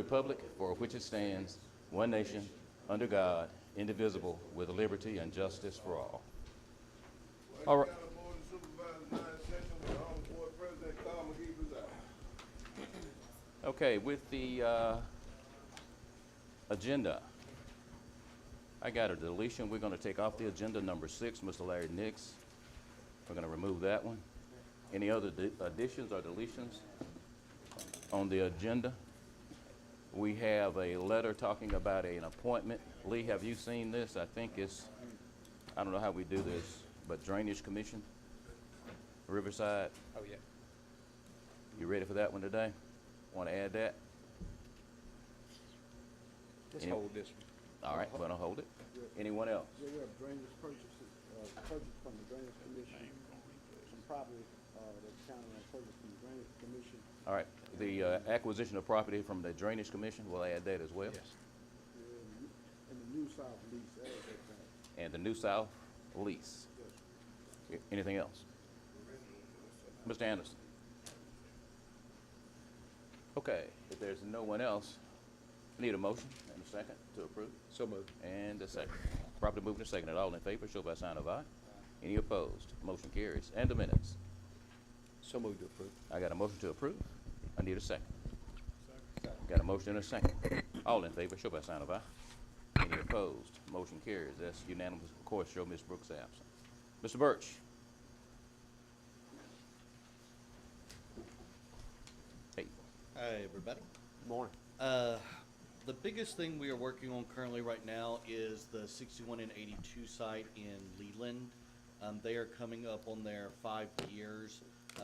republic for which it stands, one nation, under God, indivisible, with liberty and justice for all. All right. Board of Supervisors, 9th session, with the Honorable Board President Carl McGee presiding. Okay, with the agenda, I got a deletion. We're going to take off the agenda number 6, Mr. Larry Nix. We're going to remove that one. Any other additions or deletions on the agenda? We have a letter talking about an appointment. Lee, have you seen this? I think it's, I don't know how we do this, but Drainage Commission, Riverside. Oh, yeah. You ready for that one today? Want to add that? Just Any- hold this one. All right, we're going to hold it. Anyone else? Yeah, we have drainage purchases, purchase from the Drainage Commission, some property, that the county has purchased from the Drainage Commission. All right, the acquisition of property from the Drainage Commission, we'll add that as well. Yes. And the New South lease, add that back. And the New South lease. Yes. Anything else? Mr. Anderson? Okay, if there's no one else, I need a motion and a second to approve. So moved. And a second. Properly moved and seconded. All in favor, show by sign of aye. Any opposed? Motion carries. And the minutes. So moved to approve. I got a motion to approve. I need a second. Got a motion and a second. All in favor, show by sign of aye. Any opposed? Motion carries. That's unanimous. Of course, show Ms. Brooks absent. Mr. Birch? Hey. Hi, everybody. Morning. The biggest thing we are working on currently right now is the 61 and 82 site in Leland. They are coming up on their 5 years,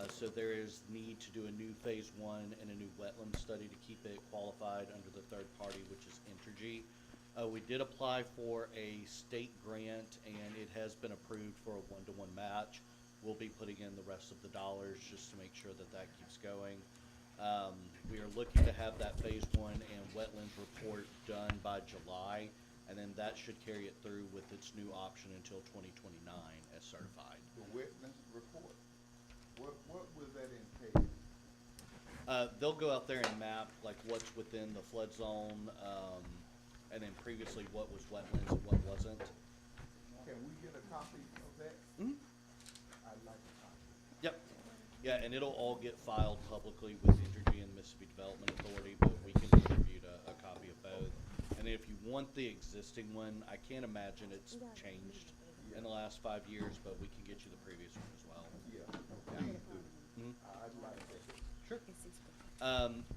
so there is need to do a new phase 1 and a new wetland study to keep it qualified under the third party, which is Entergy. We did apply for a state grant, and it has been approved for a 1-to-1 match. We'll be putting in the rest of the dollars just to make sure that that keeps going. We are looking to have that phase 1 and wetlands report done by July, and then that should carry it through with its new option until 2029 as certified. The wetness report, what will that entail? They'll go out there and map like what's within the flood zone, and then previously what was wetlands and what wasn't. Can we get a copy of that? Mhm. I'd like a copy. Yep. Yeah, and it'll all get filed publicly with Entergy and Mississippi Development Authority, but we can distribute a copy of both. And if you want the existing one, I can't imagine it's changed in the last 5 years, but we can get you the previous one as well. Yeah, please do. Mhm. I'd like that. Sure.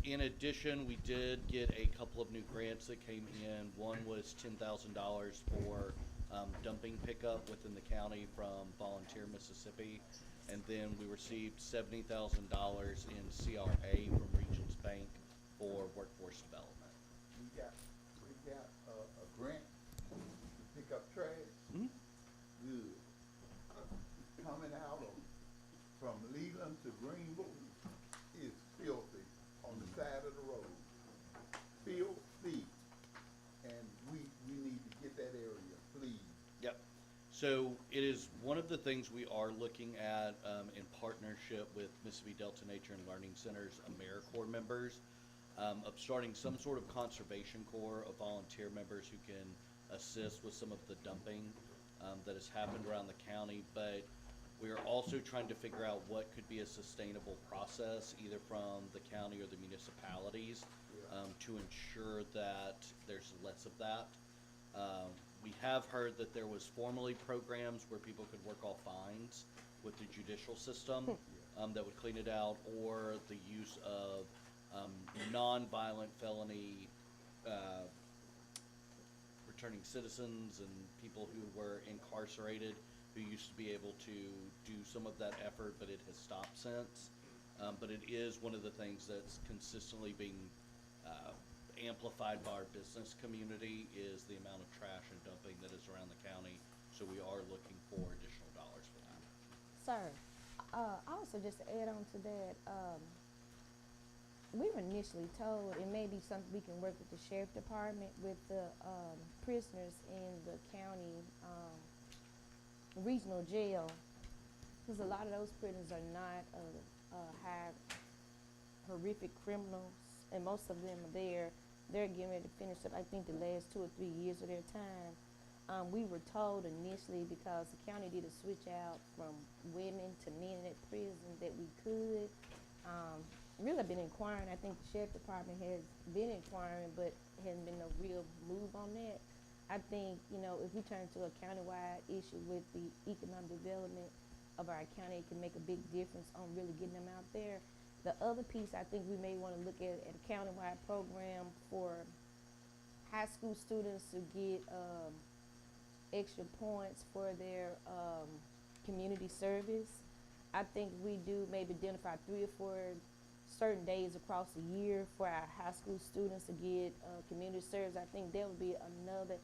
In addition, we did get a couple of new grants that came in. One was $10,000 for dumping pickup within the county from Volunteer, Mississippi. And then we received $70,000 in CRA from Regions Bank for workforce development. We got a grant to pick up trash. Mhm. Good. Coming out of, from Leland to Greenville is filthy on the side of the road. Filthy. And we need to get that area, please. Yep. So it is one of the things we are looking at in partnership with Mississippi Delta Nature and Learning Center's AmeriCorps members, of starting some sort of conservation corps of volunteer members who can assist with some of the dumping that has happened around the county. But we are also trying to figure out what could be a sustainable process, either from the county or the municipalities, to ensure that there's less of that. We have heard that there was formerly programs where people could work off fines with the judicial system that would clean it out, or the use of non-violent felony returning citizens and people who were incarcerated who used to be able to do some of that effort, but it has stopped since. But it is one of the things that's consistently being amplified by our business community is the amount of trash and dumping that is around the county. So we are looking for additional dollars for that. Sir, also just to add on to that, we were initially told, it may be something we can work with the sheriff department, with the prisoners in the county regional jail, because a lot of those prisoners are not high, horrific criminals, and most of them are there they're getting ready to finish up, I think, the last 2 or 3 years of their time. We were told initially, because the county did a switch out from women to men at prison, that we could. Really been inquiring. I think the sheriff department has been inquiring, but hasn't been no real move on that. I think, if we turn to a countywide issue with the economic development of our county, it can make a big difference on really getting them out there. The other piece I think we may want to look at a countywide program for high school students to get extra points for their community service. I think we do maybe identify 3 or 4 certain days across the year for our high school students to get community service. I think that would be another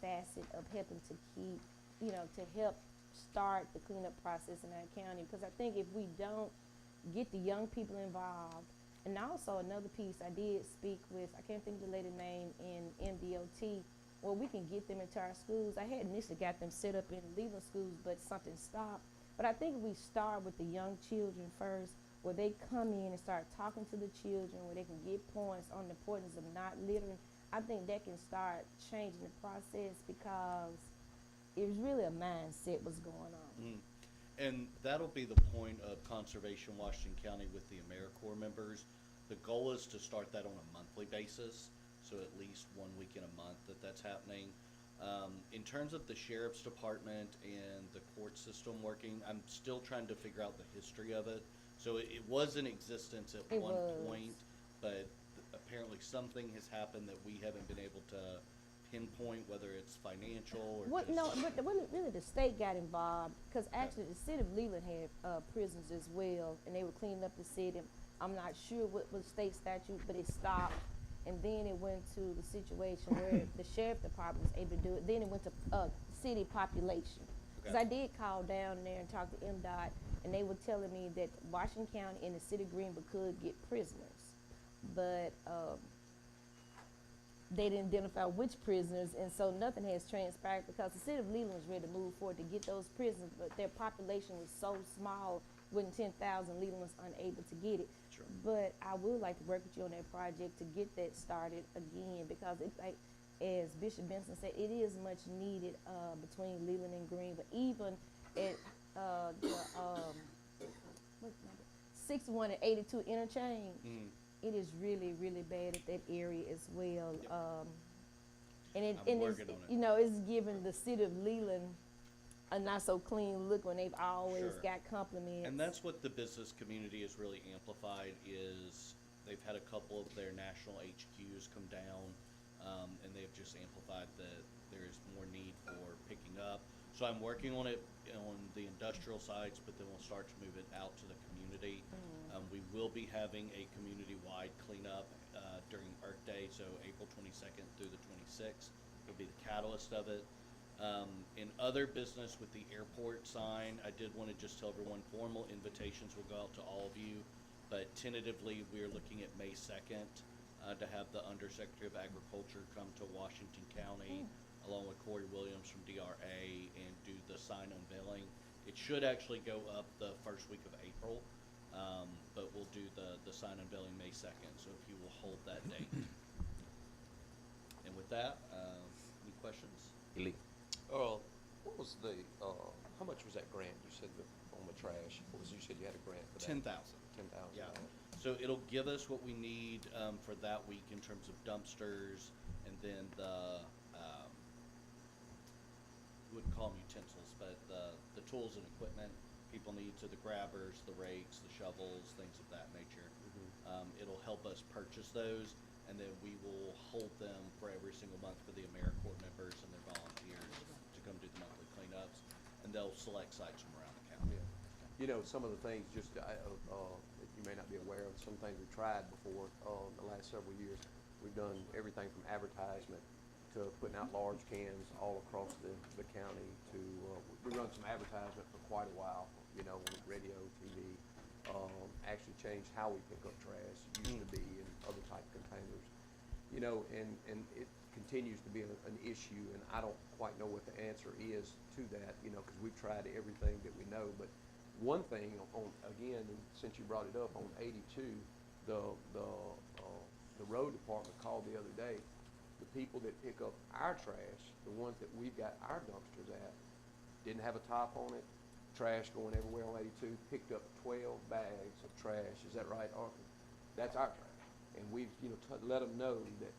facet of helping to keep, to help start the cleanup process in our county. Because I think if we don't get the young people involved, and also another piece, I did speak with, I can't think of the lady's name in MDOT, where we can get them into our schools. I had initially got them set up in Leland schools, but something stopped. But I think we start with the young children first, where they come in and start talking to the children, where they can get points on the importance of not littering. I think that can start changing the process, because it was really a mindset what's going on. And that'll be the point of Conservation Washington County with the AmeriCorps members. The goal is to start that on a monthly basis, so at least 1 week in a month that's happening. In terms of the sheriff's department and the court system working, I'm still trying to figure out the history of it. So it was in existence at one point, but apparently something has happened that we haven't been able to pinpoint, whether it's financial or Really the state got involved, because actually the city of Leland had prisons as well, and they were cleaning up the city. I'm not sure what was state statute, but it stopped. And then it went to the situation where the sheriff department was able to do it. Then it went to city population. Because I did call down there and talk to MDOT, and they were telling me that Washington County and the city of Greenville could get prisoners. But they didn't identify which prisoners, and so nothing has transpired, because the city of Leland was ready to move forward to get those prisoners, but their population was so small, within 10,000, Leland was unable to get it. Sure. But I would like to work with you on that project to get that started again, because it's like, as Bishop Benson said, it is much needed between Leland and Greenville, even at the 61 and 82 interchange. It is really, really bad at that area as well. And I'm it's, working on it. it's giving the city of Leland a not so clean look when they've always Sure. got compliments. And that's what the business community has really amplified, is they've had a couple of their national HQs come down, and they've just amplified that there is more need for picking up. So I'm working on it on the industrial sites, but then we'll start to move it out to the community. We will be having a community-wide cleanup during Earth Day, so April 22nd through the 26th will be the catalyst of it. In other business with the airport sign, I did want to just tell everyone, formal invitations will go out to all of you, but tentatively we are looking at May 2nd to have the Undersecretary of Agriculture come to Washington County along with Corey Williams from DRA and do the sign unveiling. It should actually go up the first week of April, but we'll do the sign unveiling May 2nd, so if you will hold that date. And with that, any questions? Elite. What was the, how much was that grant you said on the trash? You said you had a grant for that? 10,000. $10,000. Yeah. So it'll give us what we need for that week in terms of dumpsters, and then we wouldn't call them utensils, but the tools and equipment people need, so the grabbers, the rakes, the shovels, things of that nature. It'll help us purchase those, and then we will hold them for every single month for the AmeriCorps members and their volunteers to come do the monthly cleanups, and they'll select sites from around the county. Yeah. Some of the things that you may not be aware of, some things we've tried before in the last several years. We've done everything from advertisement to putting out large cans all across the county to, we run some advertisement for quite a while, on radio, TV. Actually changed how we pick up trash. It used to be in other type containers, and it continues to be an issue, and I don't quite know what the answer is to that, because we've tried everything that we know. But one thing again, and since you brought it up, on 82, the the road department called the other day. The people that pick up our trash, the ones that we've got our dumpsters at, didn't have a top on it, trash going everywhere on 82, picked up 12 bags of trash. Is that right, Arthur? That's our trash. And we've, let them know that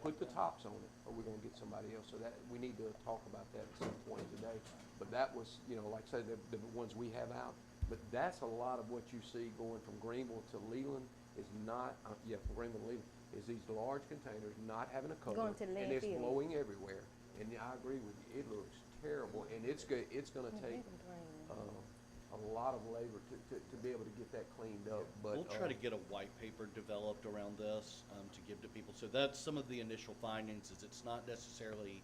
put the tops on it or we're gonna get somebody else. So that, we need to talk about that at some point today. But that was, like I said, the ones we have out. But that's a lot of what you see going from Greenville to Leland is not, from Greenville to Leland, is these large containers not having a cover. Going to and it's landfill. blowing everywhere. And I agree with you, it looks terrible, and it's gonna take, a lot of labor to be able to get that cleaned up, but. We'll try to get a white paper developed around this, to give to people. So that's some of the initial findings, is it's not necessarily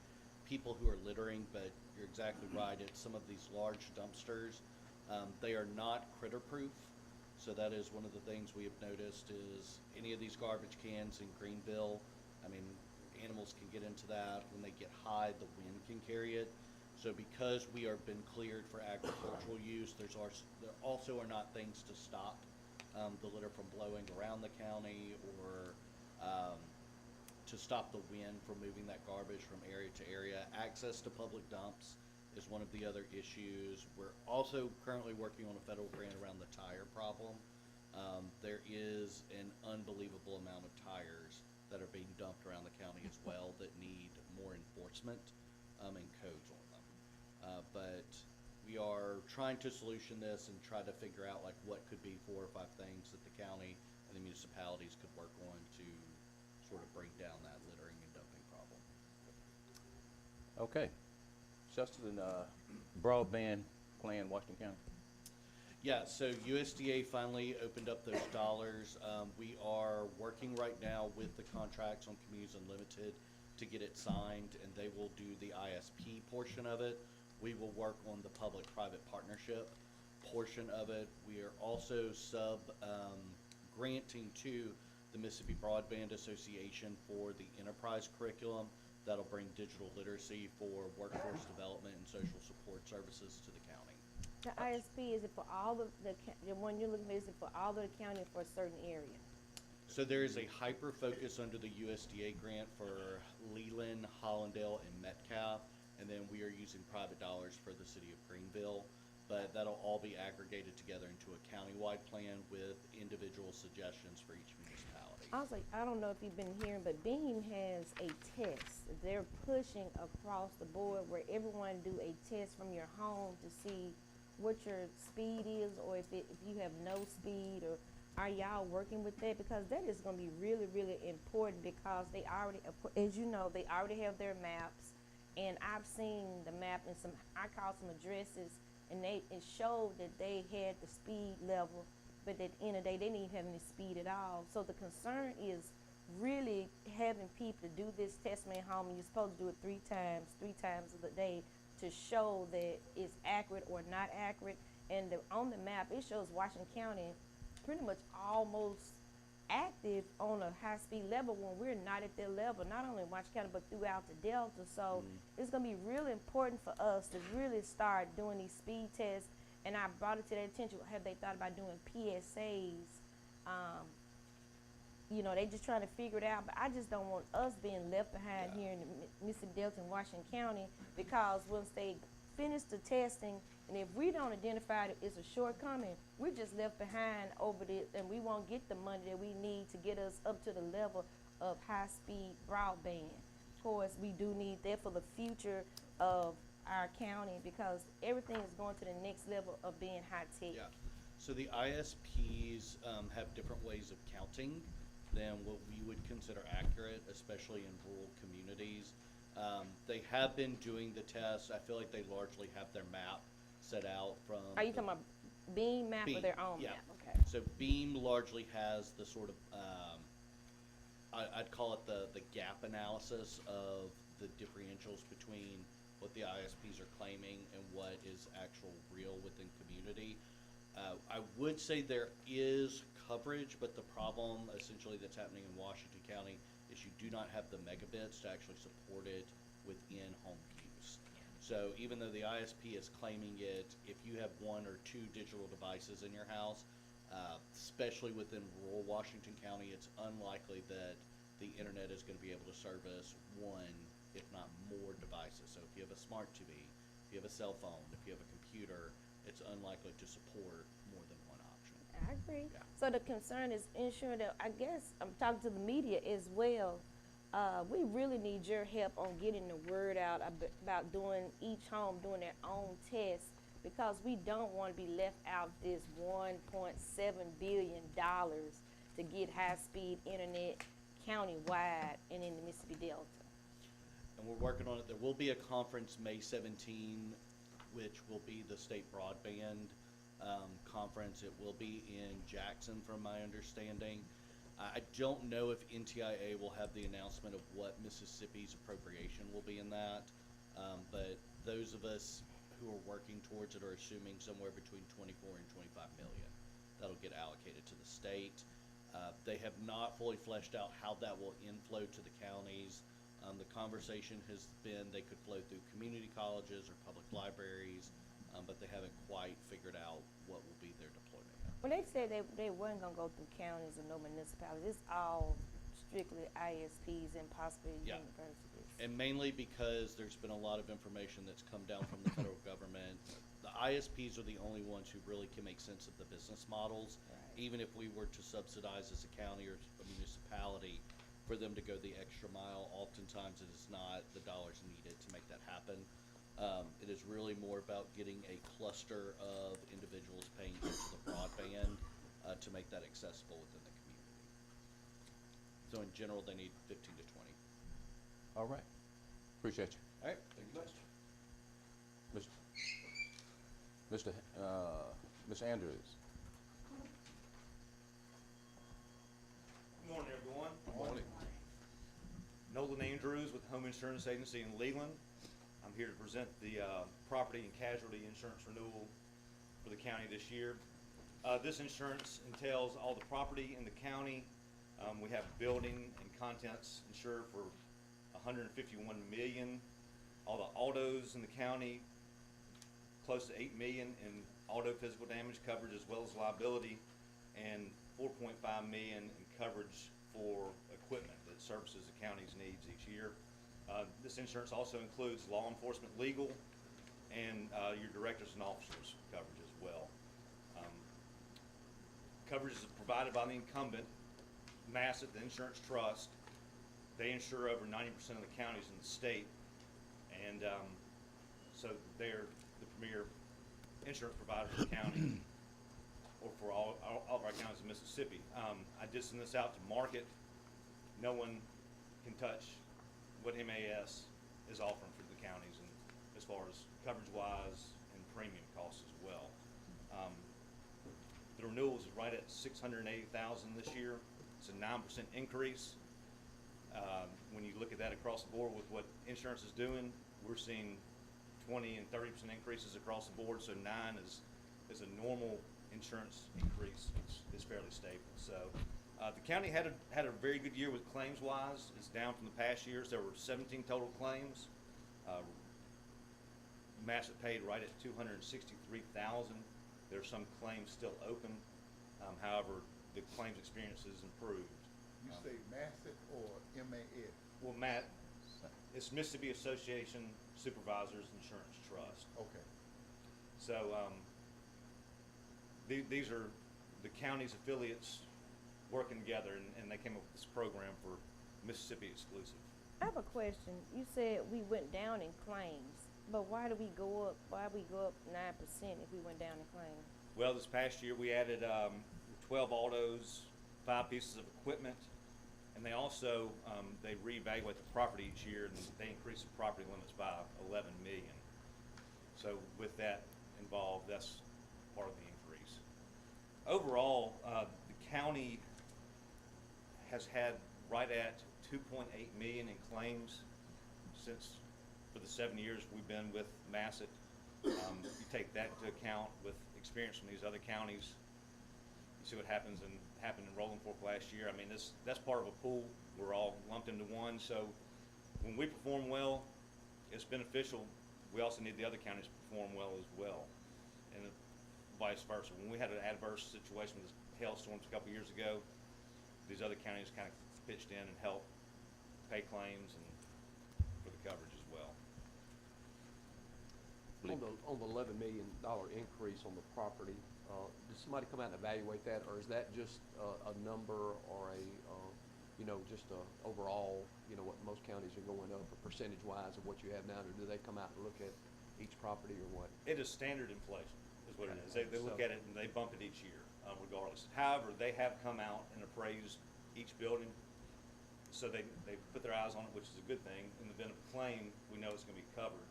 people who are littering, but you're exactly right, it's some of these large dumpsters. They are not critter-proof, so that is one of the things we have noticed is any of these garbage cans in Greenville, I mean, animals can get into that. When they get high, the wind can carry it. So because we are been cleared for agricultural use, there also are not things to stop the litter from blowing around the county or to stop the wind from moving that garbage from area to area. Access to public dumps is one of the other issues. We're also currently working on a federal grant around the tire problem. There is an unbelievable amount of tires that are being dumped around the county as well that need more enforcement and codes on them. But we are trying to solution this and try to figure out like what could be 4 or 5 things that the county and the municipalities could work on to sort of bring down that littering and dumping problem. Okay. Justin, broadband plan, Washington County. Yeah, so USDA finally opened up those dollars. We are working right now with the contracts on Communities Unlimited to get it signed, and they will do the ISP portion of it. We will work on the public-private partnership portion of it. We are also granting to the Mississippi Broadband Association for the enterprise curriculum. That'll bring digital literacy for workforce development and social support services to the county. The ISP, is it for all the one you're looking at, is it for all of the county or for a certain area? So there is a hyper focus under the USDA grant for Leland, Hollandale, and Metcalf, and then we are using private dollars for the city of Greenville. But that'll all be aggregated together into a countywide plan with individual suggestions for each municipality. I was like, I don't know if you've been hearing, but Beam has a test. They're pushing across the board where everyone do a test from your home to see what your speed is, or if you have no speed, or are y'all working with that? Because that is going to be really, really important, because they already, as you know, they already have their maps, and I've seen the map and I called some addresses, and it showed that they had the speed level, but at the end of the day, they didn't have any speed at all. So the concern is really having people do this test man home, and you're supposed to do it 3 times of the day, to show that it's accurate or not accurate. And on the map, it shows Washington County pretty much almost active on a high-speed level when we're not at that level, not only in Washington County, but throughout the Delta. So it's going to be really important for us to really start doing these speed tests. And I brought it to their attention. Have they thought about doing PSAs? They just trying to figure it out, but I just don't want us being left behind here in the Mississippi Delta and Washington County, because once they finish the testing, and if we don't identify that it's a shortcoming, we're just left behind over this, and we won't get the money that we need to get us up to the level of high-speed broadband. Of course, we do need that for the future of our county, because everything is going to the next level of being high-tech. Yeah. So the ISPs have different ways of counting than what we would consider accurate, especially in rural communities. They have been doing the tests. I feel like they largely have their map set out from. Are you talking about Beam map or their own yeah. map? Okay. So Beam largely has the sort of, I'd call it the gap analysis of the differentials between what the ISPs are claiming and what is actual real within community. I would say there is coverage, but the problem essentially that's happening in Washington County is you do not have the megabits to actually support it within home use. So even though the ISP is claiming it, if you have 1 or 2 digital devices in your house, especially within rural Washington County, it's unlikely that the internet is going to be able to service one, if not more devices. So if you have a smart TV, if you have a cell phone, if you have a computer, it's unlikely to support more than one option. I agree. Yeah. So the concern is ensuring that, I guess, I'm talking to the media as well. We really need your help on getting the word out about doing each home doing their own test, because we don't want to be left out this $1.7 billion to get high-speed internet countywide and in the Mississippi Delta. And we're working on it. There will be a conference May 17, which will be the state broadband conference. It will be in Jackson, from my understanding. I don't know if NTIA will have the announcement of what Mississippi's appropriation will be in that, but those of us who are working towards it are assuming somewhere between 24 and 25 million that'll get allocated to the state. They have not fully fleshed out how that will inflow to the counties. The conversation has been they could flow through community colleges or public libraries, but they haven't quite figured out what will be their deployment yet. Well, they said they weren't gonna go through counties or no municipalities. It's all strictly ISPs and possibly Yeah. universities. And mainly because there's been a lot of information that's come down from the federal government. The ISPs are the only ones who really can make sense of the business models. Right. Even if we were to subsidize as a county or a municipality for them to go the extra mile, oftentimes it is not the dollars needed to make that happen. It is really more about getting a cluster of individuals paying into the broadband to make that accessible within the community. So in general, they need 15 to 20. All right. Appreciate you. All right, thank you, Mr. Mr. Andrews. Good morning, everyone. Morning. Nolan Andrews with Home Insurance Agency in Leland. I'm here to present the property and casualty insurance renewal for the county this year. This insurance entails all the property in the county. We have building and contents insured for $151 million. All the autos in the county, close to $8 million in auto physical damage coverage as well as liability, and $4.5 million in coverage for equipment that services the county's needs each year. This insurance also includes law enforcement legal and your directors and officers coverage as well. Coverage is provided by the incumbent, Massett, the insurance trust. They insure over 90% of the counties in the state, and so they're the premier insurance provider for the county, or for all of our counties in Mississippi. I did send this out to market. No one can touch what MAS is offering for the counties, and as far as coverage-wise and premium costs as well. The renewal is right at $680,000 this year. It's a 9% increase. When you look at that across the board with what insurance is doing, we're seeing 20 and 30% increases across the board. So 9 is a normal insurance increase. It's fairly stable. So the county had a very good year with claims wise. It's down from the past years. There were 17 total claims. Massett paid right at $263,000. There are some claims still open. However, the claims experience has improved. You say Massett or MAS? Well, Matt, it's Mississippi Association Supervisors Insurance Trust. Okay. So these are the county's affiliates working together, and they came up with this program for Mississippi exclusive. I have a question. You said we went down in claims, but why do we go up? Why we go up 9% if we went down in claims? Well, this past year we added 12 autos, 5 pieces of equipment, and they also they reevaluate the property each year, and they increase the property limits by 11 million. So with that involved, that's part of the increase. Overall, the county has had right at 2.8 million in claims for the 7 years we've been with Massett. You take that into account with experience from these other counties. You see what happened in Rolling Fork last year. I mean, that's part of a pool. We're all lumped into one. So when we perform well, it's beneficial. We also need the other counties to perform well as well, and vice versa. When we had an adverse situation this hailstorms a couple years ago, these other counties kind of pitched in and helped pay claims and for the coverage as well. On the $11 million increase on the property, does somebody come out and evaluate that, or is that just a number or a, just a overall, what most counties are going up, or percentage-wise of what you have now, or do they come out and look at each property or what? It is standard inflation, is what it is. They look So- at it and they bump it each year, regardless. However, they have come out and appraised each building, so they put their eyes on it, which is a good thing. In the event of a claim, we know it's gonna be covered,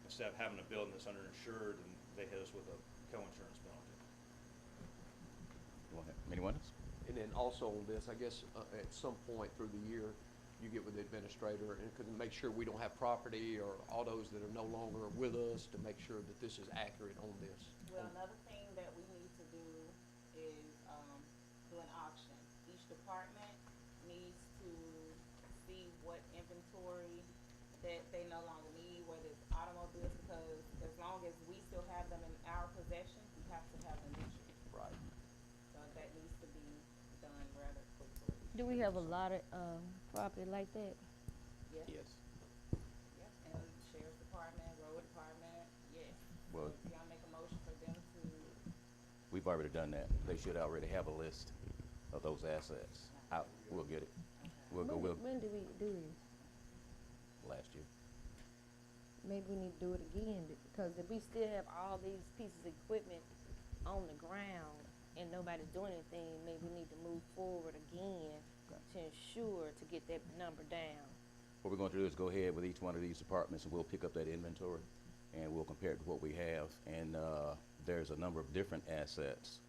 instead of having a building that's underinsured and they hit us with a co-insurance penalty. Anyone else? And then also on this, I guess, at some point through the year, you get with the administrator and could make sure we don't have property or autos that are no longer with us, to make sure that this is accurate on this. Well, another thing that we need to do is, do an auction. Each department needs to see what inventory that they no longer need, whether it's automobiles, because as long as we still have them in our possession, we have to have them insured. Right. So that needs to be done rather quickly. Do we have a lot of, property like that? Yes. Yes. Yep, and sheriff's department, road department, yes. Well- So if y'all make a motion for them to, We've already done that. They should already have a list of those assets. We'll get it. We'll go, When do we do this? last year. Maybe we need to do it again, because if we still have all these pieces of equipment on the ground and nobody's doing anything, maybe we need to move forward again to ensure to get that number down. What we're going to do is go ahead with each one of these departments, and we'll pick up that inventory, and we'll compare it to what we have. And there's a number of different assets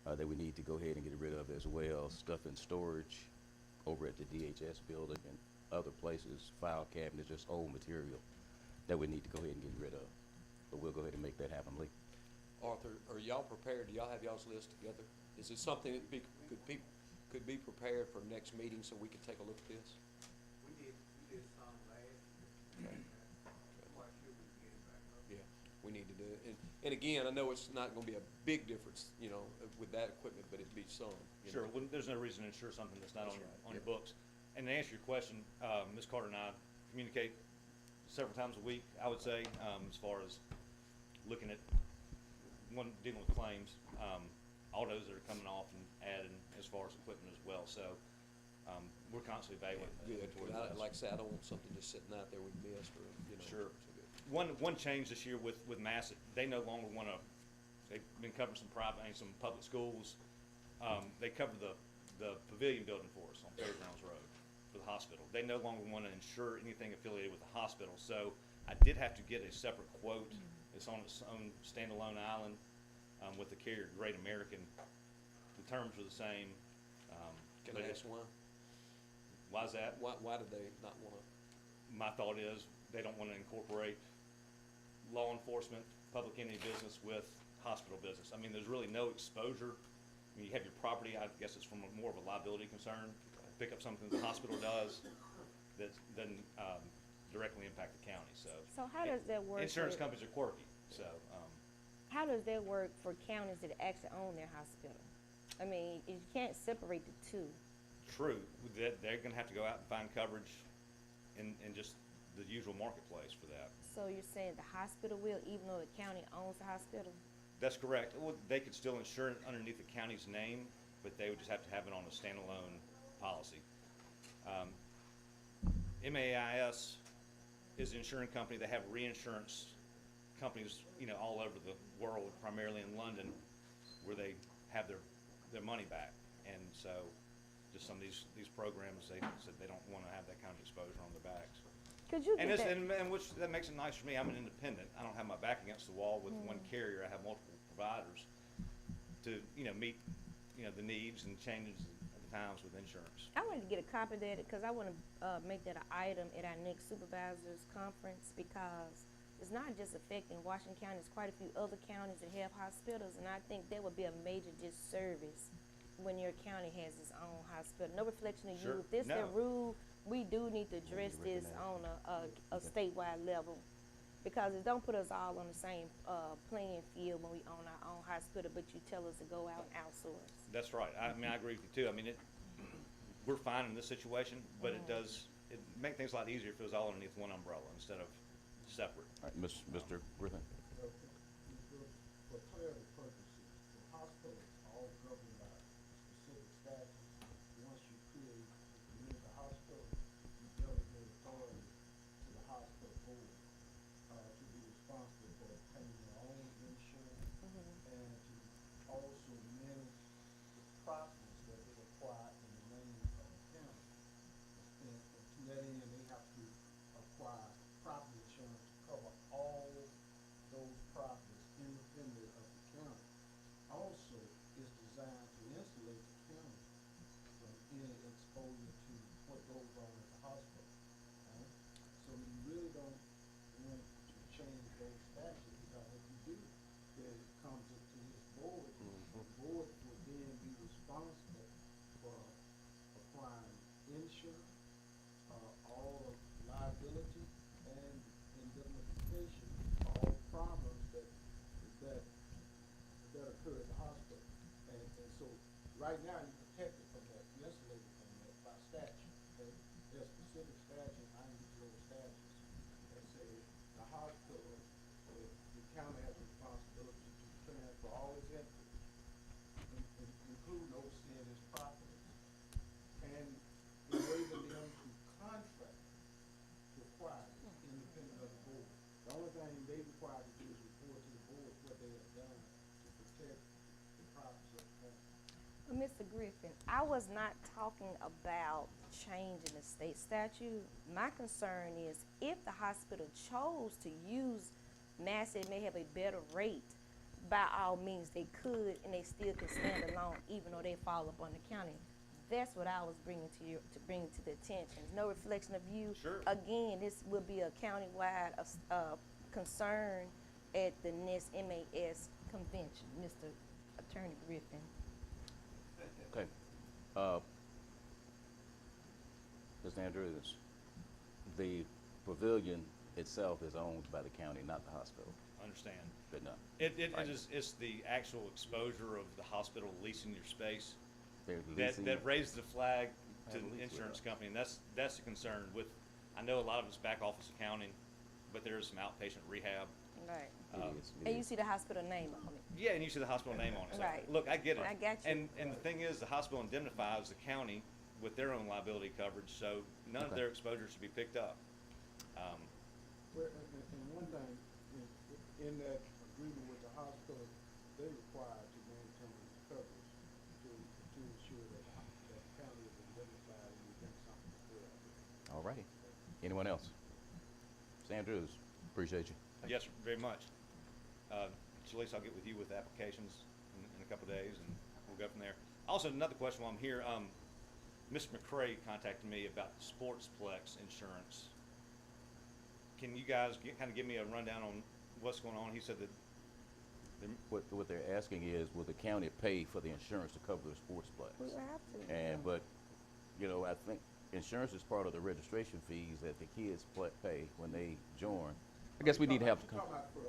that we need to go ahead and get rid of as well. Stuff in storage over at the DHS building and other places, file cabinets, just old material that we need to go ahead and get rid of. But we'll go ahead and make that happen, Lee. Arthur, are y'all prepared? Do y'all have y'all's list together? Is it something that could be prepared for next meeting so we can take a look at this? We did some last year. Quite sure we can get it back up. Yeah, we need to do it. And again, I know it's not gonna be a big difference, with that equipment, but it'd be some. Sure, well, there's no reason to insure something that's not That's on your, right, on your yeah. books. And to answer your question, Ms. Carter and I communicate several times a week, I would say, as far as looking at, dealing with claims, autos that are coming off and adding as far as equipment as well, so, we're constantly evaluating. the Good, inventory 'cause list. like I said, I don't want something just sitting out there we missed or, Sure. so good. One change this year with Massett, they no longer wanna, they've been covering some private and some public schools. They cover the pavilion building for us on Fairgrounds Road for the hospital. They no longer wanna insure anything affiliated with the hospital, so I did have to get a separate quote. It's on its own standalone island, with the carrier Great American. The terms are the same. Can but I it- ask why? Why's that? Why do they not wanna? My thought is, they don't wanna incorporate law enforcement, public entity business with hospital business. I mean, there's really no exposure. I mean, you have your property, I guess it's from more of a liability concern. Pick up something the hospital does that doesn't, directly impact the county, so. So how does that work? Insurance with- companies are quirky, so, How does that work for counties that actually own their hospital? I mean, you can't separate the two. true, they're gonna have to go out and find coverage in just the usual marketplace for that. So you're saying the hospital will, even though the county owns the hospital? That's correct. Well, they could still insure it underneath the county's name, but they would just have to have it on a standalone policy. MAIS is an insurance company. They have reinsurance companies, all over the world, primarily in London, where they have their money back. And so, just some of these programs, they said they don't want to have that kind of exposure on their backs. Could you And get this, that? and which, that makes it nice for me. I'm an independent. I don't have my back against the wall with one carrier. I have multiple providers to, meet, the needs and changes of the times with insurance. I wanted to get a copy of that, because I want to make that an item at our next supervisors conference, because it's not just affecting Washington County, there's quite a few other counties that have hospitals, and I think that would be a major disservice when your county has its own hospital. No reflection of Sure. you. If this their No. rule, we do need to address this on a statewide level. because it don't put us all on the same, playing field when we own our own hospital, but you tell us to go out and outsource. That's right. I mean, I agree with you too. I mean, we're fine in this situation, but it make things a lot easier if it was all underneath one umbrella instead of separate. All right, Mr. Griffin? For clarity purposes, the hospital is all governed by specific statutes. Once you create the community hospital, you delegate authority to the hospital board, to be responsible for obtaining their own insurance and to also manage the properties that they acquire in the name of the county. And to that end, they have to acquire property insurance to cover all those properties independent of the county. Also, it's designed to insulate the county from any exposure to what goes on at the hospital. Right? So you really don't want to change those statutes, because if you do, then it comes up to this board. The board will then be responsible for acquiring insurance, all of liability and indemnification for all problems that occur at the hospital. And so right now you're protected from that, you're insulated from that by statute. Okay? There's specific statutes, I use those statutes that say the hospital, the county has a responsibility to transfer all its equity, including overseeing its properties, and enabling them to contract to acquire it independent of the board. The only thing they require to do is report to the board what they have done to protect the properties of the county. Mr. Griffin, I was not talking about changing the state statute. My concern is if the hospital chose to use Massey, may have a better rate, by all means they could, and they still could stand alone even though they fall upon the county. That's what I was bringing to the attention. No reflection of you. Sure. Again, this will be a countywide concern at the next MAS convention, Mr. Attorney Griffin. Okay. Mr. Andrews, the pavilion itself is owned by the county, not the hospital. Understand. Good enough. It is, it's the actual exposure of the hospital leasing your space They're leasing that it. raised the flag to Have a the lease with insurance us. company, and that's the concern with, I know a lot of it's back office accounting, but there is some outpatient rehab. Right. It is, it And you is. see the hospital name on it. Yeah, and you see the hospital name on it. So, Right. look, I get it. I got you. And the thing is, the hospital indemnifies the county with their own liability coverage, so none of Okay. their exposure should be picked up. Well, and one thing, in that agreement with the hospital, they require to maintain coverage to ensure that the county is indemnified in the event something occurs. All righty. Anyone else? Mr. Andrews, appreciate you. Yes, sir, very much. Shalise, I'll get with you with applications in a couple of days, and we'll go from there. Also, another question while I'm here, Mr. McCray contacted me about Sportsplex insurance. Can you guys kind of give me a rundown on what's going on? He said that What they're asking is, will the county pay for the insurance to cover the sportsplex? We will have to. And, but, you know, I think insurance is part of the registration fees that the kids pay when they join. I guess we need to have. You're talking about for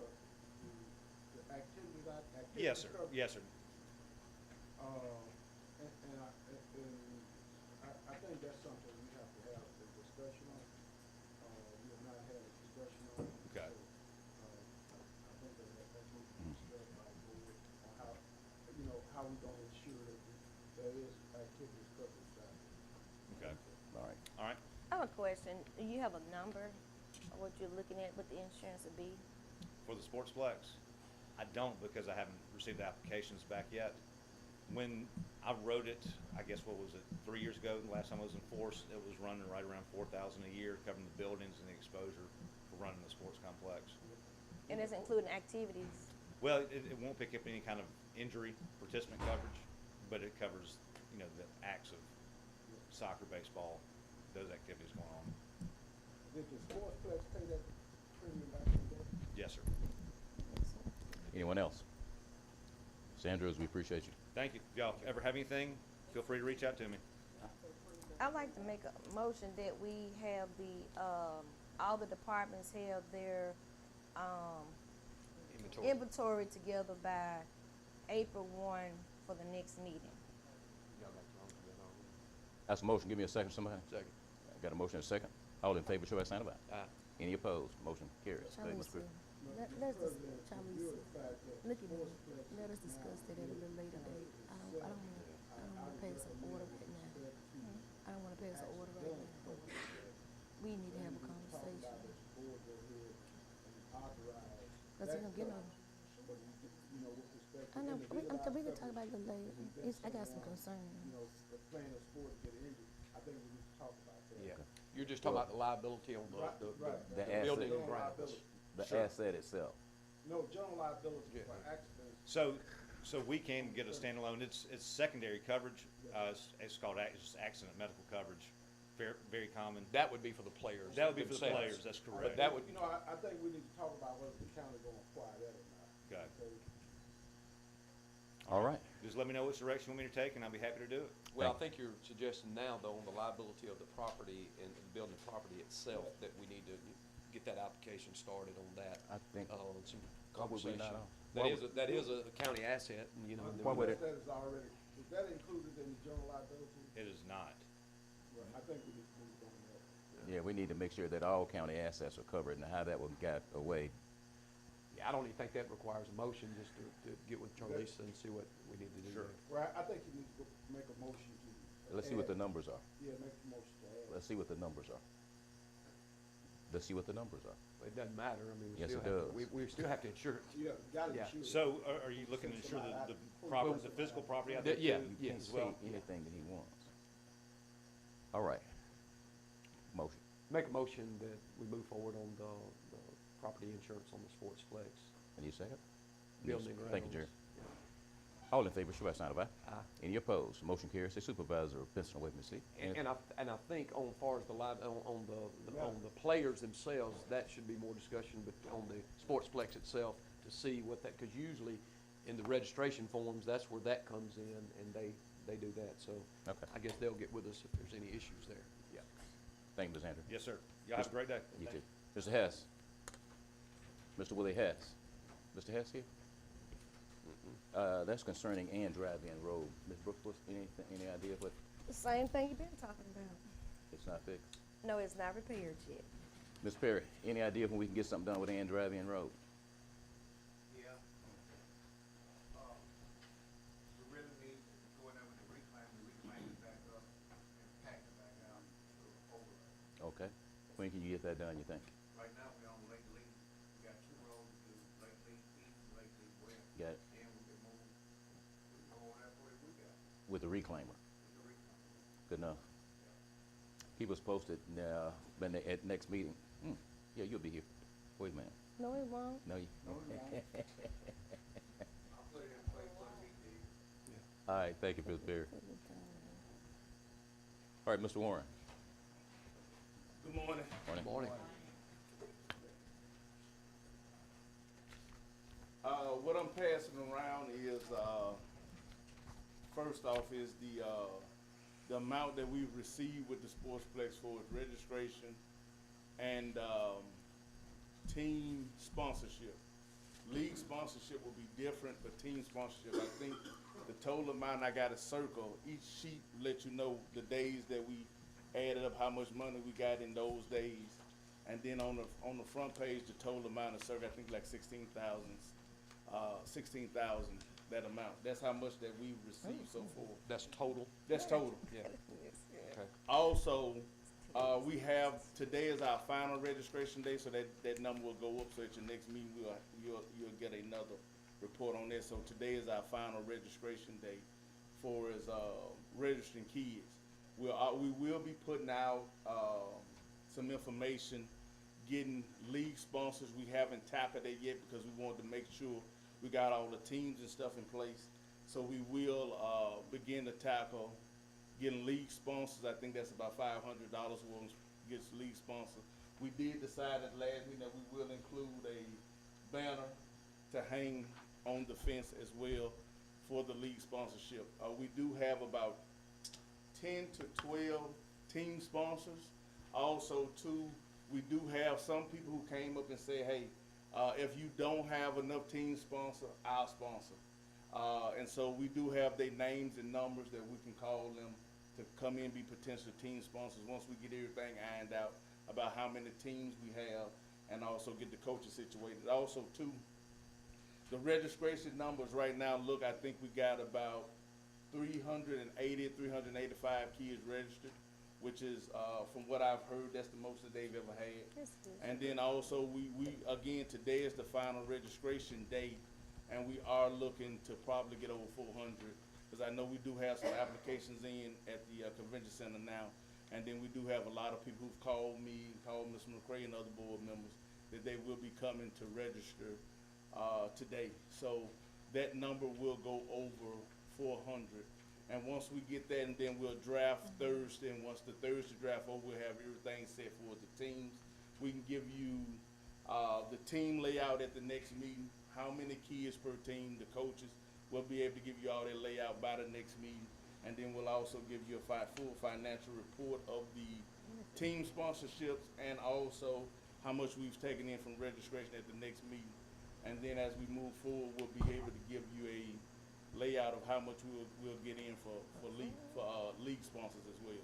the activity, yes, sir. coverage? Yes, sir. I think that's something we have to have a discussion on. We have not had a discussion on it. Okay. So, I think that needs to be discussed by the board on how, how we gonna ensure that there is activities coverage out there. Okay. All right. All right. I have a question. Do you have a number of what you're looking at, what the insurance would be? For the Sportsplex, I don't, because I haven't received the applications back yet. When I wrote it, I guess, what was it, 3 years ago, the last time I was in force, it was running right around $4,000 a year, covering the buildings and the exposure for running the sports complex. And it's including activities. Well, it won't pick up any kind of injury participant coverage, but it covers, the acts of soccer, baseball, those activities going on. Did the Sportsplex pay that premium back in the day? Yes, sir. Anyone else? Mr. Andrews, we appreciate you. Thank you. If y'all ever have anything, feel free to reach out to me. I'd like to make a motion that we have all the departments have their inventory together by April 1 for the next meeting. Y'all got your own for that already? That's a motion. Give me a second, somebody. Second. I got a motion and a second. All in favor, show by sign of aye. Aye. Any opposed? Motion carries. Go ahead, Ms. Chalisa, Cruz. let's just, President, in Chalisa, view of the fact that look at me. Sportsplex Let us is discuss now that at a little later being date. I don't set, wanna pass an order right now. I don't wanna pass an order right now. We need to have a Talk about conversation. this board go ahead and authorize. Cause that you gonna get cut. on. But, you know, with respect to I know, individualized we can talk coverage, about it a little later. I got some concerns. you know, the playing of sport get injured, I think we need to talk about that. Yeah. You're just talking about the liability on Right, right. The the building asset. and grounds. Liability. The Sure. asset itself. No, general liability Yeah. for accidents. So we can get a standalone, it's secondary coverage, it's called, it's just accident medical coverage, very common. That would be for the players. That would be for the themselves. players, that's But correct. that would, You know, I think we need to talk about whether the county gonna acquire that or not. Got it. Okay? All right. Just let me know which direction you want me to take, and I'll be happy to do it. well, I think you're suggesting now, though, on the liability of the property and the building property itself, that we need to get that application started on that. I think, Some why would we conversation. not? That is a county asset, and, you know. and then Why we- would it- That is already, is that included in the general liability? It is not. Right, I think we need to move on that. Yeah, we need to make sure that all county assets are covered, and how that will get away. Yeah, I don't even think that requires a motion, just to get with Charlize and see what we need to do. Sure. there. Well, I think you need to make a motion to. Let's see what the add- numbers are. Yeah, make a motion to add. Let's see what the numbers are. Let's see what the numbers are. It doesn't matter, I mean, we Yes, still it have, does. we still have to insure it. Yeah, gotta Yeah. be sure. So are you looking to ensure the property, the physical property out there Yeah, too, yeah. He as can well? say anything that he wants. All right. Motion. Make a motion that we move forward on the property insurance on the sportsplex. Any second? Building Thank you, Jerry. grounds. All in favor, show by sign of aye. Aye. Any opposed? Motion carries. The Supervisor of Benson Wade, Ms. C. And I think on far as the on the players themselves, that should be more discussion, but on the sportsplex itself, to see what that, because usually in the registration forms, that's where that comes in, and they do that, so Okay. I guess they'll get with us if there's any issues there. Yeah. Thank you, Ms. Andrews. Yes, sir. Y'all have a great day. You too. Mr. Hess. Mr. Willie Hess. Mr. Hess here? That's concerning Ann Drive-In Road. Ms. Brooks, any idea what, The same thing you've been talking about. it's not fixed? No, it's not repaired yet. Ms. Perry, any idea when we can get something done with Ann Drive-In Road? Yeah. We really need to go in there with the reclaim it back up and pack it back out to overlay. Okay. When can you get that done, you think? Right now, we're on Lake Lee, we got two roads to do, Lake Lee East and Lake Lee West. Got it. Then we can move, we can go over that way we got, With the reclaimer? with the reclaim. Good enough. Keep us posted, when at next meeting. Yeah, you'll be here. Wait a minute. No, it won't. No, you, I'll put it in place for the meeting. all right, thank you, Ms. Perry. All right, Mr. Warren. Good morning. Morning. Morning. What I'm passing around is, first off is the amount that we've received with the Sportsplex for its registration and, team sponsorship. League sponsorship will be different, but team sponsorship, I think the total amount I got to circle, each sheet let you know the days that we added up, how much money we got in those days. And then on the front page, the total amount of circle, I think like 16,000, that amount. That's how much that we've received so far. That's total? That's total. Yeah. Okay. Also, we have, today is our final registration day, so that number will go up, so at your next meeting, you'll get another report on that. So today is our final registration day for us, registering kids. We will be putting out, some information, getting league sponsors. We haven't tackled it yet because we wanted to make sure we got all the teams and stuff in place. So we will, begin to tackle getting league sponsors. I think that's about $500 we'll get league sponsors. We did decide at last meeting that we will include a banner to hang on the fence as well for the league sponsorship. We do have about 10 to 12 team sponsors. Also, too, we do have some people who came up and said, hey, If you don't have enough team sponsor, I'll sponsor. And so we do have their names and numbers that we can call them to come in, be potential team sponsors once we get everything ironed out about how many teams we have and also get the coaches situated. Also, too, the registration numbers right now, look, I think we got about 380, 385 kids registered, which is, from what I've heard, that's the most that they've ever had. That's good. And then also, we again, today is the final registration date, and we are looking to probably get over 400, because I know we do have some applications in at the convention center now. And then we do have a lot of people who've called me, called Mr. McCray and other board members, that they will be coming to register today. So that number will go over 400. And once we get that, and then we'll draft Thursday, and once the Thursday draft over, we'll have everything set for the teams. We can give you the team layout at the next meeting, how many kids per team, the coaches. We'll be able to give you all that layout by the next meeting. And then we'll also give you a full financial report of the team sponsorships and also how much we've taken in from registration at the next meeting. And then as we move forward, we'll be able to give you a layout of how much we'll get in for league sponsors as well.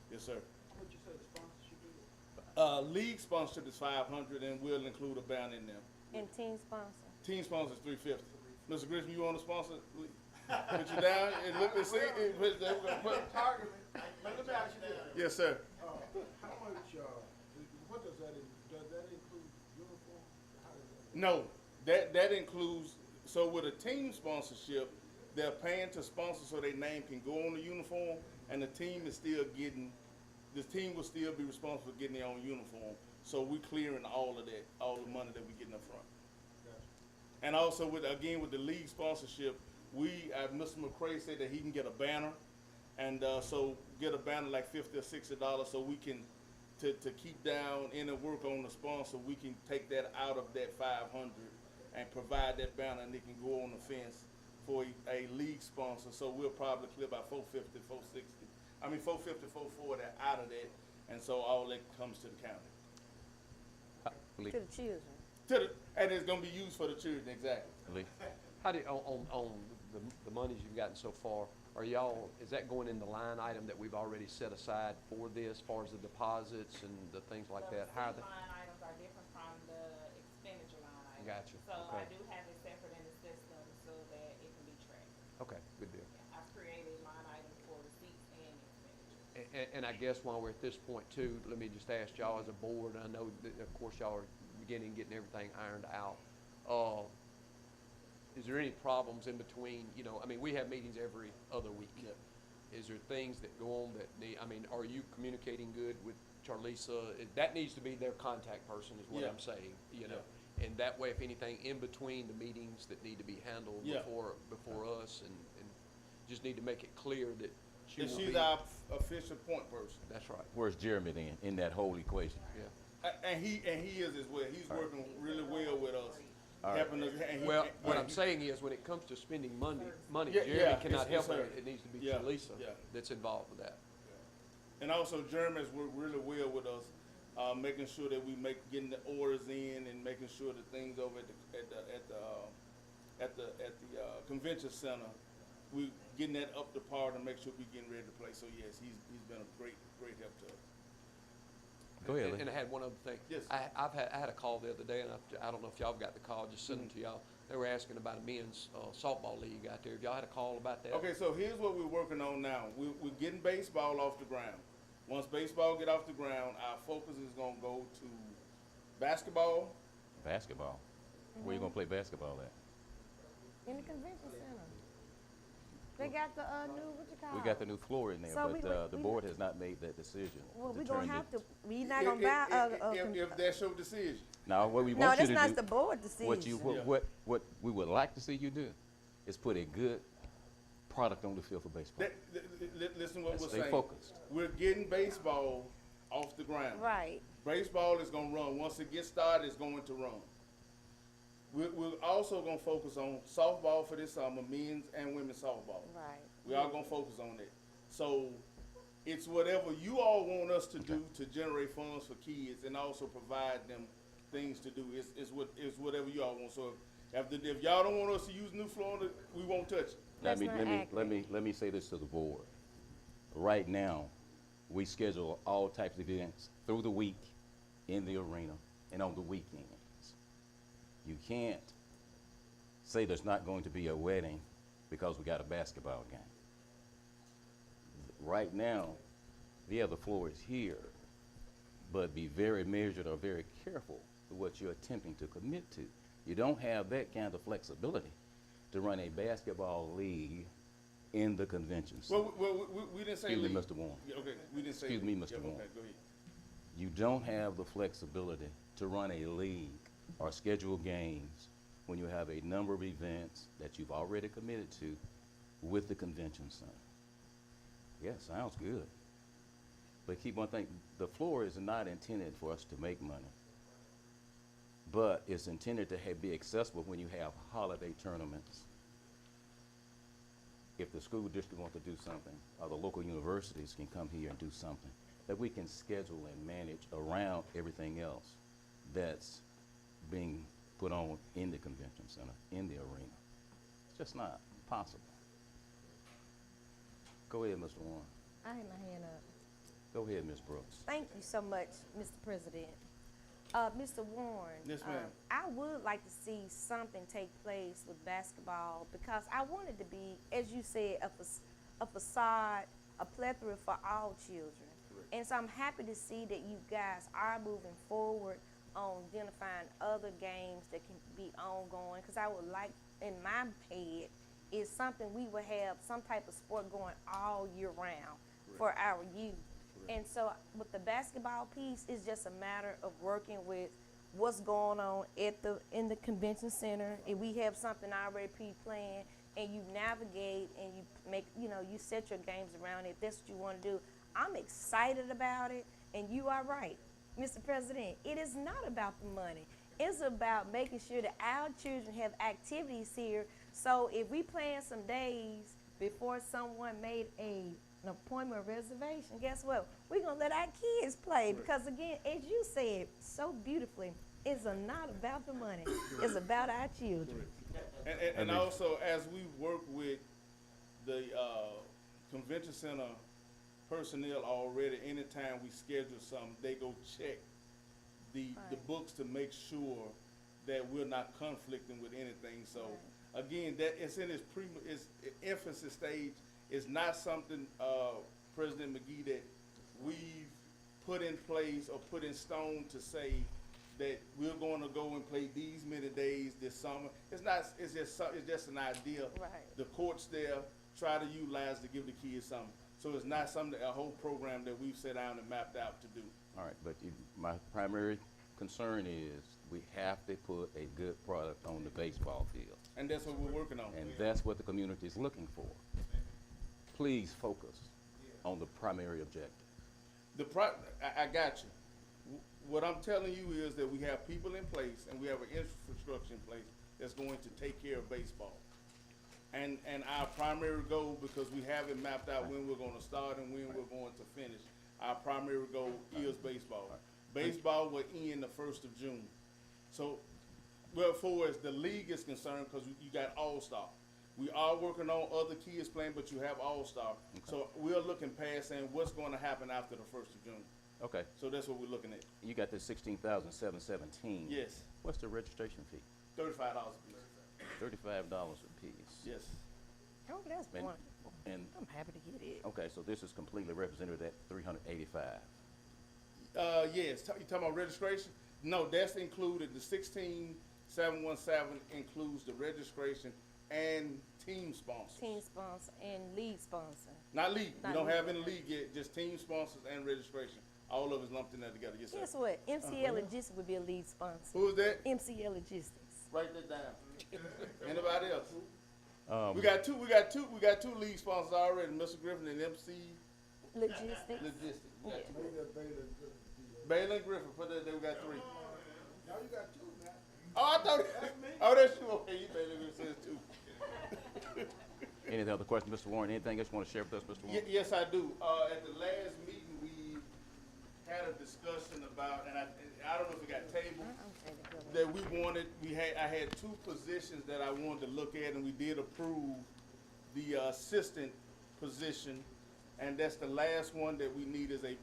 Yes, sir. How much you say the sponsorship is? League sponsorship is 500, and we'll include a banner in there. And team sponsor. Team sponsor is 350. Mr. Griffin, you want to sponsor? Put you down and look and see. Target me. Let me ask you this. Yes, sir. How much, what does that include uniform? How does that? No, that includes, so with a team sponsorship, they're paying to sponsor so their name can go on the uniform, and the team is still getting, the team will still be responsible for getting their own uniform. So we're clearing all of that, all the money that we're getting up front. Gotcha. And also with the league sponsorship, Mr. McCray said that he can get a banner, and so get a banner like $50 or $60, so we can, to keep down in and work on the sponsor, we can take that out of that 500 and provide that banner, and it can go on the fence for a league sponsor. So we'll probably clear about 450, 460. I mean 450, 440 out of that, and so all that comes to the county. To the children. And it's gonna be used for the children, exactly. Lee? How do, on the monies you've gotten so far, is that going in the line item that we've already set aside for this, as far as the deposits and the things like that? How are The they? line items are different from the expenditure line items. Gotcha, So I okay. do have it separate in the system so that it can be tracked. Okay, good deal. Yeah, I've created line items for receipts and expenditures. And I guess while we're at this point too, let me just ask y'all as a board, I know that of course y'all are getting everything ironed out. Is there any problems in between, I mean, we have meetings every other week. Yep. Is there things that go on that are you communicating good with Charlisa? That needs to be their contact person is what Yeah. I'm saying, Yeah. And that way, if anything in between the meetings that need to be handled Yeah. before us and just need to make it clear that she will She's be. our official point person. That's right, Where's Jeremy then, in that whole equation? yeah. And he is as well. He's working really well with us, All right. helping us. And Well, what I'm saying is, when it comes to spending money, Yeah, Jeremy yeah, cannot it's help it. her. It needs to be Yeah, Lisa yeah. that's involved with that. And also Jeremy's worked really well with us, making sure that we getting the orders in and making sure that things over at the convention center, we getting that up to par to make sure we getting ready to play. So yes, he's been a great help to us. Go ahead, Lee. And I had one other thing. Yes. I had a call the other day, and I don't know if y'all got the call, just sent them to y'all. They were asking about a men's softball league out there. Have y'all had a call about that? Okay, so here's what we're working on now. We're getting baseball off the ground. Once baseball get off the ground, our focus is gonna go to basketball. Basketball. Where you gonna play basketball at? In the convention center. They got the new, what you call We it? got the new floor in there, So but the board has not made that decision. Well, to we turn gonna the- have to, we not gonna buy, If that's your decision. Now, what we no, want you that's to not do, the board decision. Yeah. what we would like to see you do is put a good product on the field for baseball. Listen what we're Stay saying. focused. We're getting baseball off the ground. Right, Baseball is gonna run. Once it gets started, it's going to run. We're also gonna focus on softball for this summer, men's and women's softball. right. We are gonna focus on that. So it's whatever you all want us to do to generate funds for kids and also provide them things to do. It's whatever y'all want. So if y'all don't want us to use new floor, we won't touch it. That's not accurate. Let me say this to the board. Right now, we schedule all types of events through the week in the arena and on the weekends. You can't say there's not going to be a wedding because we got a basketball game. Right now, yeah, the floor is here, but be very measured or very careful with what you're attempting to commit to. You don't have that kind of flexibility to run a basketball league in the convention center. Well, we didn't say Excuse me, leave. Mr. Warren. Yeah, okay, we didn't say. Excuse me, leave. Mr. Yeah, Warren. Okay, go ahead. You don't have the flexibility to run a league or schedule games when you have a number of events that you've already committed to with the convention center. Yeah, sounds good. But keep one thing, the floor is not intended for us to make money, but it's intended to be accessible when you have holiday tournaments. If the school district wants to do something, or the local universities can come here and do something, that we can schedule and manage around everything else that's being put on in the convention center, in the arena. It's just not possible. Go ahead, Mr. Warren. I had my hand up. Go ahead, Ms. Brooks. Thank you so much, Mr. President. Mr. Warren. Yes, ma'am. I would like to see something take place with basketball because I want it to be, as you said, a facade, a plethora for all children. Correct. And so I'm happy to see that you guys are moving forward on identifying other games that can be ongoing because I would like, in my head, is something we would have some type of sport going all year round for our youth. And so with the basketball piece, it's just a matter of working with what's going on in the convention center. If we have something already pre-planned and you navigate and you make, you set your games around it, if that's what you want to do. I'm excited about it, and you are right, Mr. President. It is not about the money. It's about making sure that our children have activities here. So if we plan some days before someone made an appointment or reservation, guess what? We're going to let our kids play because, again, as you said so beautifully, it's not about the money. It's about our children. And also, as we work with the convention center personnel already, anytime we schedule something, they go check the books to make sure that we're not conflicting with anything. So again, that it's in its infancy stage. It's not something, President McGee, that we've put in place or put in stone to say that we're going to go and play these many days this summer. It's not. It's just an idea. Right. The courts there try to utilize to give the kids something. So it's not something, a whole program that we've set down and mapped out to do. All right, but my primary concern is we have to put a good product on the baseball field. And that's what we're working on. And that's what the community is looking for. Please focus on the primary objective. I got you. What I'm telling you is that we have people in place and we have an infrastructure in place that's going to take care of baseball. And our primary goal, because we haven't mapped out when we're going to start and when we're going to finish, our primary goal is baseball. Baseball will end the 1st of June. So, well, for as the league is concerned, because you got All-Star. We are working on other kids playing, but you have All-Star. Okay. So we're looking past saying what's going to happen after the 1st of June. Okay, So that's what we're looking at. you got this $16,717. Yes, What's the registration fee? $35 a piece. $35 a piece. Yes. Oh, that's And- wonderful. And, I'm happy to hear that. okay, so this is completely represented at $385. Yes, you talking about registration? No, that's included, the 16,717 includes the registration and team sponsors. Team sponsor and lead sponsor. Not league, we Not don't league. have any league yet, just team sponsors and registration. All of us lumped in there together, yes, sir. Guess what? MCL Logistics would be a lead sponsor. Who is that? MCL Logistics. Write that down. Anybody else? Um, We got two league sponsors already, Mr. Griffin and MC Logistics. Logistics. We got Yeah. two. Baylor and Griffin, put that there, we got 3. Now you got two now. Oh, I thought, oh, that's you, okay, you Baylor and Griffin says 2. Any other questions, Mr. Warren? Anything else you want to share with us, Mr. Warren? Yes, I do. At the last meeting, we had a discussion about, and I don't know if it got tabled, that we wanted, I had two positions that I wanted to look at, and we did approve the assistant position. And that's the last one that we need, is a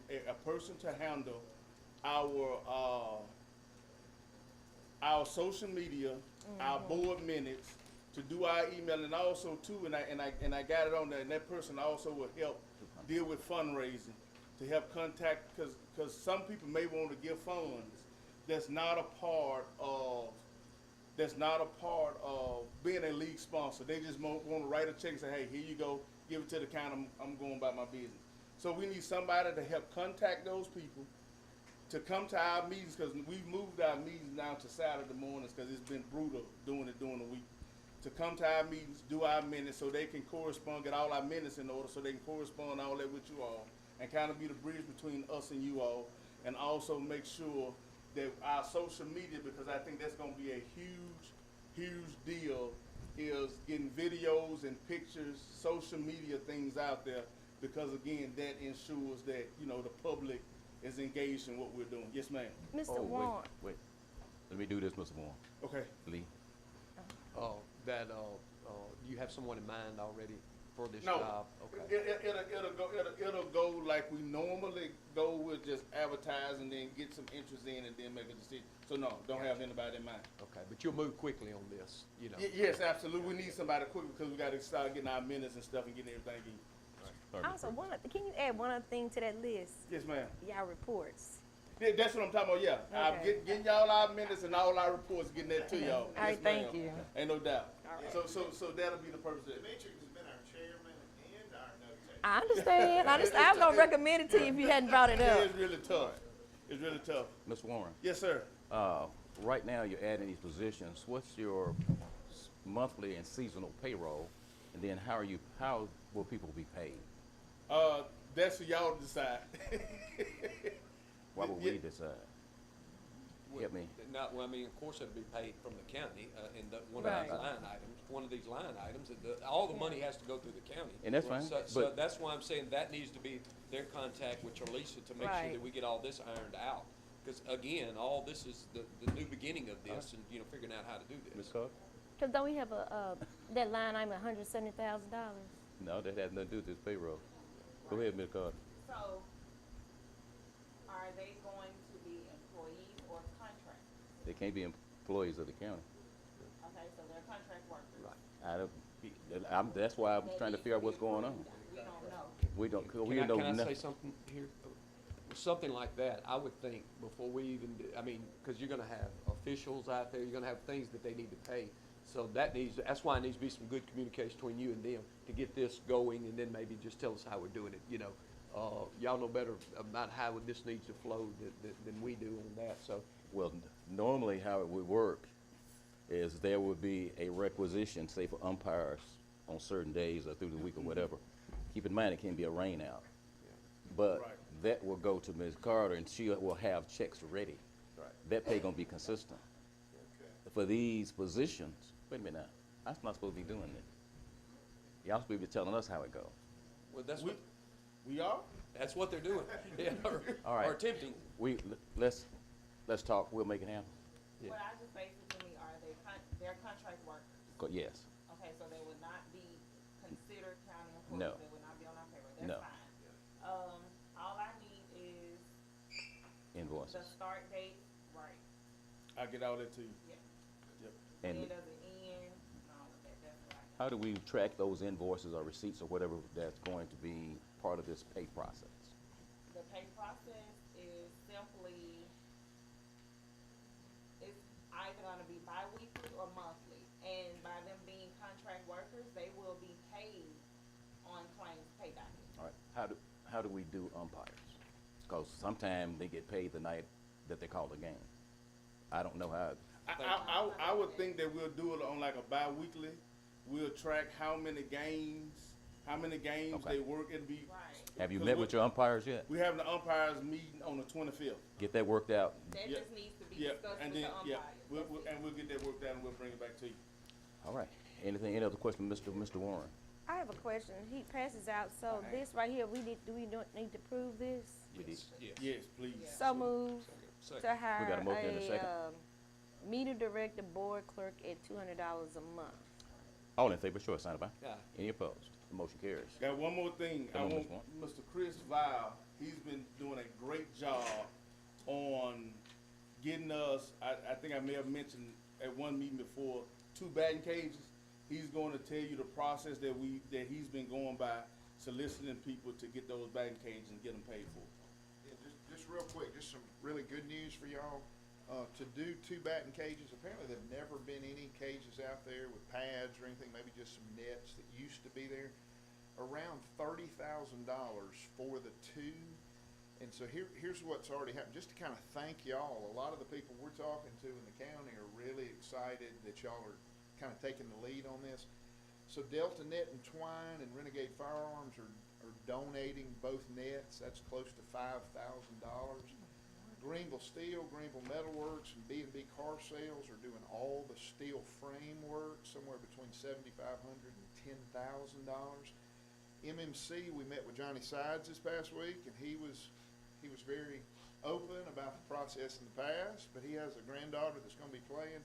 person to handle our social media, our board minutes, to do our email, and also too, and I got it on there, and that person also will help deal with fundraising, to help contact, because some people may want to give funds that's not a part of being a league sponsor. They just want to write a check and say, hey, here you go, give it to the county, I'm going about my business. So we need somebody to help contact those people, to come to our meetings, because we've moved our meetings now to Saturday mornings, because it's been brutal doing it during the week. To come to our meetings, do our minutes, so they can correspond, get all our minutes in order, so they can correspond all that with you all, and kind of be the bridge between us and you all, and also make sure that our social media, because I think that's going to be a huge deal, is getting videos and pictures, social media things out there, because again, that ensures that, you know, the public is engaged in what we're doing. Yes, ma'am. Mr. Oh, Warren, wait. Let me do this, Mr. Warren. Okay. Lee. You have someone in mind already for this No, job? Okay. it'll go like we normally go with, just advertise and then get some interest in and then make a decision. So no, don't have anybody in mind. Okay, but you'll move quickly on this, you know? Yes, absolutely. We need somebody quick, because we got to start getting our minutes and stuff and getting everything in. Sorry, Ms. also, Briggs. can you add one other thing to that list? Yes, ma'am. Y'all reports. Yeah, that's what I'm talking about, yeah. I'm Okay. getting y'all our minutes and all our reports, getting that to y'all. All right, Yes, thank ma'am. you. Ain't no doubt. All right. So that'll be the purpose of it. Demetrius has been our chairman and our note taker. I understand. I was gonna recommend it to you if you hadn't brought it Yeah, up. it's really tough. It's really tough. Mr. Warren, Yes, sir. right now you're adding these positions. What's your monthly and seasonal payroll? And then how will people be paid? That's for y'all to decide. Why would we decide? Help me. Well, I mean, of course it'll be paid from the county, one Right. of these line items, all the money has to go through the county. And that's fine, So but- that's why I'm saying that needs to be their contact with Terlisa to make sure Right. that we get all this ironed out. Because again, all this is the new beginning of this and, figuring out how to do Ms. this. Carter? Cause don't we have that line item, $170,000? No, that has nothing to do with this payroll. Go ahead, Ms. Carter. So, are they going to be employees or contractors? They can't be employees of the county. Okay, so they're contract workers. Right. That's why I'm trying to figure out what's going on. We don't know. We don't know Can I say nothing. something here? Something like that, I would think, before we even do, because you're gonna have officials out there, you're gonna have things that they need to pay. So that's why it needs to be some good communication between you and them to get this going, and then maybe just tell us how we're doing it, Y'all know better about how this needs to flow than we do on that, so. Well, normally how it would work is there would be a requisition, say for umpires on certain days or through the week or whatever. Keep in mind, it can be a rain out. But Right. that will go to Ms. Carter and she will have checks ready. Right. That pay gonna be consistent. For these positions, wait a minute now, I'm not supposed to be doing this. Y'all supposed to be telling us how it goes. Well, We are? that's what they're doing, All right. or attempting. Let's talk, we'll make it happen. Yeah. What I just basically mean, are they're contract workers? Yes, Okay, so they would not be considered county No. employees, they would not be on our payroll, No. that's fine. All I need is the invoices. start date, right, I'll get all that to you. yeah. Yep. And When does it end, and all of that, that's what I need. how do we track those invoices or receipts or whatever that's going to be part of this pay process? The pay process is simply, it's either gonna be bi-weekly or monthly. And by them being contract workers, they will be paid on claims pay docket. All right, how do we do umpires? Because sometimes they get paid the night that they call the game. I don't know how. I would think that we'll do it on like a bi-weekly. We'll track how many games Okay. they work. It'll be. Right. Have you met with your umpires yet? We having the umpires meeting on the 25th. Get that worked out. That Yeah. just needs to be Yeah, discussed and with then, the yeah, umpires. That's it. we'll get that worked out and we'll bring it back to you. All right. Any other question, Mr. Warren? I have a question. He passes out, so this right here, do we need to prove this? We did. Yes. Yes, please. So moved Second. to hire got a motion and a second. Meter director, board clerk at $200 a month. All in favor, show of sign of aye. Aye. Any opposed? The motion carries. Got one more thing. I Come on, want Ms. Mr. Chris Val, he's been doing a great job on getting us, I think I may have mentioned at one meeting before, 2 batting cages. He's going to tell you the process that he's been going by, soliciting people to get those batting cages and get them paid for. Yeah, just real quick, just some really good news for y'all. To do 2 batting cages, apparently there've never been any cages out there with pads or anything, maybe just some nets that used to be there. Around $30,000 for the 2. And so here's what's already happened, just to kind of thank y'all. A lot of the people we're talking to in the county are really excited that y'all are kind of taking the lead on this. So Delta Net and Twine and Renegade Firearms are donating both nets. That's close to $5,000. Greenville Steel, Greenville Metalworks, and B&B Car Sales are doing all the steel framework, somewhere between $7,500 and $10,000. MMC, we met with Johnny Sides this past week, and he was very open about the process in the past, but he has a granddaughter that's going to be playing.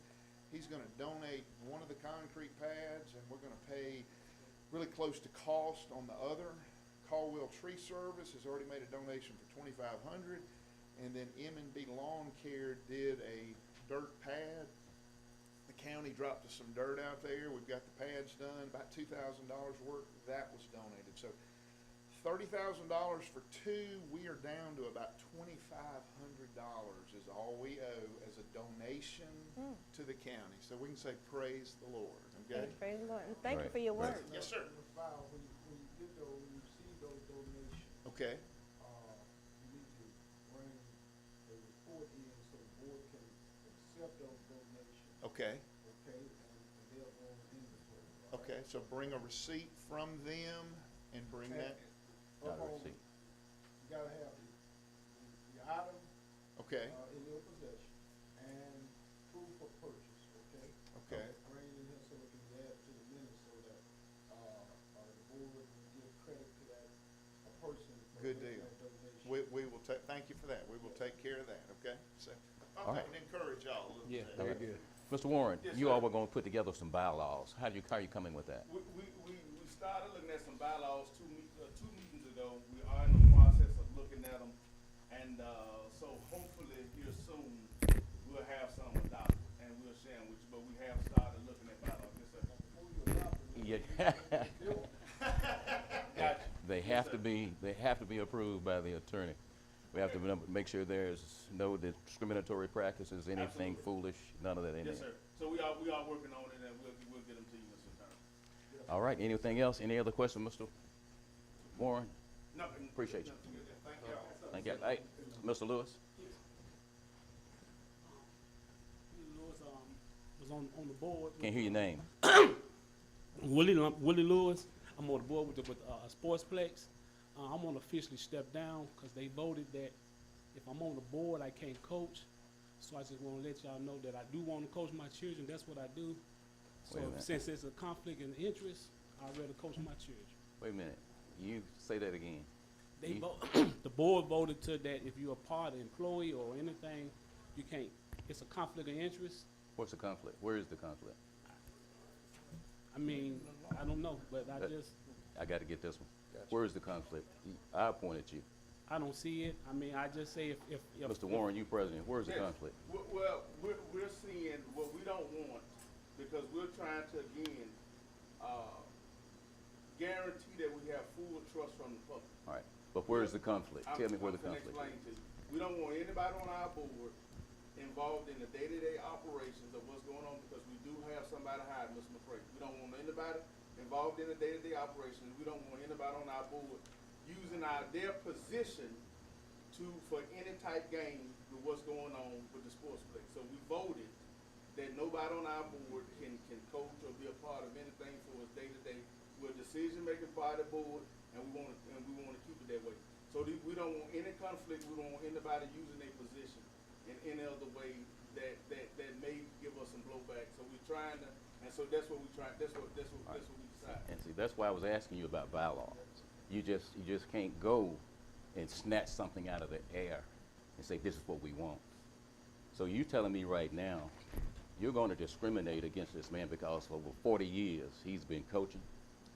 He's going to donate one of the concrete pads, and we're going to pay really close to cost on the other. Caldwell Tree Service has already made a donation for $2,500. And then M&B Lawn Care did a dirt pad. The county dropped us some dirt out there. We've got the pads done, about $2,000 worth. That was donated. So $30,000 for 2. We are down to about $2,500 is all we owe as a donation to the county. So we can say praise the Lord. Okay. Praise the Lord. And thank you Right, for your right. work. Yes, sir. Ms. Val, when you receive those donations, Okay. you need to bring a report in so the board can accept those donations, Okay. okay? And they'll go on inventory, all right? Okay. So bring a receipt from them and bring that. Not a Upon- receipt. You gotta have the item, Okay. in your possession and proof of purchase, okay? Okay. Bring it in here so we can add to the minutes so that, the board will give credit to that, person for Good making deal. that donation. We will take, thank you for that. We will take care of that, okay? So, All right. and encourage y'all a little Yeah, bit. very good. Mr. Warren, Yes, you sir. all were going to put together some bylaws. How are you coming with that? We started looking at some bylaws 2 meetings ago. We are in the process of looking at them. And, so hopefully here soon, we'll have some adopted and we'll share them with you. But we have started looking at bylaws. Yes, sir. Before you adopt it, Yeah. Bill, Gotcha. They have to be approved by the attorney. We have to make sure there's no discriminatory practices, anything Absolutely. foolish, none of that in Yes, there. sir. So we are working on it and we'll get them to you, Mr. Attorney. All right, anything else? Any other questions, Mr. Warren? Nothing. Appreciate you. Thank y'all. Thank you. Hey, Mr. Lewis? Lewis was on the board. Can't hear your name. Willie Lewis. I'm on the board with Sportsplex. I'm gonna officially step down because they voted that if I'm on the board, I can't coach. So I just want to let y'all know that I do want to coach my children. That's what I do. So Wait a minute. since it's a conflict of interest, I'd rather coach my children. Wait a minute. You say that again. They You- vote. The board voted to that if you're a part employee or anything, you can't. It's a conflict of interest. What's the conflict? Where is the conflict? I mean, I don't know, but That- I got to get this one. Gotcha. Where is the conflict? I appointed you. I don't see it. I mean, I just say if Mr. Warren, you president. Where's the Yes. conflict? Well, we're seeing what we don't want, because we're trying to, again, guarantee that we have full trust from the public. All right. But where is the conflict? Tell me where the I'm gonna conflict explain is. to you. We don't want anybody on our board involved in the day-to-day operations of what's going on, because we do have somebody hired, Mr. McCray. We don't want anybody involved in the day-to-day operations. We don't want anybody on our board using their position for any type game with what's going on with the sports play. So we voted that nobody on our board can coach or be a part of anything for us day-to-day. We're a decision-making body board, and we want to keep it that way. So we don't want any conflict. We don't want anybody using their position in any other way that may give us some blowback. So we're trying to, and so that's what we try. That's what we decide. And see, that's why I was asking you about bylaws. You just can't go and snatch something out of the air and say, this is what we want. So you telling me right now you're going to discriminate against this man because for over 40 years he's been coaching,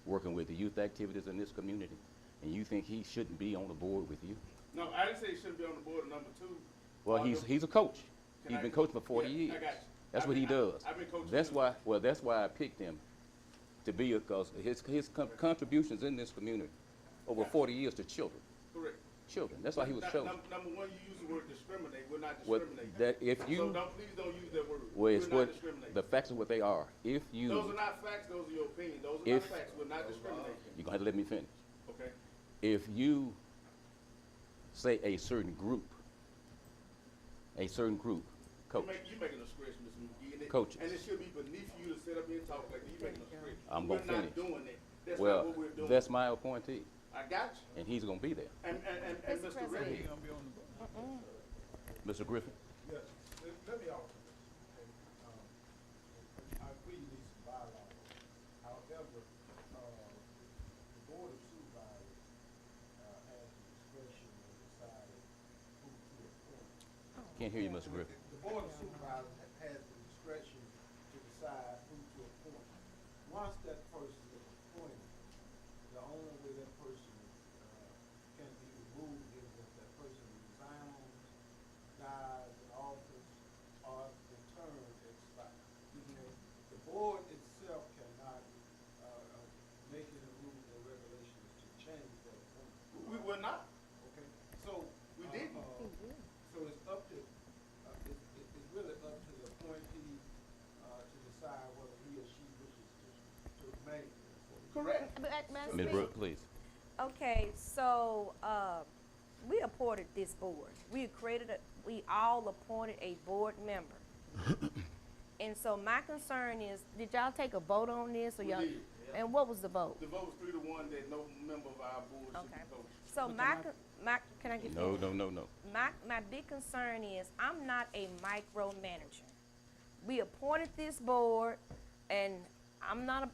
working with the youth activities in this community, and you think he shouldn't be on the board with you? No, I didn't say he shouldn't be on the board, number two. Well, he's a coach. Can He's I- been coaching for 40 yeah, years. I got you. That's I what he mean, does. I've been coaching That's since- why. That's why I picked him to be because his contributions in this community over 40 years to children. Correct. Children. That's why he was chosen. Number one, you use the word discriminate. We're not What discriminating. that if you So please don't use that word. well, it's We're what not discriminating. the facts are what they are. If you Those are not facts, those are your opinion. Those are If- not facts. We're not discriminating. you're gonna have to let me finish. Okay? If you say a certain group, coach. You're making a stretch, Mr. McGee. And Coaches. And it should be beneath you to sit up here and talk like that. You're making a stretch. I'm gonna We're finish. not doing that. That's not Well, what we're doing. that's my appointee, I got you. and he's gonna be there. And Mr. Mr. President. Ray. Mr. Griffin. Yes, let me offer this, okay? I agree you need some bylaws. However, the Board of Supervisors, has the discretion in deciding who to appoint. Can't hear you, Mr. Griffin. The Board of Supervisors has the discretion to decide who to appoint. Once that person is appointed, the only way that person, can be removed is if that person resigns, dies in office, or the term expires. The board itself cannot, make any rules or regulations to change that appointment. We will not. Okay, so. We didn't. So it's up to, it's really up to the appointee, to decide whether he or she wishes to remain. Correct. Ms. Brooke, please. Okay, so, we appointed this board. We all appointed a board member. And so my concern is, did y'all take a vote on this or We y'all? did. And what was the vote? The vote was 3-1 that no member of our board should Okay. be coached. So can I get? No, finished? no. My big concern is, I'm not a micromanager. We appointed this board, and I'm not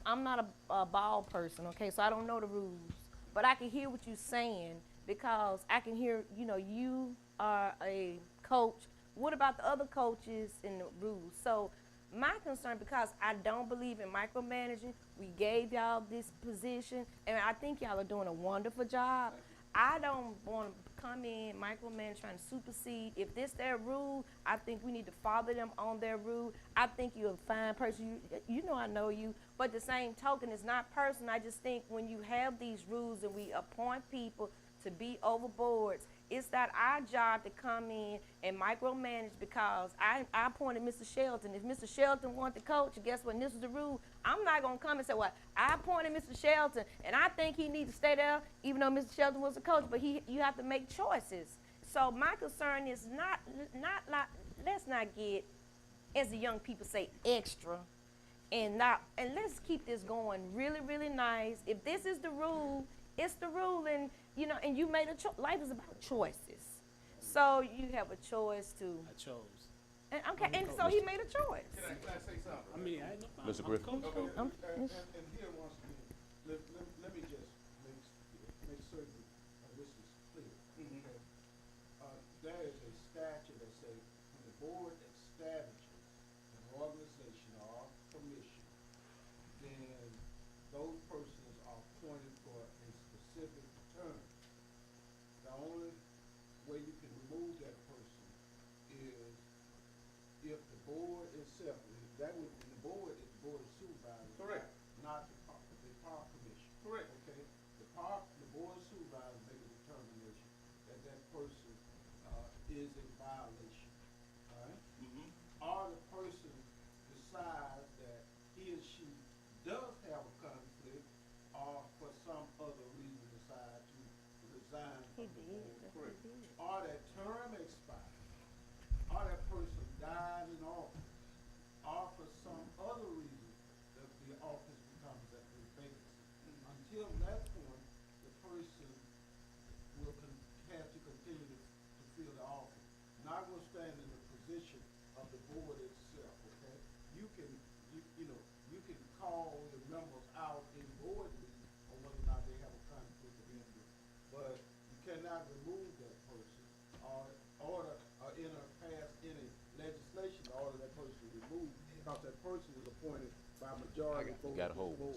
a ball person, okay, so I don't know the rules. But I can hear what you're saying, because I can hear, you are a coach. What about the other coaches in the rules? So my concern, because I don't believe in micromanaging, we gave y'all this position, and I think y'all are doing a wonderful job. I don't want to come in, micromanage, trying to supersede. If this their rule, I think we need to follow them on their rule. I think you're a fine person. You know I know you. But the same token, it's not personal. I just think when you have these rules and we appoint people to be over boards, it's not our job to come in and micromanage, because I appointed Mr. Shelton. If Mr. Shelton wanted to coach, guess what? And this is the rule. I'm not going to come and say, well, I appointed Mr. Shelton, and I think he needs to stay there, even though Mr. Shelton was a coach. But you have to make choices. So my concern is not like, let's not get, as the young people say, extra. And let's keep this going really, really nice. If this is the rule, it's the rule, and you made a choice. Life is about choices. So you have a choice to, I chose. and okay, and so he made a choice. Can I say something? I mean, I ain't no problem. Mr. I'm Griffin. coach. And here once again, let me just make certain this is clear. Mhm. Okay? There is a statute that says when the board establishes an organization or commission, then those persons are appointed for a specific term. The only way you can remove that person is if the board itself, that would be the board of supervisors. Correct. Not the park commission. Correct. Okay, the board of supervisors make a determination that person, is in violation, all right? Mhm. Or the person decides that he or she does have a conflict, or for some other reason decide to resign He from the did. board. Correct. He did. Or that term expires, or that person died in office, or for some other reason, the office becomes a vacancy. Until that point, the person will have to continue to fill the office, notwithstanding the position of the board itself, okay? You can call the members out in board meetings on whether or not they have a conflict of interest, but you cannot remove that person or pass any legislation to order that person removed. because that person was appointed by majority I vote. You gotta of hold this Mr. board.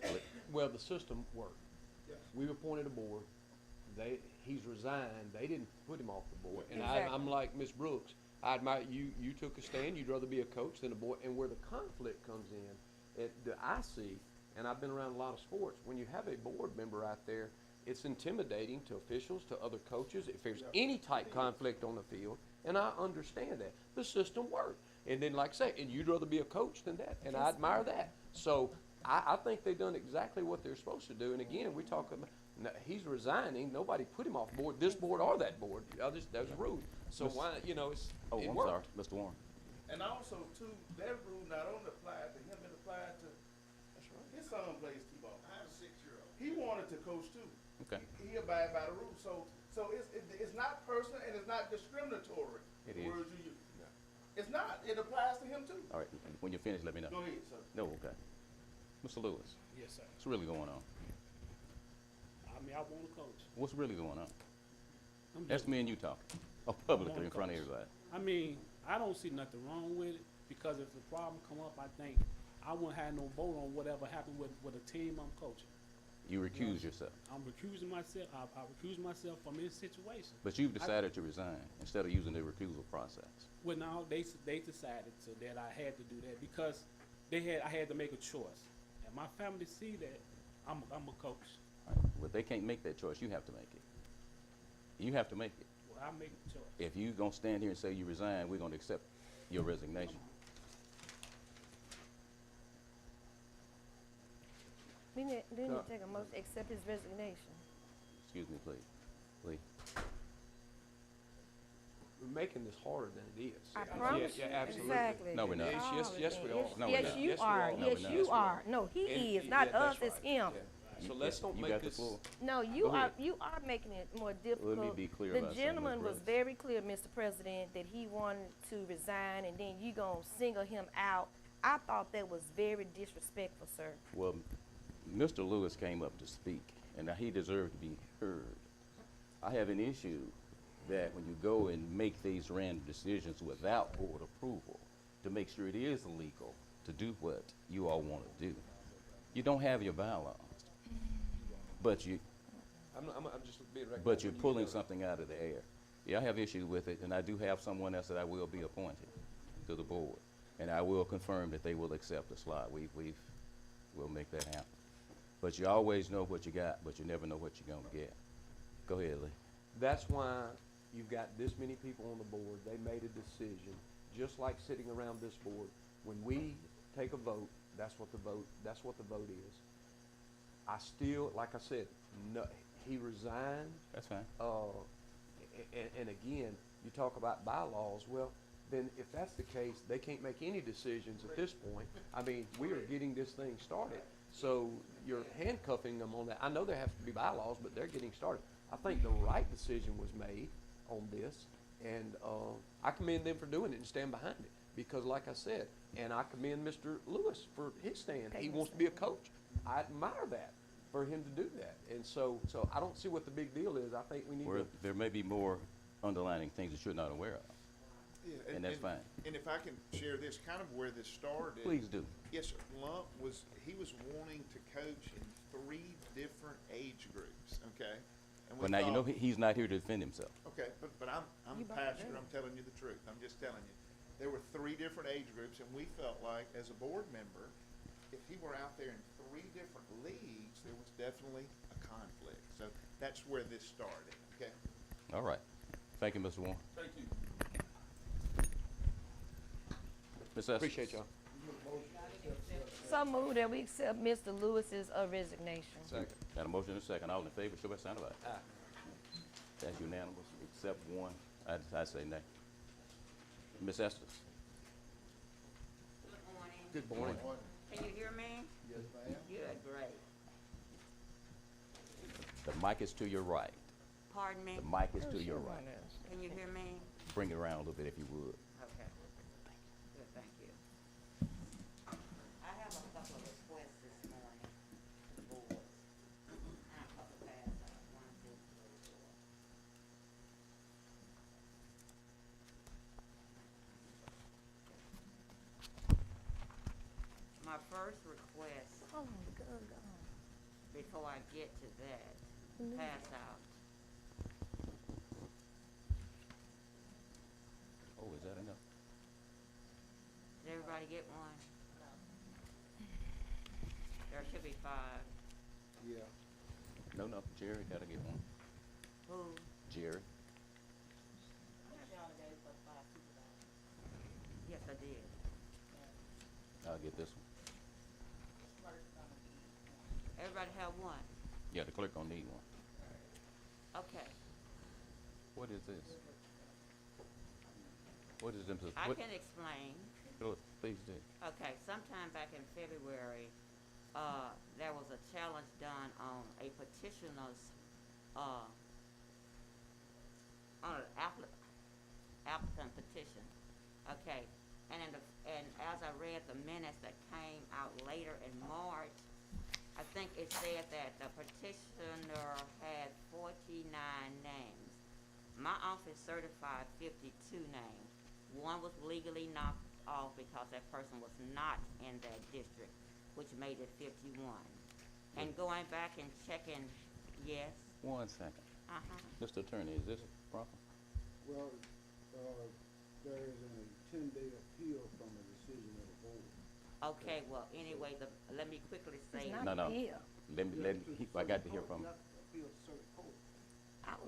Warren. Well, the system worked. Yes. We've appointed a board. He's resigned. They didn't put him off the board. And Exactly. I'm like Ms. Brooks. I admire you took a stand. You'd rather be a coach than a board. And where the conflict comes in, that I see, and I've been around a lot of sports, when you have a board member out there, it's intimidating to officials, to other coaches, if there's any type conflict on the field, and I understand that. The system worked. And then, like I say, and you'd rather be a coach than that, and I admire that. So I think they've done exactly what they're supposed to do. And again, we talk about, he's resigning, nobody put him off board, this board or that board. There's a rule. So why, it's, Oh, it I'm worked. sorry, Mr. Warren. And also too, that rule not only applied to him, it applied to his son plays T-ball. I have a 6-year-old. He wanted to coach too. Okay. He abide by the rules. So it's not personal and it's not discriminatory. It the is. words you use. It's not. It applies to him too. All right, when you're finished, let me know. Go ahead, sir. No, okay. Mr. Lewis, Yes, sir. what's really going on? I mean, I want to coach. What's really going on? I'm That's just- me and you talking. Oh, publicly wanna in front of coach. everybody. I mean, I don't see nothing wrong with it, because if the problem come up, I think I wouldn't have no vote on whatever happened with a team I'm coaching. You recuse yourself, I'm recusing myself, I recuse myself from this situation. but you've decided to resign instead of using the recusal process. Well, now, they decided that I had to do that, because I had to make a choice. And my family see that I'm a coach. All right, well, they can't make that choice, you have to make it. You have to make it. Well, I make the choice. If you gonna stand here and say you resign, we're gonna accept your resignation. We need to No. take a motion, to accept his resignation. Excuse me, please. Please. We're making this harder than it is. I promise you, Yeah, absolutely. exactly. No, we're not. Yes, we are. No, we're Yes, not. you Yes, we are, are. No, yes, we're you not. are. No, he And- is, not yeah, us, that's it's right. him. Yeah. So let's don't You make got the this. floor. No, Go you ahead. are making it more difficult. be clear The about something, gentleman Ms. was Brooks. very clear, Mr. President, that he wanted to resign, and then you gonna single him out. I thought that was very disrespectful, sir. Well, Mr. Lewis came up to speak, and he deserved to be heard. I have an issue that when you go and make these random decisions without board approval, to make sure it is legal to do what you all want to do, you don't have your bylaws. But you, I'm just being recognize but you're when you pulling go. something out of the air. Yeah, I have issues with it, and I do have someone else that I will be appointed to the board. And I will confirm that they will accept the slot. We'll make that happen. But you always know what you got, but you never know what you're gonna get. Go ahead, Lee. That's why you've got this many people on the board. They made a decision, just like sitting around this board. When we take a vote, that's what the vote is. I still, like I said, no, he resigned. That's fine. And again, you talk about bylaws, well, then if that's the case, they can't make any decisions at this point. I mean, we are getting this thing started, so you're handcuffing them on that. I know there have to be bylaws, but they're getting started. I think the right decision was made on this, and I commend them for doing it and stand behind it. Because like I said, and I commend Mr. Lewis for his stand. He wants to be a coach. I admire that, for him to do that. And so I don't see what the big deal is. I think we need Where to. there may be more underlining things that you're not aware of. Yeah, And that's fine. And if I can share this, kind of where this started. Please do. Yes, sir. Lump he was wanting to coach in 3 different age groups, okay? And we But now you know thought- he's not here to defend himself. Okay, but I'm You a brought it pastor, up. I'm telling you the truth, I'm just telling you. There were 3 different age groups, and we felt like, as a board member, if he were out there in 3 different leagues, there was definitely a conflict. So that's where this started, okay? All right. Thank you, Mr. Warren. Thank you. Ms. Estes. Appreciate y'all. So moved that we accept Mr. Lewis's resignation. Second. Got a motion and a second. All in favor, show by sign of aye. Aye. That's unanimous, except one. I say nay. Ms. Estes. Good Good morning. Can you hear me? Yes, ma'am. Good, great. The mic is to your right. Pardon me? The mic is to your right. Can you hear me? Bring it around a little bit if you would. Okay. Good, thank you. I have a couple of requests this morning to the board. And a couple of pass out, 1, 2, 3, 4. my first request, Hold on, the girl gone. before I get to that, Mhm. pass out. Oh, is that enough? Did everybody get one? There should be 5. Yeah. No, Jerry gotta get one. Who? Jerry. She only gave us 5 supervisors. Yes, I did. I'll get this one. Clerk's gonna be one. Everybody have one? Yeah, the clerk gonna need one. Okay. What is this? What is this? I What? can explain. Go- Please do. Okay, sometime back in February, there was a challenge done on a petitioner's, on an applicant petition. Okay, and as I read the minutes that came out later in March, I think it said that the petitioner had 49 names. My office certified 52 names. One was legally knocked off because that person was not in that district, which made it 51. And going back and checking, yes, 1 second. uh-huh, Mr. Attorney, is this proper? Well, there is a 10-day appeal from a decision of the board. okay, well, anyway, let me quickly say, It's not No, no. here. I got to hear from him. Appeal to circuit court. I'd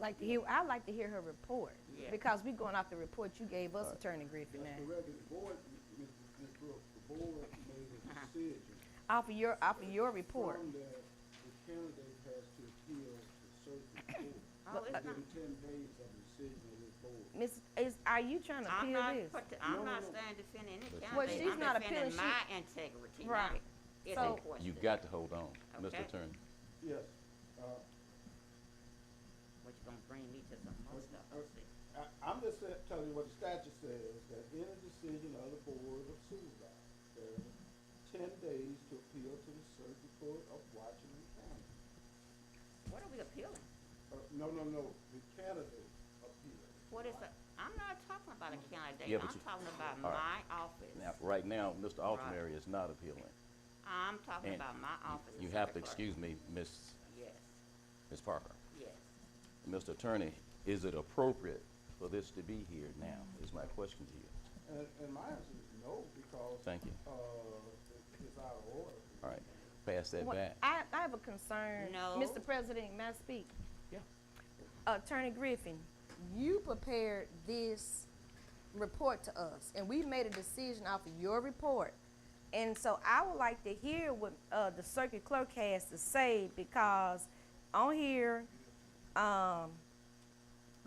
like to hear her report. Yeah. Because we going off the report you gave us, Attorney Griffin, That's now. correct. The board, Ms. Brooks, the board made a decision. Off of your report. From that, the candidate has to appeal to circuit court. oh, it's not, Within 10 days of the decision of this board. Are you trying to I'm appeal not, this? I'm No, not no. saying defending any Well, candidate, she's I'm not defending appealing, my integrity, Right. not it's So- a question. You got to hold on, Mr. Okay. Attorney. Yes, Which gonna bring me to some more stuff, see. I'm just telling you what the statute says, that in a decision of the board of supervisors, there are 10 days to appeal to the circuit court of Washington County. What are we appealing? No, the candidate appeal. What is I'm not talking about a candidate, Yeah, but I'm you- talking about all right. my office. Now, right now, Mr. Altamary is not appealing. I'm talking And about my office. You as have to circuit clerk. excuse me, Yes, Ms. Parker. yes. Mr. Attorney, is it appropriate for this to be here now, is my question to you. And my answer is no, because, Thank you. it's out of order. All right, pass that What- back. I have a concern. No. Mr. President, may I speak? Yeah. Attorney Griffin, you prepared this report to us, and we made a decision off of your report. And so I would like to hear what the circuit clerk has to say, because on here,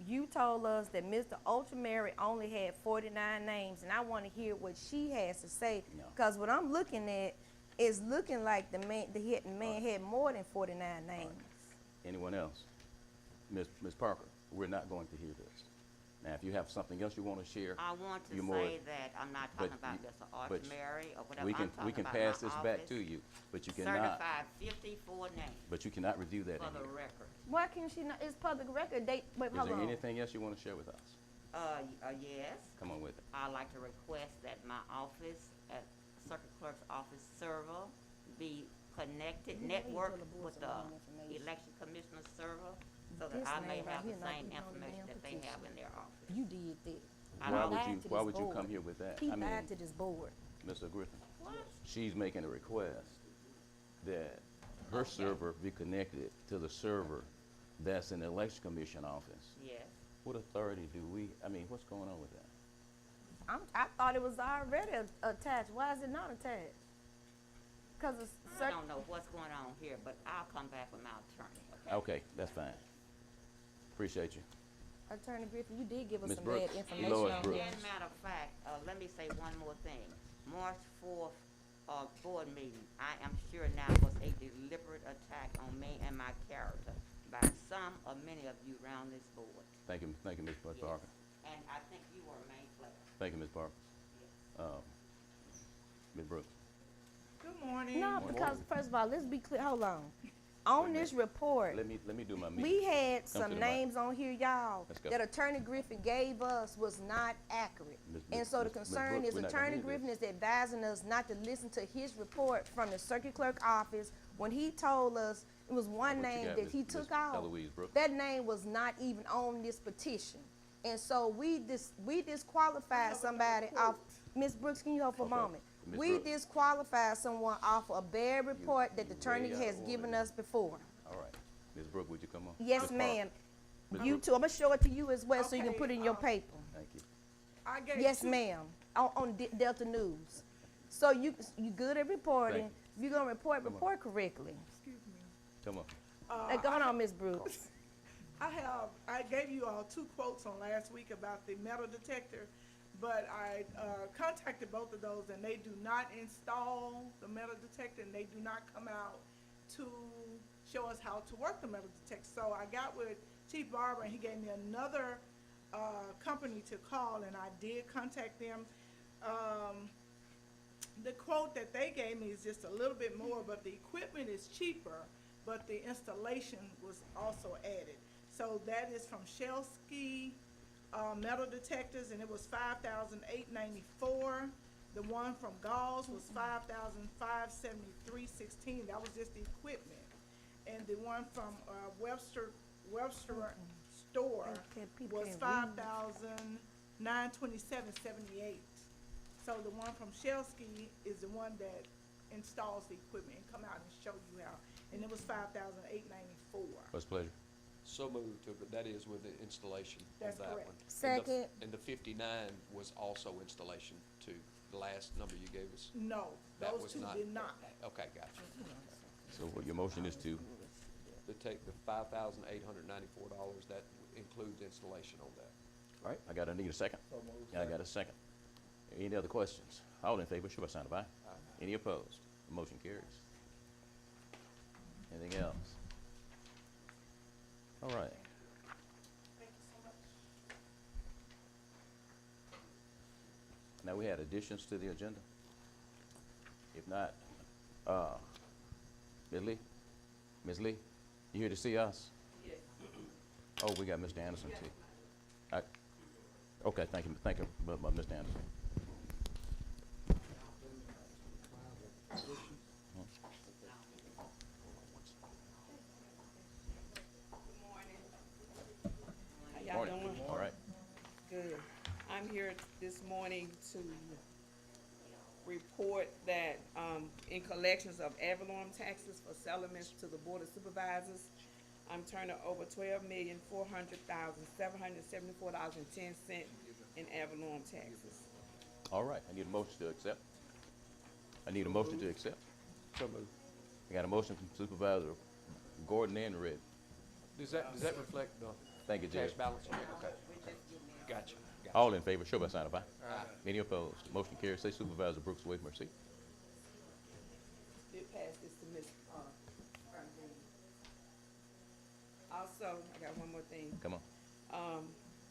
you told us that Mr. Ultramary only had 49 names, and I want to hear what she has to say. No. Because what I'm looking at is looking like the man had more than 49 names. Anyone else? Ms. Parker, we're not going to hear this. Now, if you have something else you want to share, I want to you're more- say that I'm not talking but about you- Mr. but Archmary or whatever, we I'm can, talking we can about pass my this back office. to you, but you cannot, Certified 54 names but you cannot review that for in the here. record. Why can she not? It's public record. Wait, Is hold there on. anything else you want to share with us? Yes, Come on with it. I'd like to request that my office, at Circuit Clerk's office server be connected, You know, you tell network the board with some the wrong information. election commissioner's server, so that This I may man right have the here not same even on the information damn that they have in their office. You did that. I Why don't- would lied you, to why this would you come board. here with that? He I mean, lied to this board. Mr. Griffin, What? she's making a request that her Okay. server be connected to the server that's in the election commission office. Yes. What authority do we, I mean, what's going on with that? I thought it was already attached. Why is it not attached? Because it's I don't know what's going on here, but I'll come back with my attorney, okay? Okay, that's fine. Appreciate you. Attorney Griffin, you did give us Ms. some Brooks, bad information Lois on Brooks. there. As a matter of fact, let me say one more thing. March 4th, board meeting, I am sure now was a deliberate attack on me and my character by some or many of you around this board. Thank you, Ms. Yes. Parker. And I think you were a main player. Thank you, Ms. Parker. Yes. Ms. Brooks. Good morning. No, Morning. because first of all, let's be clear. Hold on. On this report, Let me do my meeting. we had Come to some the mic. names on here, y'all, Let's go. that Attorney Griffin gave us was not accurate. And so the Ms. concern Brooks, is we're not gonna Attorney do this. Griffin is advising us not to listen to his report from the circuit clerk office when he told us it was one What you name got, that Ms. he Ms. took out. Eloise Brooks? That name was not even on this petition. And so we disqualified somebody off, Ms. Brooks, can you hold for a Okay. moment? Ms. We Brooks. disqualified someone off a bad report that the you attorney way out of has order given now. us before. All right. Ms. Brooke, would you come on? Yes, Ms. Park. ma'am. Ms. You Brooks. too. I'm gonna show it to you as well so you can Okay, put it in your paper. Thank you. I gave Yes, two- ma'am. On Delta News. So you good at reporting. Thank If you're gonna report Come on. correctly. Excuse me. Come on. Go on, Ms. Brooks. I gave you all 2 quotes on last week about the metal detector, but I contacted both of those and they do not install the metal detector and they do not come out to show us how to work the metal detector. So I got with Chief Barber and he gave me another company to call and I did contact them. The quote that they gave me is just a little bit more, but the equipment is cheaper, but the installation was also added. So that is from Shelsky Metal Detectors, and it was $5,894. The one from Gauls was $5,573.16. That was just the equipment. And the one from Webster Store was $5,927.78. So the one from Shelsky is the one that installs the equipment and come out and show you how. And it was $5,894. What's the pleasure? So moved to, but that is with the installation of That's that correct. one. And the- Second. And the 59 was also installation too, the last number you gave us. No, That those was two not. did not. Okay, gotcha. So what your motion is to, To take the $5,894, that includes installation on that. all right, I need a second. I got a second. Any other questions? All in favor, show by sign of aye. Any opposed? The motion carries. Anything else? All right. Thank you so much. Now, we had additions to the agenda. If not, Ms. Lee, you here to see us? Yes. Oh, we got Mr. Anderson too. Okay, thank you, Mr. Anderson. How y'all Morning. doing? All right. Good. I'm here this morning to report that, in collections of ad valorem taxes for settlements to the Board of Supervisors, I'm turning over $12,400,774.10 in ad valorem taxes. All right, I need a motion to accept. I need a motion to accept. So moved. I got a motion from Supervisor Gordon and Red. Does that reflect the Thank you, cash Judge. balance? Okay. Gotcha. All in favor, show by sign of aye. Any opposed? Motion carries. Say Supervisor Brooks away from her seat. Did pass this to Ms. Francine. Also, I got one more thing. Come on.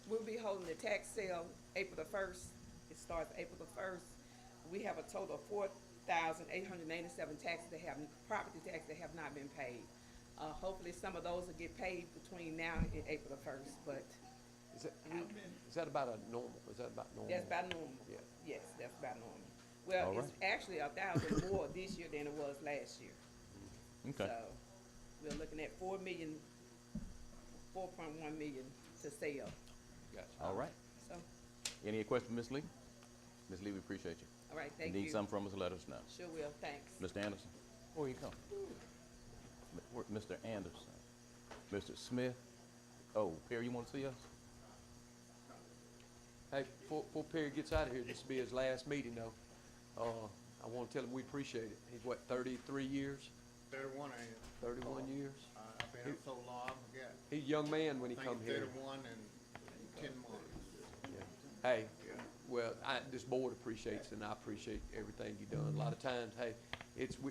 We'll be holding the tax sale April the 1st. It starts April the 1st. We have a total of 4,887 taxes that have, property taxes that have not been paid. Hopefully some of those will get paid between now and April the 1st, but Is that about a normal, is that about normal? that's about normal. Yeah. Yes, that's about normal. Well, All it's actually 1,000 more this year than it was last year. Okay. So, we're looking at 4.1 million to sell, Gotcha. All right. so, Any questions, Ms. Lee? Ms. Lee, we appreciate you. all right, If thank you you. need something from us, let us know. Sure will, thanks. Mr. Anderson? Where you come? Mr. Anderson. Mr. Smith? Oh, Perry, you want to see us? Hey, before Perry gets out of here, this will be his last meeting though. I wanna tell him we appreciate it. He's what, 33 years? 31 I am. 31 years? I've been here so long, I forget. He's a young man when he I come think here. 31 and 10 months. Yeah. Hey, well, this board appreciates and I appreciate everything you've done. A lot of times, hey,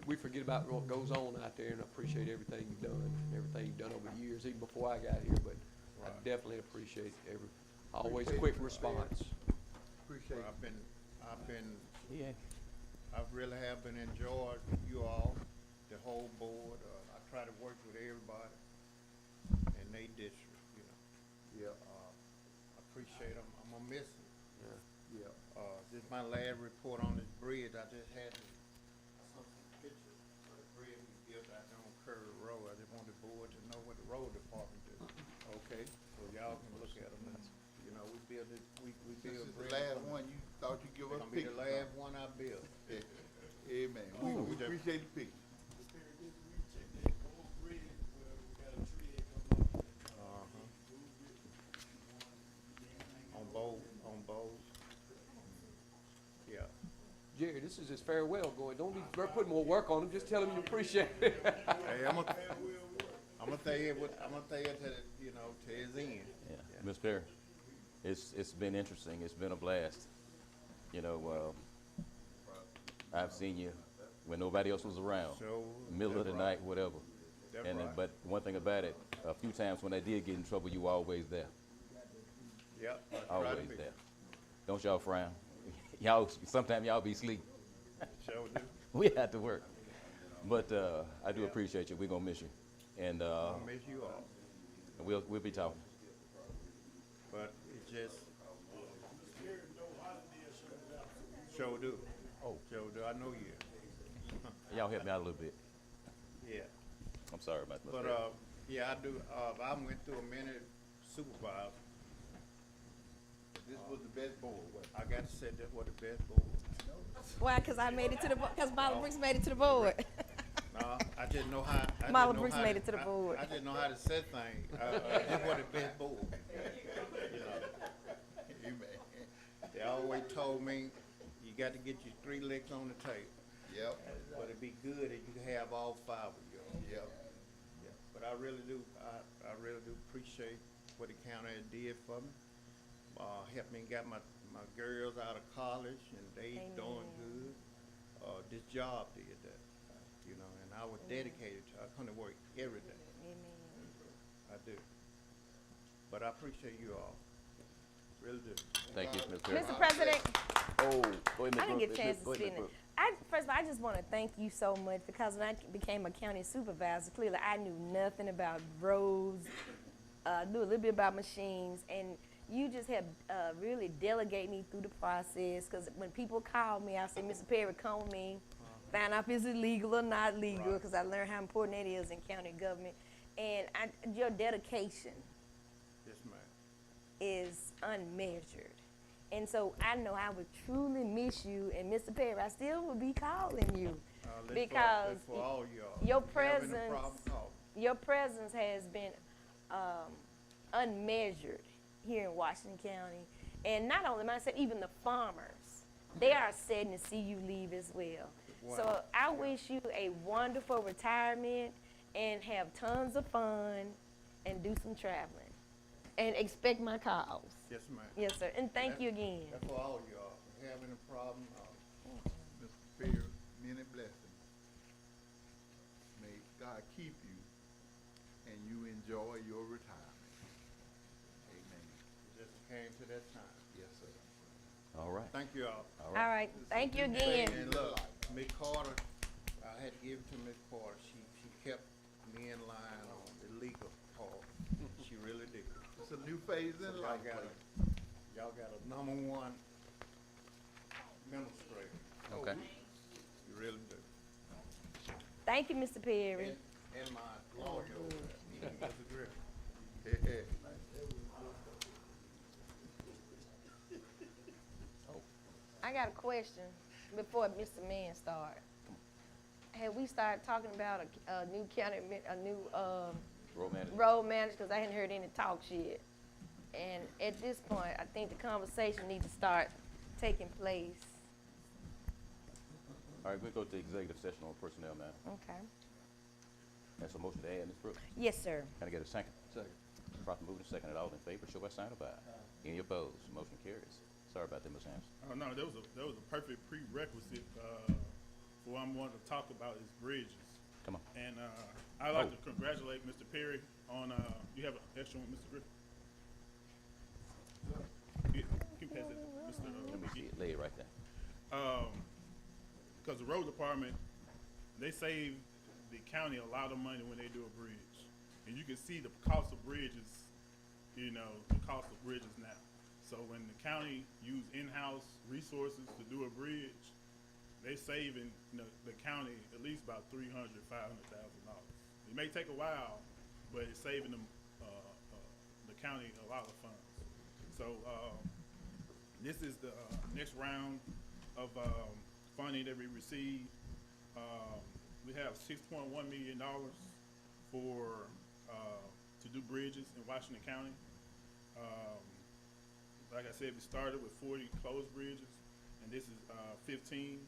we forget about what goes on out there and I appreciate everything you've done, everything you've done over the years, even before I got here, but I definitely appreciate always quick response. Appreciate it. I Yeah. really have been enjoyed you all, the whole board. I try to work with everybody in they district, you know. Yeah, I appreciate them. I'm gonna miss it. Yeah. yeah. This is my last report on this bridge. I just had some pictures of the bridge we built out there on Curry Road. I just want the board to know what the road department do. Okay. So y'all can look at them. You know, we build it, we This build is the bridges. last one you thought you'd give us Gonna be the pictures last one I built. of. Amen. So We we just- appreciate the picture. On both. Yeah. Jerry, this is his farewell going. Don't be putting more work on him. Just tell him you appreciate it. Hey, I'm gonna tell you what, I'm gonna tell you to, you know, to his end. Yeah, Ms. Perry, it's been interesting. It's been a blast. You know, I've seen you when nobody else was around, So, middle of the that's night, right. whatever. That's And right. but one thing about it, a few times when I did get in trouble, you were always there, Yep, I try to always be. there. Don't y'all frown. Y'all sometimes y'all be asleep. Sure do. We had to work, but I do appreciate you. We're gonna miss you, and I'll miss you all, we'll be talking. but it just. Sure do. Oh. Sure do. I know you. Y'all help me out a little bit. Yeah. I'm sorry about that. But, yeah, I do, I went through a minute supervisor. This was the best board. I got to say this was the best board. Why? Because I made it to the, because Marla Brooks made it to the board. No, I didn't know how. I Marla didn't know Brooks how made it to the board. I didn't know how to say things. This was the best board. You know, Amen. they always told me, you got to get your 3 licks on the table. Yep, But it'd be good if you could have all 5 of you. yep. Yeah. But I really do, I really do appreciate what the county did for me. Helped me get my girls out of college and they doing good. This job did that, you know, and I was dedicated to, I couldn't work every day. Amen. I do. But I appreciate you all. Really do. Thank you, Ms. Perry. Mr. President, Oh, go ahead, Ms. I didn't get a Brooks. chance Go to ahead, spend Ms. it. Brooks. First of all, I just want to thank you so much because when I became a county supervisor, clearly I knew nothing about roads, knew a little bit about machines, and you just have really delegate me through the process. Because when people call me, I say, Mr. Perry, come with me, find out if it's illegal or not legal, because I learned how important that is in county government. And your dedication Yes, ma'am. is unmeasured. And so I know I would truly miss you, and Mr. Perry, I still will be calling you because For all y'all. your If you have any presence, problem, call me. your presence has been unmeasured here in Washington County. And not only myself, even the farmers, they are saddened to see you leave as well. So Wow. I wish you a wonderful retirement and have tons of fun and do some traveling. And expect my calls. Yes, ma'am. Yes, sir. And thank you again. That's for all y'all. If you have any problem, Mr. Perry, many blessings. May God keep you and you enjoy your retirement. Amen. it just came to that time. Yes, sir. All right. Thank you all. All All right. Thank you again. And look, Miss Carter, I had to give it to Miss Carter. She kept me in line on the legal part. She really did. It's a new phase in life. Y'all got a #1 administrator. Okay. You really do. Thank you, Mr. Perry. And my lawyer over there, he disagree. Hey, hey. I got a question before Mr. Mann start. Have we started talking about a new county, a new Road manager. road manager? Because I hadn't heard any talk yet. And at this point, I think the conversation needs to start taking place. All right, we'll go to executive session on personnel matter. Okay. That's a motion to add, Ms. Brooks. Yes, sir. Can I get a second? Second. Properly moved and seconded. All in favor, show by sign of aye. Any opposed? Motion carries. Sorry about that, Ms. Hampson. Oh, no, that was a perfect prerequisite, for what I'm wanting to talk about is bridges. Come on. And, I'd like to congratulate Mr. Perry on, you have an extra one, Mr. Griffin? Can you pass it, Mr. Let me see it. Lay it right there. Because the road department, they saved the county a lot of money when they do a bridge. And you can see the cost of bridges, you know, the cost of bridges now. So when the county use in-house resources to do a bridge, they saving, you know, the county at least about $300,000, $500,000. It may take a while, but it's saving them, the county a lot of funds. So this is the next round of funding that we received. We have $6.1 million for to do bridges in Washington County. Like I said, we started with 40 closed bridges, and this is 15.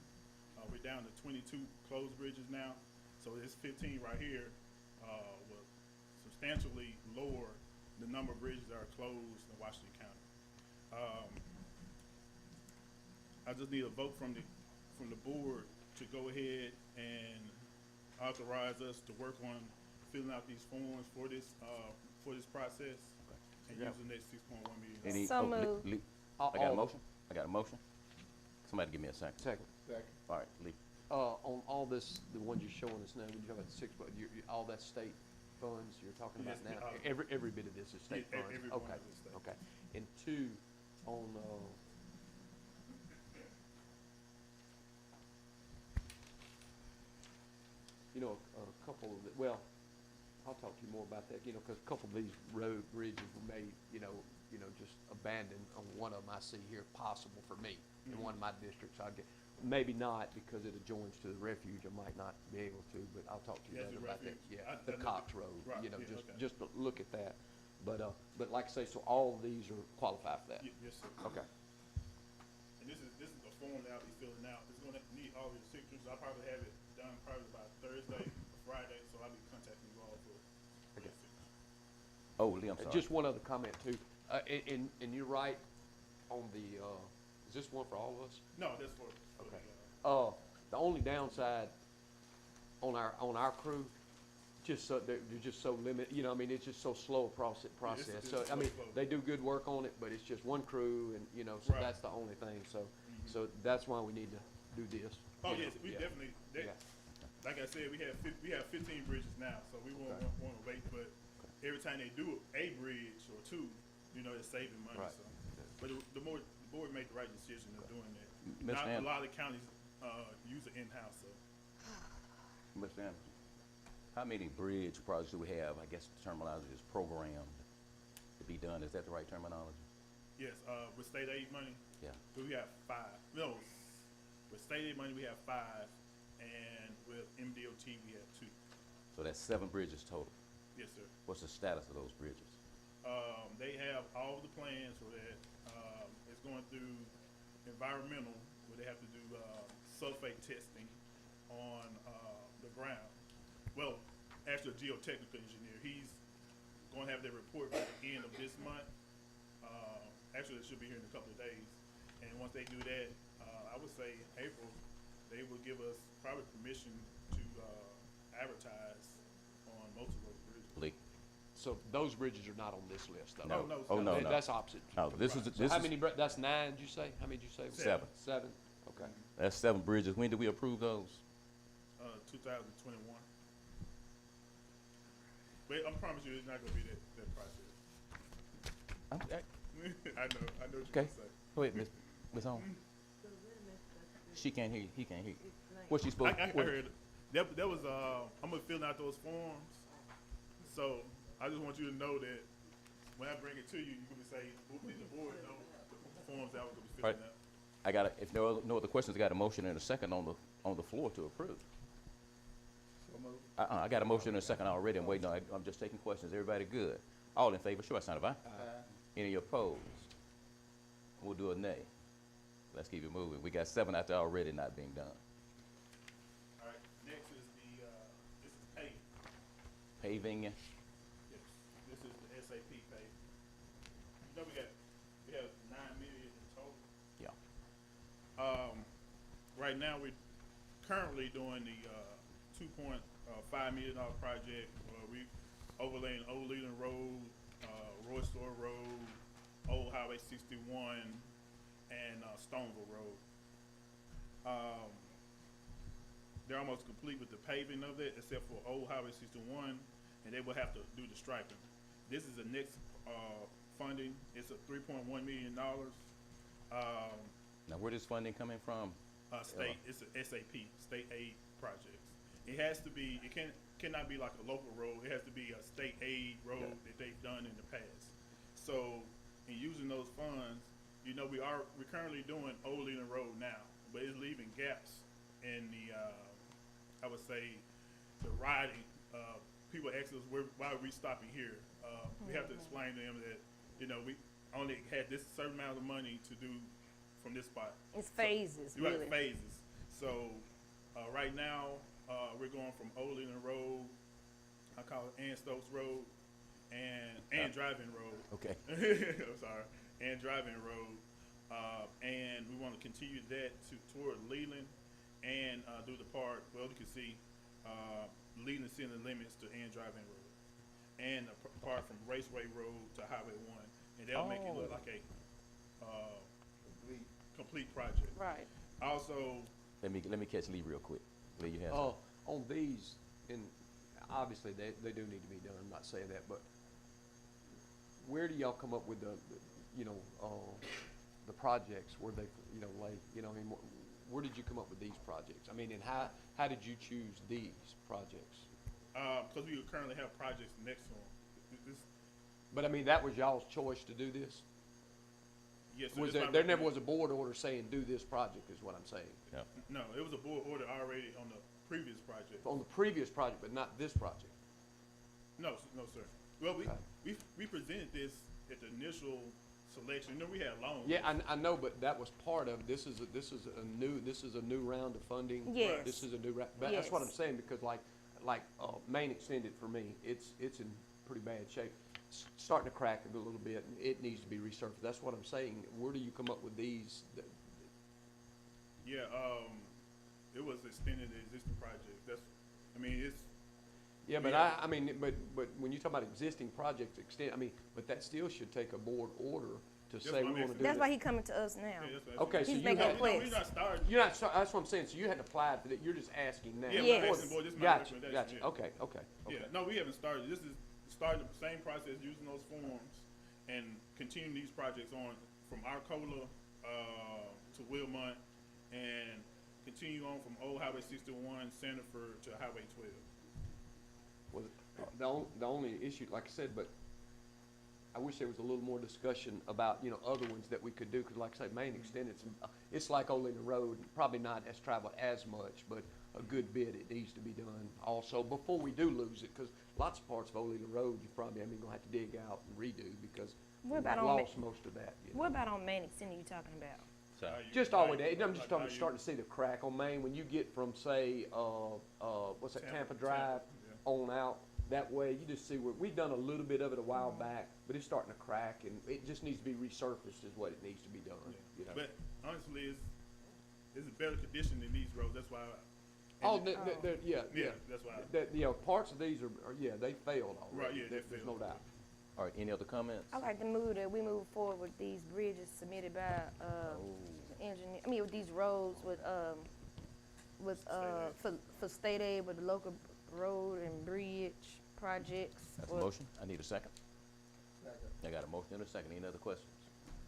We're down to 22 closed bridges now. So this 15 right here will substantially lower the number of bridges that are closed in Washington County. I just need a vote from the board to go ahead and authorize us to work on filling out these forms for this process and using that $6.1 million. Any, So oh, moved. I got a motion? I got a motion? Somebody give me a second. Second. All right, Lee. On all this, the ones you're showing us now, when you talk about the six, but all that state funds you're talking about Yes, now, every bit of this is state Yeah, funds? every one Okay, of it's state. okay. And two, on, you know, a couple of, well, I'll talk to you more about that, you know, because a couple of these road bridges were made, you know, just abandoned. On one of them I see here, possible for me, in one of my districts. I get, maybe not because it adjoins to the refuge. I might not be able to, but I'll talk to you Yes, later the about that. refuge. Yeah, I the know Cox the- Road, right, you know, yeah, just, okay. just to look at that. But like I say, so all of these are qualified for that? Yes, sir. Okay. And this is the form that I'll be filling out. It's gonna need all your signatures. I'll probably have it done probably by Thursday or Friday, so I'll be contacting you all for Okay. your signature. Oh, Lee, I'm sorry. Just one other comment too, and you're right on the, is this one for all of us? No, that's for Okay. the, The only downside on our crew, just so, they're just so limited, you know, I mean, it's just so slow a process. it's So, I slow, mean, slow. they do good work on it, but it's just one crew and, you know, so Right. that's the only thing. So that's why we need to do this. oh, you know, yes, we yeah. definitely, Yeah. like I said, we have 15 bridges now, so we won't Okay. wanna wait, but every time they do a bridge or two, you know, it's saving money, Right. so. But the board made the right decision of doing that. Ms. Not a Anderson. lot of counties, use it in-house, so. Mr. Anderson, how many bridge projects do we have? I guess the terminology is programmed to be done. Is that the right terminology? Yes, with state aid money, Yeah. we have 5. No, with state aid money, we have 5, and with MDOT, we have 2. So that's 7 bridges total. Yes, sir. What's the status of those bridges? They have all the plans for that. It's going through environmental, where they have to do sulfate testing on the ground. Well, actually, a geotechnical engineer. He's going to have their report by the end of this month. Actually, it should be here in a couple of days. And once they do that, I would say in April, they will give us probably permission to advertise on most of those bridges. Lee? So those bridges are not on this list though? No. no, Oh, no, no. That's opposite. No, this is, So this how is, many, that's 9, did you say? How many did you say? 7. 7, okay. That's 7 bridges. When did we approve those? 2021. But I promise you, it's not gonna be that process. I know what you're Okay. gonna say. Go ahead, Ms. Holmes. She can't hear you. He can't hear you. What's she supposed? I heard it. That was, I'm gonna fill out those forms. So I just want you to know that when I bring it to you, you're gonna say, "Who please the board know the forms that I was gonna be filling Right. out." I got if no other questions, I got a motion and a second on the floor to approve. So moved. I got a motion and a second already. I'm waiting on, I'm just taking questions. Everybody good? All in favor, show by sign of aye. Any opposed? We'll do a nay. Let's keep it moving. We got 7 out there already not being done. All right, next is this is pay. Paving, Yes, this is the SAP pay. You know, we have 9 million in total. yeah. Right now, we're currently doing the $2.5 million project. We overlaying Old Leland Road, Roy Store Road, Old Highway 61, and Stoneville Road. they're almost complete with the paving of it, except for Old Highway 61, and they will have to do the striping. This is the next funding. It's a $3.1 million. Now, where this funding coming from? State, it's a SAP, state aid projects. It has to be, it cannot be like a local road. It has to be a state aid road that they've done in the past. So, in using those funds, you know, we're currently doing Old Leland Road now, but it's leaving gaps in the, I would say, the riding. People ask us, why are we stopping here? We have to explain to them that, you know, we only had this certain amount of money to do from this spot. It's phases, So, really. phases. So, right now, we're going from Old Leland Road, I call it Ann Stokes Road, and Driving Road. Okay. I'm sorry, and Driving Road. And we want to continue that toward Leland and do the part, well, you can see Leland city limits to and Driving Road. And the part from Raceway Road to Highway 1. And that'll make it look like a complete project. Right. Also, Let me catch Lee real quick. Lee, you have Oh, on these, and obviously they do need to be done, I'm not saying that, but where do y'all come up with the projects where they, I mean, where did you come up with these projects? I mean, and how did you choose these projects? because we currently have projects next to them. But I mean, that was y'all's choice to do this? Yes, sir, Was it's there, my there never recommendation. was a board order saying, do this project, is what I'm saying? Yeah. No, it was a board order already on the previous project. On the previous project, but not this project? No, no, sir. Well, Okay. we presented this at the initial selection. You know, we had long. Yeah, I know, but that was part of, this is a new round of funding. Yes. This is a new but that's what I'm Yes. saying, because like Main Extended for me, it's in pretty bad shape. Starting to crack a little bit, and it needs to be resurfaced. That's what I'm saying. Where do you come up with these? Yeah, it was extending the existing project. It's. Yeah, but Yeah. I mean, but when you talk about existing projects extend, I mean, but that still should take a board order to say what we I'm want to asking. do That's that. why he coming to us now. Yeah, that's what Okay, so He's you making had, requests. we're not starting. you're not, that's what I'm saying, so you hadn't applied for that, you're just asking now. Yeah, Yes. we're asking, boy, this is my Gotcha, recommendation. gotcha, Yeah. okay. Yeah, no, we haven't started. This is starting the same process, using those forms and continuing these projects on from Arcola to Wilmont and continue on from Old Highway 61, Sanford to Highway 12. Well, the only issue, like I said, but I wish there was a little more discussion about, other ones that we could do, because like I say, Main Extended, it's like Old Leland Road, probably not as traveled as much, but a good bit it needs to be done also before we do lose it, because lots of parts of Old Leland Road, you probably, gonna have to dig out and redo, because we What about on lost most of that. What about on Main Extended you talking about? So, Just all the way down, I'm just starting to see the crack on Main, when you get from, say, what's that, Tampa Drive yeah. on out, that way, you just see where, we've done a little bit of it a while back, but it's starting to crack, and it just needs to be resurfaced is what it needs to be done, But honestly, it's a better condition than these roads. That's why. Oh, yeah. That's why. Parts of these are, they failed Right, already, yeah, they there's failed. no doubt. all right, any other comments? I like to move that we move forward with these bridges submitted by, the engineer, with these roads for state aid with the local road and bridge projects. That's a for- motion. I need a second. I got a motion and a second. Any other questions?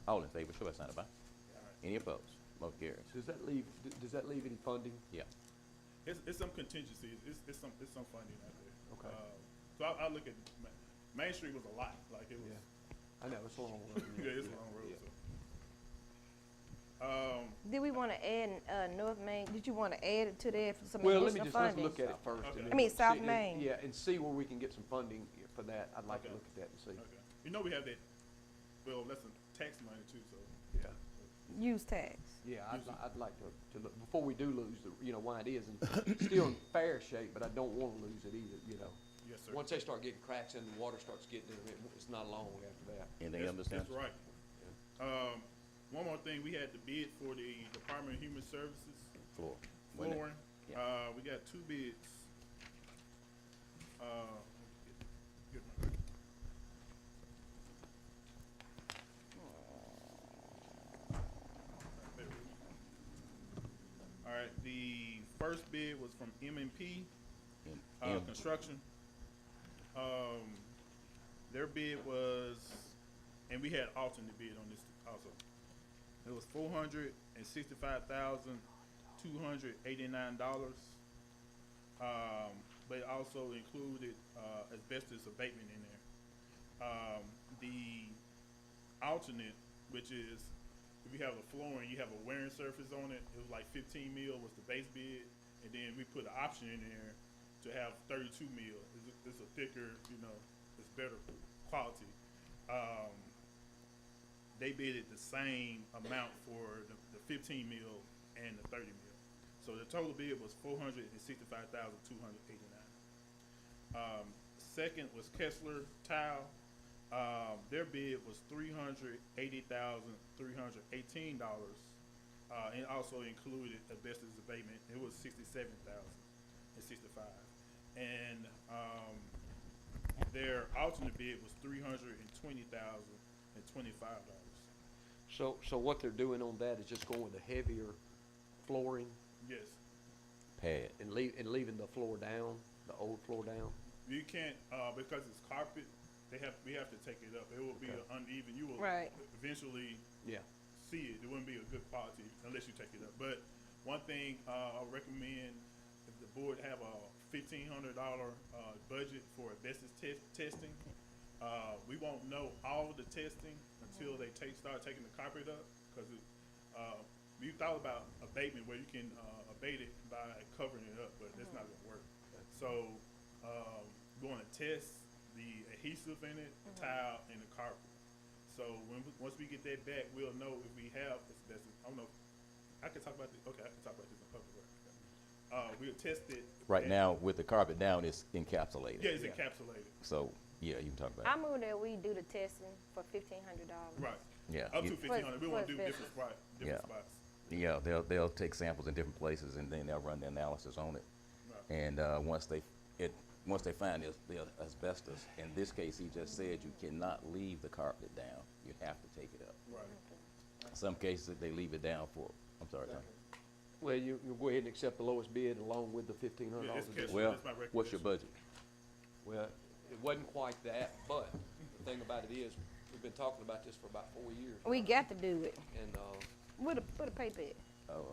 All in favor, show by sign of aye. Any opposed? Motion carries. Does that leave any funding? Yeah. It's some contingencies. It's some funding out there. Okay. So I look at Main Street was a lot. Like it was. Yeah. I know, it's a long road. Yeah, it's a long road. Yeah. So. Did we wanna add, North Main, did you wanna add it to there for some Well, let me additional just, let's funding? look at it first. Okay. and I mean, then South see- Main. Yeah, and see where we can get some funding for that. I'd like to Okay. look at that and see. Okay. You know we have that. Well, that's some tax money too. So. Yeah. Use tax. Yeah, I'd like to look, before we do lose why it is, and still in fair shape, but I don't wanna lose it either, Yes, sir. Once they start getting cracks in, the water starts getting in, it's not long after that. Anything else, Ms. That's Sampson? right. One more thing, we had the bid for the Department of Human Services Floor. Wasn't it? flooring. Yeah. We got 2 bids. Get my- Bear with me. All right, the first bid was from M&P M- Construction. Their bid was, and we had alternate bid on this also. It was $465,289. But it also included asbestos abatement in there. The alternate, which is if you have a flooring, you have a wearing surface on it. It was like 15 mil was the base bid, and then we put an option in there to have 32 mil. It's a thicker, it's better quality. They bidded the same amount for the 15 mil and the 30 mil. So the total bid was $465,289. Second was Kessler Tile. Their bid was $380,318, and also included asbestos abatement. It was $67,065, and their alternate bid was $320,025. So what they're doing on that is just going with a heavier flooring Yes, Pad. and leaving the floor down, the old floor down? you can't because it's carpet. We have to take it up. It will be uneven. You will Right. eventually Yeah. see it. It wouldn't be a good quality unless you take it up. But one thing I recommend, if the board have a $1,500 budget for asbestos testing, we won't know all of the testing until they start taking the carpet up, because we thought about abatement where you can abate it by covering it up, but that's not going to work. So we're going to test the adhesive in it, the tile, and the carpet. So once we get that back, we'll know if we have asbestos. I don't know. I can talk about this. Okay, I can talk about this in public. We'll test it. Right now, with the carpet down, it's encapsulated. Yeah, it's encapsulated. So, yeah, you can talk about I it. move that we do the testing for $1,500. Right. Yeah. Up you- to 1,500. We want to do asbestos. different spots. Yeah, they'll take samples in different places, and then they'll run the analysis on it. Right. And once they find the asbestos, in this case, he just said you cannot leave the carpet down. You have to take it up. Right. Some cases, they leave it down for, I'm sorry, Tom. Well, you go ahead and accept the lowest bid along with the $1,500. Yeah, it's Kessler. Well, That's my what's your budget? Well, it wasn't quite that, but the thing about it is, we've been talking about this for about 4 years. We got to do it. And, Where the paper at? Oh,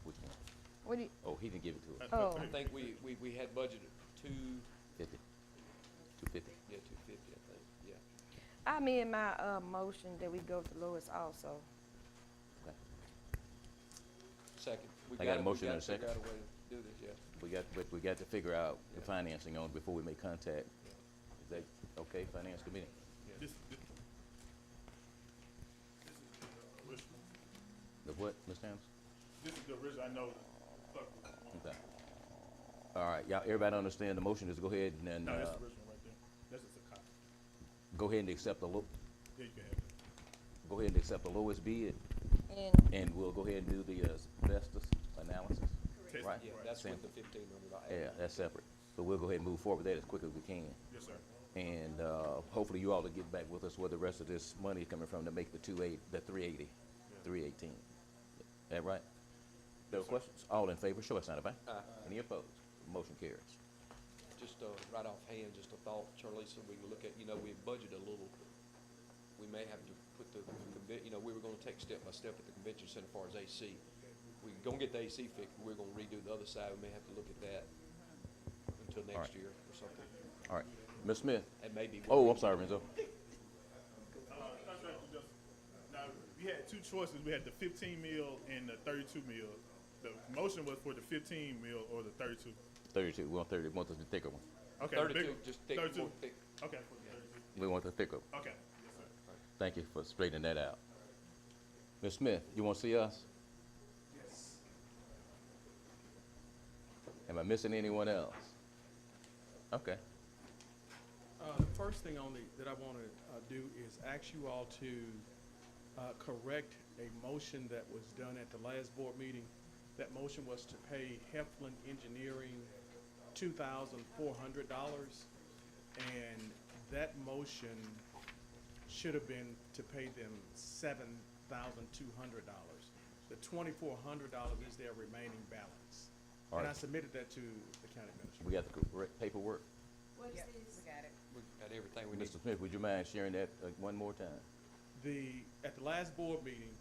which one? What do you, Oh, he didn't give it to us. oh, I think we had budgeted 250. $250, I think, yeah. I amend my motion that we go to Lois also. Okay. Second. I got a motion and a second. We gotta figure out a way to do this, yeah. But we got to figure out the financing on it before we make contact. Is that okay, Finance Committee? This is the original. The what, Ms. Towns? This is the original. I know. Okay. All right, y'all, everybody understand the motion is to go ahead and, No, that's the original right there. That's just a copy. go ahead and accept Yeah, you can have it. go ahead and accept the lowest bid, And and we'll go ahead and do the asbestos analysis. Test- Right. Yeah, that's Same. with the $1,500. Yeah, that's separate. So we'll go ahead and move forward with that as quick as we can. Yes, sir. And, hopefully you all will get back with us where the rest of this money is coming from to make the 380, 318. That right? No questions? All in favor, show a sign of aye. Aye. Any opposed? Motion carries. Just right offhand, just a thought, Charliza, we can look at, we budgeted a little, we may have to put we were gonna take step by step at the convention center as far as AC. We're gonna get the AC fixed, we're gonna redo the other side, we may have to look at that until right. next year or something. All right. Ms. Smith? And maybe. Oh, I'm sorry, Renzo. Contract was just, now, we had two choices. We had the 15 mil and the 32 mil. The motion was for the 15 mil or the 32. 32, we want 30, we want the thicker one. Okay. 32, bigger- just thick, 32. more thick. Okay, for the 32. We want the thicker. Okay, yes, sir. Thank you for straightening that out. Ms. Smith, you want to see us? Yes. Am I missing anyone else? Okay. The first thing that I want to do is ask you all to correct a motion that was done at the last board meeting. That motion was to pay Heflin Engineering $2,400, and that motion should have been to pay them $7,200. The $2,400 is their remaining balance. All And I right, submitted that to the county administrator. we got the correct paperwork. What is this? We got it. We've got everything we need. Mr. Smith, would you mind sharing that one more time? At the last board meeting,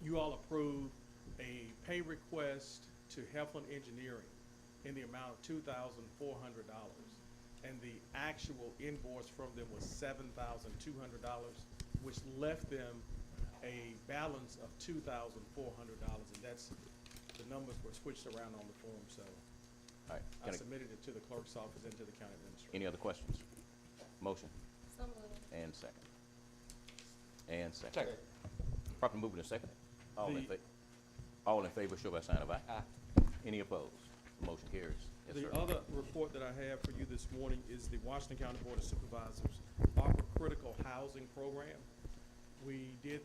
you all approved a pay request to Heflin Engineering in the amount of $2,400. And the actual invoice from them was $7,200, which left them a balance of $2,400. And that's, the numbers were switched around on the form, so All right, I can I, submitted it to the clerk's office and to the county administrator. any other questions? Motion So moved. and second. And second. Properly moving and second. All in favor, show by sign of aye. Aye. Any opposed? Motion carries. Yes, The sir. other report that I have for you this morning is the Washington County Board of Supervisors ARPA Critical Housing Program. We did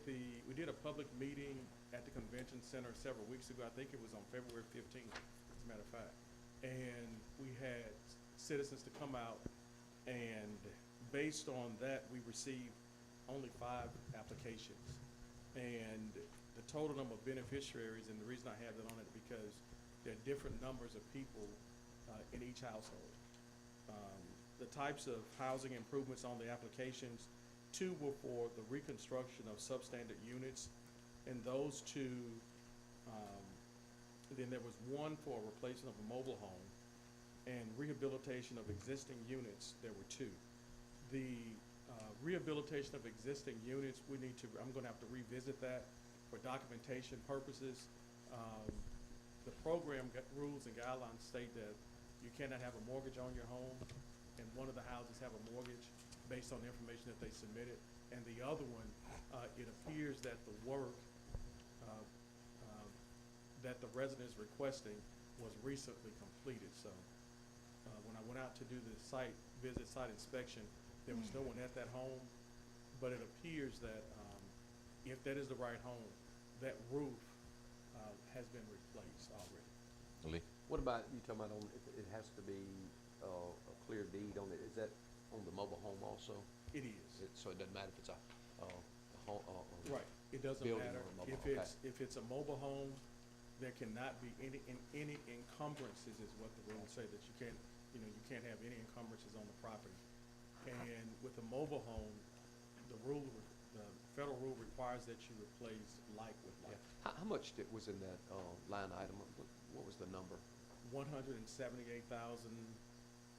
a public meeting at the convention center several weeks ago. I think it was on February 15th, as a matter of fact. And we had citizens to come out, and based on that, we received only 5 applications. And the total number of beneficiaries, and the reason I have that on it because there are different numbers of people in each household. The types of housing improvements on the applications, 2 were for the reconstruction of substandard units, and those 2, then there was 1 for a replacement of a mobile home, and rehabilitation of existing units, there were 2. The rehabilitation of existing units, I'm gonna have to revisit that for documentation purposes. The program rules and guidelines state that you cannot have a mortgage on your home, and one of the houses have a mortgage based on the information that they submitted, and the other one, it appears that the work that the resident is requesting was recently completed. So when I went out to do the site inspection, there was no one at that home, but it appears that if that is the right home, that roof has been replaced already. Lee? What about, you talking about if it has to be a clear deed on it, is that on the mobile home also? It is. So it doesn't matter if it's a home, Right, it doesn't building matter. or a mobile If home, if it's a mobile home, there cannot be any encumbrances is what the rules say, that you can't have any encumbrances on the property. And with a mobile home, the federal rule requires that you replace like with Yeah. like. How much was in that line item? What was the number? $178,000,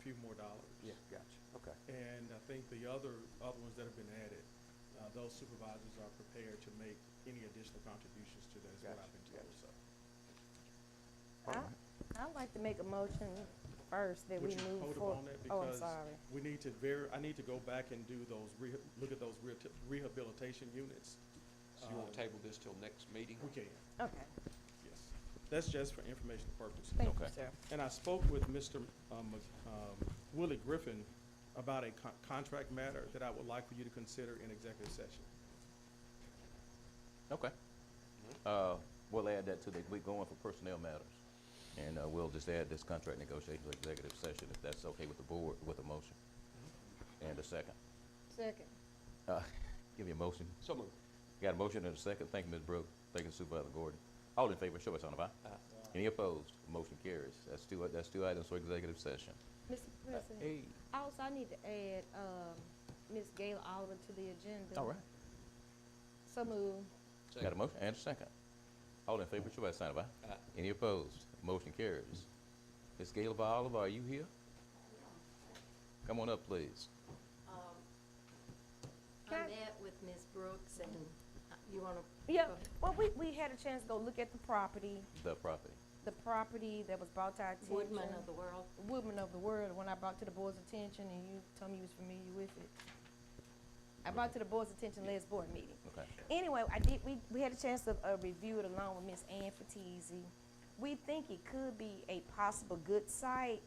few more dollars. Yeah, gotcha, okay. And I think the other ones that have been added, those supervisors are prepared to make any additional contributions to that, is what I've been told, so. I'd like to make a motion first that Would we you move hold forward. on that? Oh, I'm Because sorry. we need to I need to go back and do those, look at those rehabilitation units. So you want to table this till next meeting? We can, Okay, yes. That's just for information purposes. thank you, Okay. sir. And I spoke with Mr. Willie Griffin about a contract matter that I would like for you to consider in executive session. Okay. We'll add that to we're going for personnel matters. And we'll just add this contract negotiations executive session, if that's okay with the board, with a motion. And a second. Second. Give me a motion. So moved. Got a motion and a second. Thank you, Ms. Brooks. Thank you, Supervisor Gordon. All in favor, show by sign of aye. Any opposed? Motion carries. That's two items for executive session. Mr. President. Hey. Also, I need to add, Ms. Gail Oliver to the agenda. All right. So moved. Got a motion and a second. All in favor, show by sign of aye. Any opposed? Motion carries. Ms. Gail Oliver, are you here? Come on up, please. Can I- I met with Ms. Brooks and you wanna? Yeah, go ahead. well, we had a chance to go look at the property that was brought to our attention. Woodman of the World. Woodman of the World, when I brought to the board's attention, and you told me you was familiar with it. I brought to the board's attention last board meeting. Okay. Anyway, we had a chance to review it along with Ms. Ann Fatisi. We think it could be a possible good site,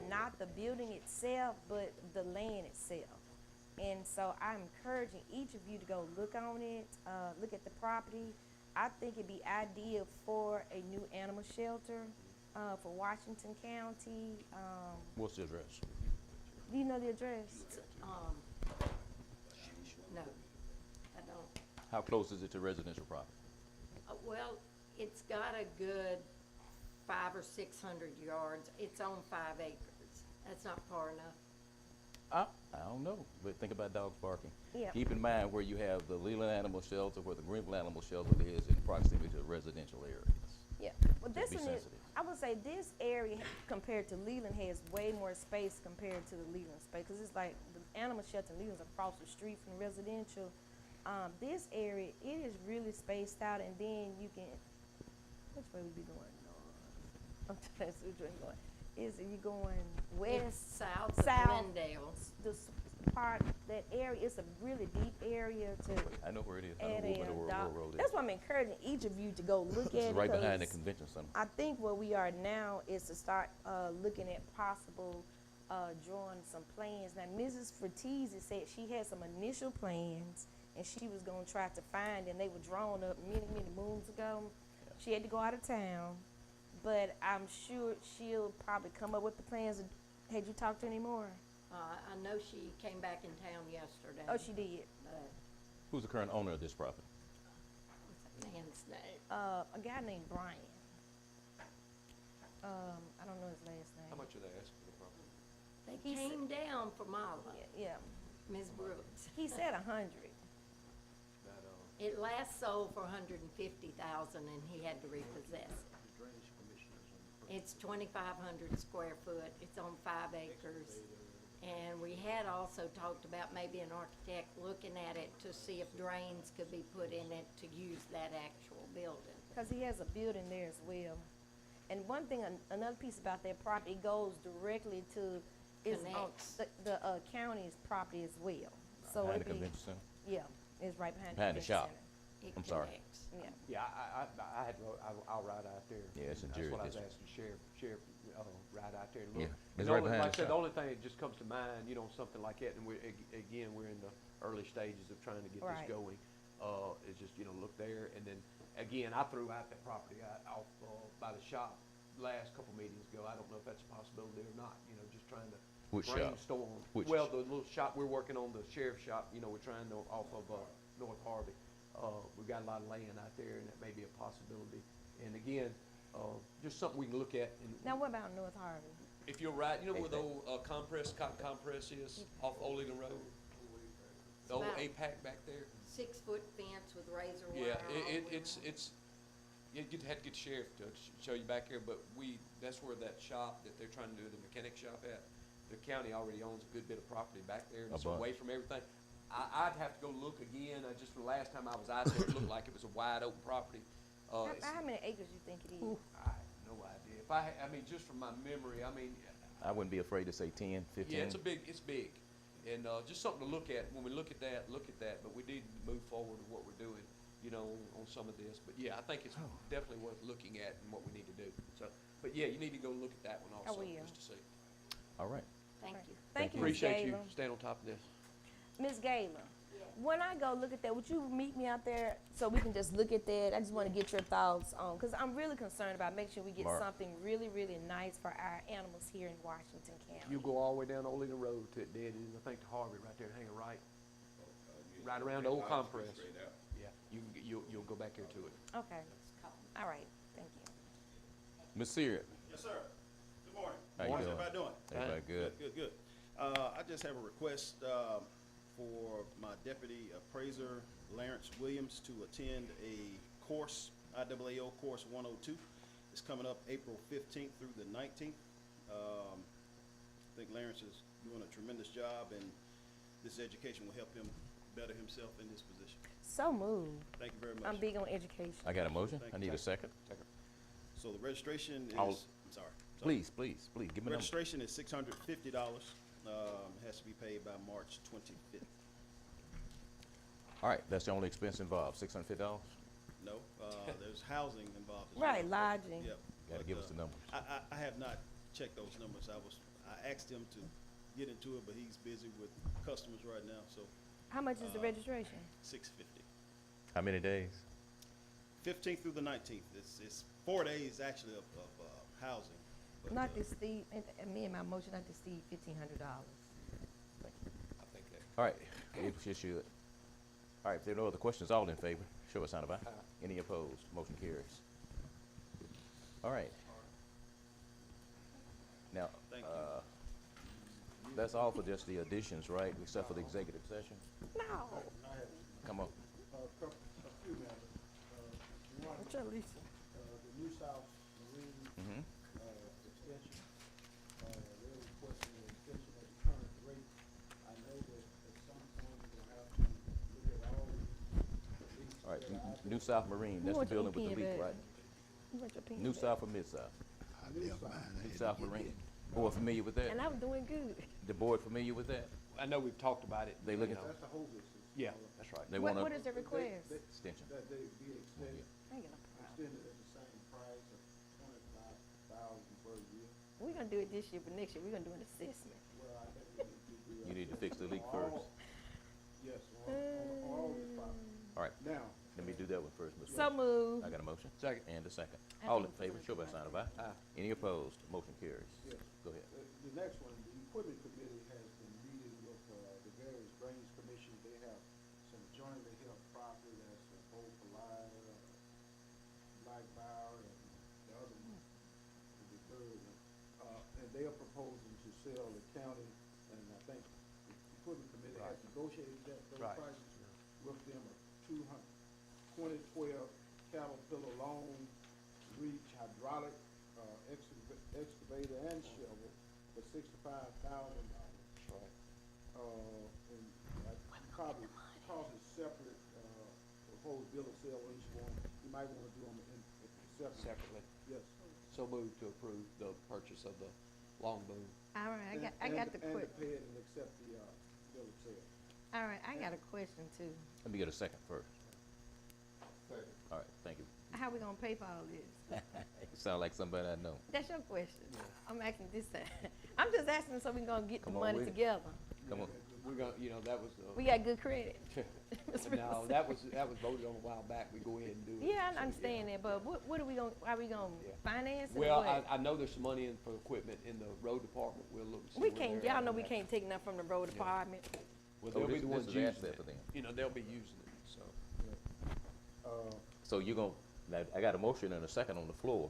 not the building itself, but the land itself. And so I'm encouraging each of you to go look on it, look at the property. I think it'd be ideal for a new animal shelter, for Washington County. What's the address? Do you know the address? No, I don't. How close is it to residential property? Well, it's got a good 500 or 600 yards. It's on 5 acres. That's not far enough. I don't know, but think about dogs barking. Yeah. Keep in mind where you have the Leland Animal Shelter, where the Greenville Animal Shelter is in proximity to residential areas. Yeah, well, this be one is, sensitive. I would say this area compared to Leland has way more space compared to the Leland space, because it's like the animal shelter in Leland's across the street from residential. This area, it is really spaced out, and then you can, which way we be going? I'm trying to see which way we're going. Is it you going west? It's south of south, Glendale. Part, that area, it's a really deep area to I know where it is. I add know where the a World dog. Road is. That's why I'm encouraging each of you to go look at This it. is right behind the because convention center. I think where we are now is to start looking at possible drawing some plans. Now, Mrs. Fratese said she had some initial plans, and she was gonna try to find, and they were drawn up many, many moons ago. She had to go out of town, but I'm sure she'll probably come up with the plans. Had you talked to her anymore? I know she came back in town yesterday. Oh, she did. But Who's the current owner of this property? what's that man's name? A guy named Brian. I don't know his last name. How much are they asking for the property? They He said- came down for Mala, Yeah, Ms. Brooks. he said 100. That, It last sold for 150,000 and he had to repossess it. It's 2,500 square foot. It's on 5 acres. And we had also talked about maybe an architect looking at it to see if drains could be put in it to use that actual building. Because he has a building there as well. And one thing, another piece about that property, it goes directly to, is on Connects. the county's property as well. So Behind the it'd be, convention center? yeah, it's right behind the Behind the convention shop. center. It I'm sorry. connects. Yeah. Yeah, I had, I'll ride out there. Yeah, it's in That's Jerry what I was District. asking Sheriff, ride out there and Yeah, look. it's And the right only- behind Like I the said, the shop. only thing that just comes to mind, you know, something like that, and again, we're in the early stages of trying to get Right. this going. Is just, you know, look there, and then, again, I threw out that property off, by the shop last couple meetings ago. I don't know if that's a possibility or not, you know, just trying to Which shop? brainstorm. Which Well, sh- the little shop we're working on, the sheriff's shop, you know, we're trying to, off of, North Harvey. We've got a lot of land out there, and that may be a possibility. And again, just something we can look at. And Now, what about North Harvey? If you're right, you know where the old cotton compress is off Old Leland Road? The old About- APAC back there? 6-foot fence with razor wire. Yeah, all the way it's, around. you had to get the sheriff to show you back here, but that's where that shop that they're trying to do the mechanic shop at, the county already owns a good bit of property back there, and A it's away bunch. from everything. I'd have to go look again, just the last time I was out there, it looked like it was a wide open property. How many acres you think it is? I have no idea. I mean, just from my memory, I mean, I wouldn't be afraid to say 10, 15. yeah, it's big. And, just something to look at. When we look at that, but we need to move forward with what we're doing, you know, on some of this. But yeah, I think it's definitely worth looking at and what we need to do. So, but yeah, you need to go look at that one also, will. just to see. All right. Thank you. Thank you, Ms. appreciate you Gayla. staying on top of this. Ms. Gayla, when I go look at that, would you meet me out there so we can just look at that? I just want to get your thoughts on, because I'm really concerned about making sure we get Mark. something really, really nice for our animals here in Washington County. You go all the way down Old Leland Road to it dead end, I think to Harvey right there, hang a right. Right around the old compress. Yeah, you'll go back there to it. Okay, all right, thank you. Ms. Seard, Yes, sir. Good morning. how you How's doing? everybody doing? Everybody good? Good. I just have a request for my deputy appraiser, Lawrence Williams, to attend a course, IAAO Course 102. It's coming up April 15th through the 19th. I think Lawrence is doing a tremendous job, and this education will help him better himself in this position. So moved. Thank you very much. I'm big on education. I got a motion. Thank I you. need a second. So the registration is, I'll- I'm sorry. Please, give me a number. Registration is $650. Has to be paid by March 25th. All right, that's the only expense involved, $650? No, there's housing involved as well. Right, lodging. Yep. Gotta but, give us the numbers. I have not checked those numbers. I asked him to get into it, but he's busy with customers right now, so How much is the registration? $650. How many days? 15th through the 19th. It's 4 days actually of housing. But, Not to Steve, and me and my motion, not to Steve, $1,500. I think that. All right, we should. All right, if there are no other questions, all in favor, show a sign of aye. Any opposed? Motion carries. All right, Now, Thank that's all for just the additions, right, except for the executive session? No. I have Come on. a few matters. One, What's up, Lisa? the New South Marine, Mm-hmm. extension, they're requesting an extension at the current rate. I know that at some point we're gonna have to look at all the leases All right, that are out there. New South Marine, that's the want your building with the pen leak, back? right? You want your pen New back? South or Mid-South? New South. New South Marine. Board familiar with that? And I was doing good. The board familiar with that? I know we've talked about it. They looking, That's the whole business. Yeah, that's right. they What, wanna what is the request? extension. That they be extended, I ain't got no problem. extended at the same price of $25,000 per year. We're gonna do it this year, but next year we're gonna do an assessment. Well, I think we need to do. You need to fix the leak on first. all- Yes, on all the properties. All right, Now, let me do that one first, Mr. So moved. I got a motion? Second. And a second. I All think in favor, show by sign of aye. Aye. Any opposed? Motion carries. yes, Go ahead. the next one, the equipment committee has been meeting with, the various drainage commissions. They have some jointly held property that's Old Palaya, Black Bower, and the other one, the third one. And they are proposing to sell the county, and I think the equipment committee has Right. negotiated those Right. prices with them of 2012 Caterpillar long reach hydraulic, excavator and shovel for $65,000. That's right. And I probably, because it's separate, the whole bill of sale each one, you might wanna do them separate. Separately. Yes. So moved to approve the purchase of the long boom. All right, I And- got the and quick. to pay it and accept the, bill of sale. All right, I got a question too. Let me get a second first. Second. All right, thank you. How we gonna pay for all this? You sound like somebody I know. That's your question. I'm asking this time. I'm just asking so we gonna get the Come on money with it. together. Come on. We're gonna, that was, We got good credit. Mr. no, Wilson. that was voted on a while back. We go ahead and do it. Yeah, So, I understand that, but what are we gonna, are we gonna Yeah. finance it or Well, what? I know there's some money in for equipment in the road department. We'll look. and see We where can't, they're at y'all know on we that. can't take nothing from the road Yeah. department. Well, So they'll be this- the this ones is using asset it. for them. They'll be using it, so. So you're gonna, now, I got a motion and a second on the floor.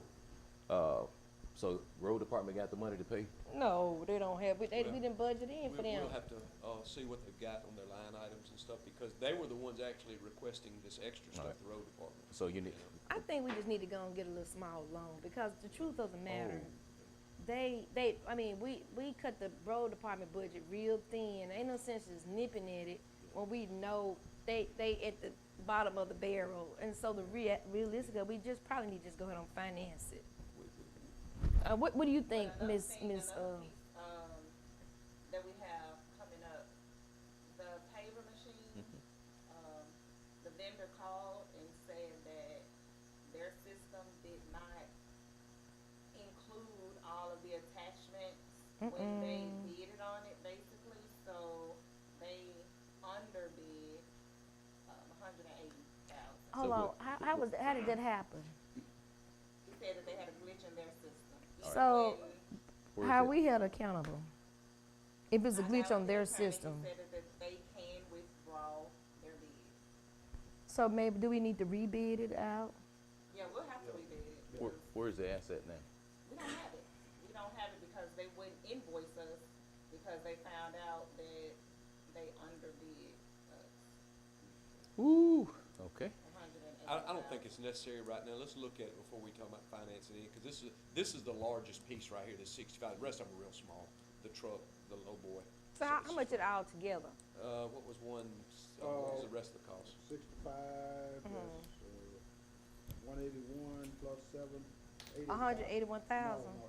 So road department got the money to pay? No, they don't have, we Well, didn't budget in for them. We'll have to, see what they've got on their line items and stuff, because they were the ones actually requesting this extra stuff, Alright. the road department. So you need, I think we just need to go and get a little small loan, because the truth of the matter, Oh. I mean, we cut the road department budget real thin, ain't no sense just nipping at it when we know they at the bottom of the barrel, and so realistically, we just probably need to just go ahead and finance it. What do you think, Another Miss, thing, Miss, another piece, that we have coming up, the paver machine, the vendor called and said that their system did not include all of the attachments when they bidded on it, basically, so they underbid, $180,000. hold on, how did that happen? He said that they had a glitch in their system. So, Where is how that? we held accountable? If it's a glitch on their system, He said that they can withdraw their bid. so maybe, do we need to rebid it out? Yeah, we'll have to rebid it. where's the asset now? We don't have it. We don't have it because they wouldn't invoice us because they found out that they underbid us Ooh, okay. $180,000. I don't think it's necessary right now. Let's look at it before we talk about financing it, because this is the largest piece right here, the 65. The rest of them are real small. The truck, the low boy. So how much it all together? What was one, what was the rest of the cost? 65, plus, 181 plus 7, 88,000. 181,000. No,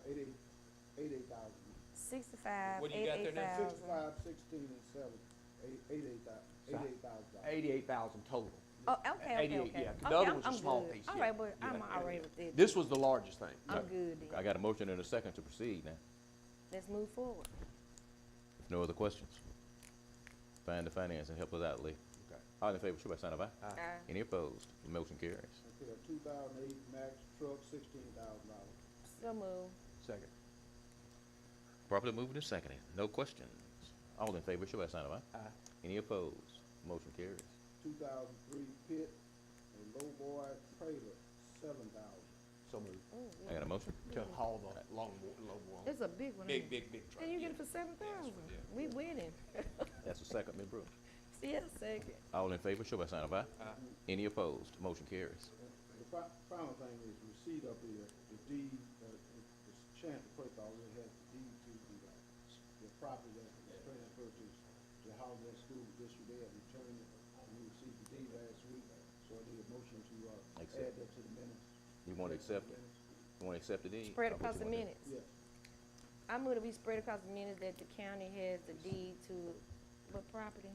88,000. 65, What do you got there now? 88,000. 65, 16, and 7, 88,000. 88,000 total. Oh, okay. 88, yeah. The Okay, other one's a I'm small good. piece, All yeah. right, but I'm Yeah. all right with it. This was the largest thing. I'm good then. I got a motion and a second to proceed now. Let's move forward. If no other questions, find the finance and help us out, Lee. Okay. All in favor, show by sign of aye. Aye. Any opposed? The motion carries. Okay, a 2008 Max truck, $16,000. So move. Second. Properly moved and seconded. No questions. All in favor, show by sign of aye. Aye. Any opposed? Motion carries. 2003 Pit, a lowboy trailer, $7,000. So moved. I got a motion? To haul the low one. It's a big one. Big, ain't big, big truck. And you get it yeah. for 7,000. Yeah. We winning. That's a second, Ms. Brooks. Yeah, second. All in favor, show by sign of aye. Any opposed? Motion carries. The final thing is receipt of the deed, the Chance Clerk already has the deed to the property that was transferred to the Holiday School District. They have returned it. We received the deed last week, so I need a motion to Accept. add that to the minutes. You want to accept it? You want to accept the deed? Spread Or what across you the wanna do? minutes. Yes. I move to be spread across the minutes that the county has the deed to what property?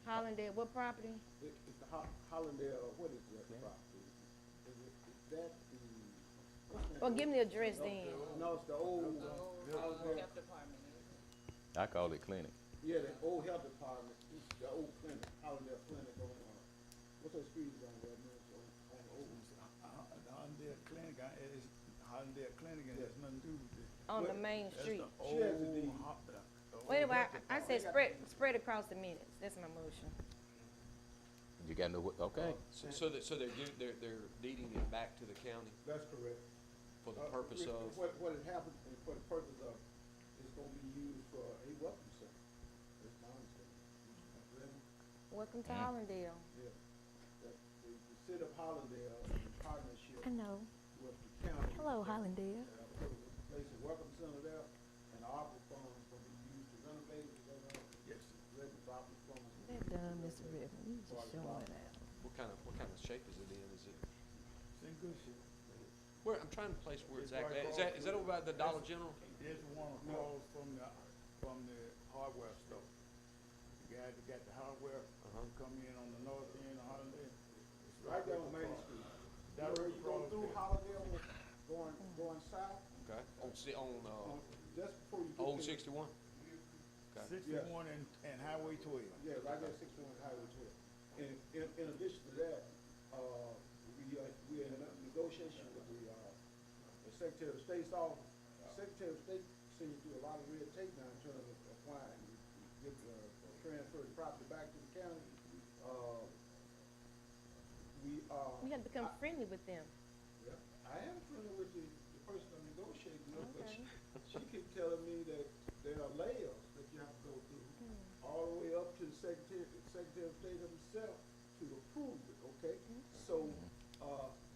Hollandale, what property? It's the Hollandale, what is that property? Is that the? Well, give me the address then. No, it's the old, Hollandale. Health department. I call it clinic. Yeah, the old health department, it's the old clinic, Hollandale Clinic on, what's that street on there, man? It's on the old. Hollandale Clinic, it's Hollandale Clinic, and there's nothing to do with it. On the main street. She has the deed. Well, anyway, I said spread across the minutes. That's my motion. You got no, okay. So they're deeding it back to the county That's correct. for the purpose of, What had happened, and for the purpose of, it's gonna be used for a welcome center. That's my understanding. Welcome to Hollandale. Yeah. The city of Hollandale, in partnership I know. with the county. Hello, Hollandale. Place a welcome center there, and the ARPA funds will be used to renovate it, yes, regular ARPA funds. That done, Mr. Ribbon. You just showing it out. what kind of shape is it in? Is it, It's in good shape. where, I'm trying to place where It's exactly, right is that over by the Dollar General? There's one across from the hardware store. The guy that got the hardware, come in on the north end of Hollandale. It's Right there on Main across. Street. That Where was you go across through there. Hollandale, going south, Okay, just before you get to. Old 61? Okay. 61 and Highway 12. Yeah, right there, 61 Highway 12. And in addition to that, we are in negotiation with the Secretary of State's office. Secretary of State seems to do a lot of red tape now in terms of applying, get, transfer the property back to the county. We have to become friendly with them. Yeah, I am friendly with the person I'm negotiating with, but Okay. she keeps telling me that there are layers that you have to go through, all the way up to the Secretary of State himself to approve it, okay? So,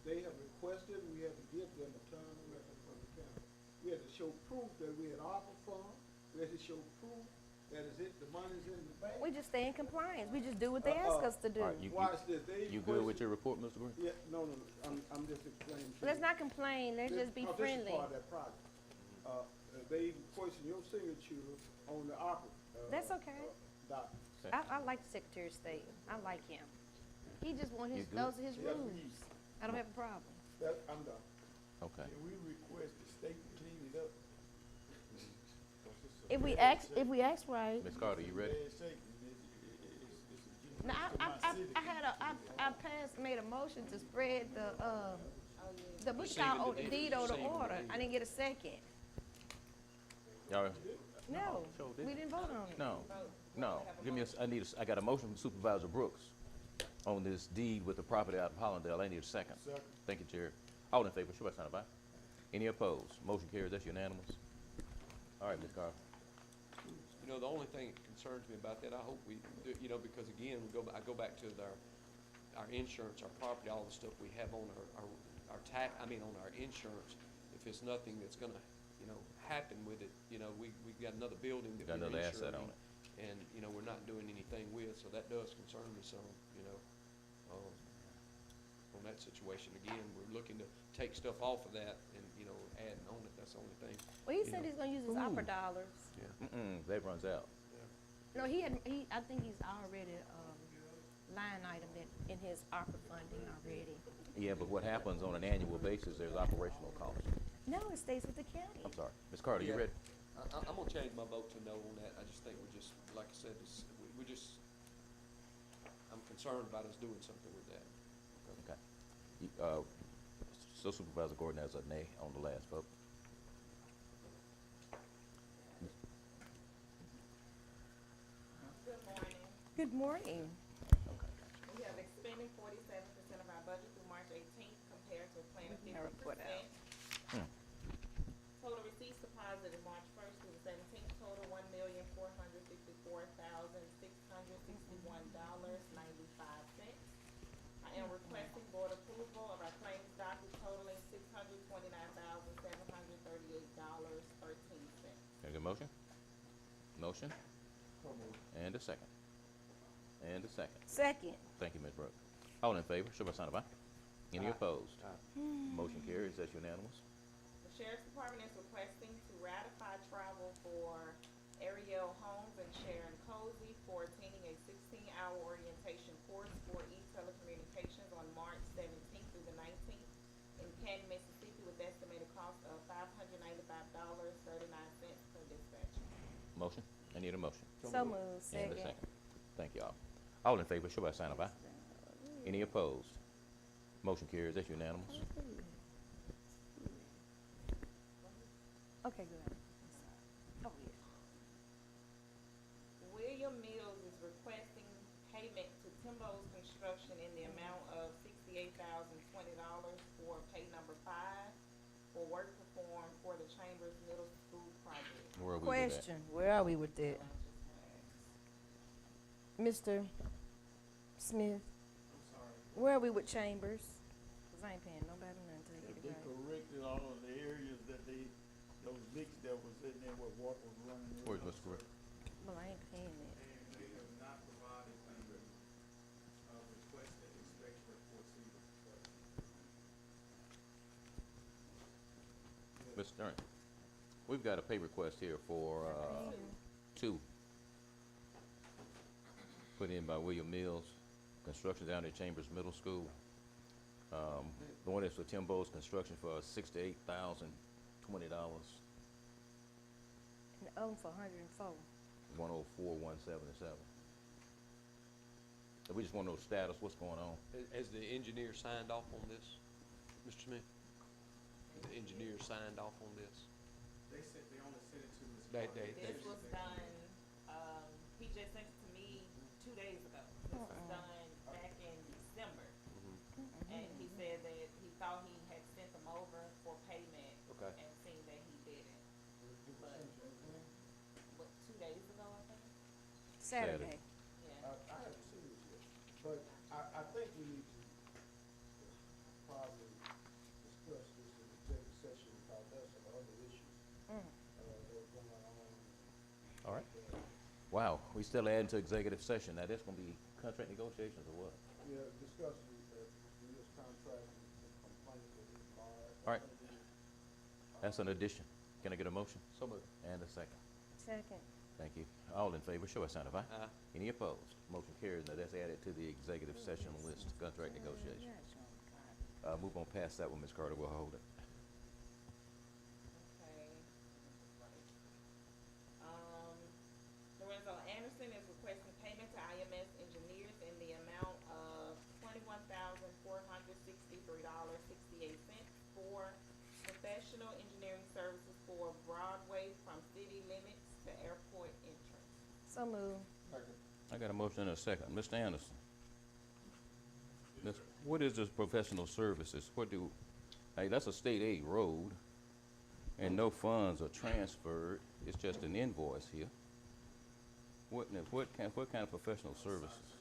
they have requested, we have to give them a term of record from the county. We had to show proof that we had ARPA funds, we had to show proof that the money's in the bank. We just stay in compliance. We just do what they ask us to do. All right, Watch this, they you good with requested- your report, Mr. Green? Yeah, no, I'm just explaining to you. Let's not complain. Let's just be This is friendly. part of that project. They question your signature on the ARPA. That's okay. Document. I like the Secretary of State. I like him. He just want You good? those are his Yes. rules. I don't have a problem. I'm done. Okay. Can we request the state to clean it up? If we ask right. Ms. Carter, you ready? Bad shape, and it's Now, made a motion to spread the what you call, the deed or the order. I didn't get a second. Y'all, No, we didn't vote on it. no. Give me I got a motion from Supervisor Brooks on this deed with the property out of Hollandale. I need a second. Second. Thank you, Chair. All in favor, show by sign of aye. Any opposed? Motion carries. That's unanimous. All right, Ms. Carter. You know, the only thing that concerns me about that, I hope we, you know, because again, I go back to our insurance, our property, all the stuff we have on our on our insurance. If it's nothing that's gonna, you know, happen with it, you know, we got another building that Got we're another asset insuring, on it. and, you know, we're not doing anything with, so that does concern me some, you know, on that situation. Again, we're looking to take stuff off of that and, you know, adding on it, that's the only thing. Well, he you said know. he's gonna use his opera dollars. That runs out. No, I think he's already, line item that in his ARPA funding already. Yeah, but what happens on an annual basis, there's operational costs. No, it stays with the county. I'm sorry. Ms. Carter, you Yeah. ready? I'm gonna change my vote to no on that. I just think like I said, I'm concerned about us doing something with that. Okay. So Supervisor Gordon has a nay on the last vote. Good morning. Good morning. We have expended 47% of our budget through March 18th compared Heritage Plan of Never put 50%. out. Total receipts deposited March 1st through the 17th, total $1,464,661.95. I am requesting board approval of our claims docket totaling $629,738.13. Can I get a motion? Motion? And a second. And a second. Second. Thank you, Ms. Brooks. All in favor, show by sign of aye. Any opposed? Motion carries, that's unanimous. The Sheriff's Department is requesting to ratify travel for Ariel Holmes and Sharon Cozy for attending a 16-hour orientation course for e-telecommunications on March 17th through the 19th in Canton, Mississippi, with estimated cost of $595.39 per dispatch. Motion? I need a motion. So moved. And a Second. second. Thank you all. All in favor, show by sign of aye. Any opposed? Motion carries, that's unanimous. Okay, good. Oh, yeah. William Mills is requesting payment to Timbo's Construction in the amount of $68,020 for pay number 5 for work performed for the Chambers Middle School project. Where are we with that? Question, where are we with that? Mr. Smith? I'm sorry. Where are we with Chambers? Cause I ain't paying nobody nothing till they get They it right. corrected all of the areas that those leaks that was in there where water was running. in. Where's Mr. Correct? Well, I ain't paying that. And they have not provided the, requested inspection reports either. Mr. Stern, we've got a pay request here for, two. Put in by William Mills, construction down at Chambers Middle School. The one is for Timbo's Construction for $68,020. And the for 104. 104,177. We just want to know status, what's going on. Has the engineer signed off on this, Mr. Smith? The engineer signed off on this? They only sent it to Ms. They- Martin. This was done, he just sent it to me 2 days ago. This was done back in December. And he said that he thought he had sent them over for payment. Okay. And seen that he didn't. But 2 days ago, I think? Saturday. Yeah. I haven't seen this yet, but I think we need to probably discuss this in executive session because there's some other issues, that are going on. All right. Wow, we still adding to executive session. Now, that's gonna be contract negotiations or what? Yeah, discuss this contract and some complaints that we filed. All right. That's an addition. Can I get a motion? So moved. And a second. Second. Thank you. All in favor, show a sign of aye. Aye. Any opposed? Motion carries. Now, that's added to the executive session list, contract negotiations. Move on past that one, Ms. Carter, we'll hold it. Okay. Lorenzo Anderson is requesting payment to IMS Engineers in the amount of $21,463.68 for professional engineering services for Broadway from city limits to airport entrance. So moved. I got a motion and a second. Mr. Anderson? What is this professional services? Hey, that's a state aid road, and no funds are transferred. It's just an invoice here. What kind of professional services?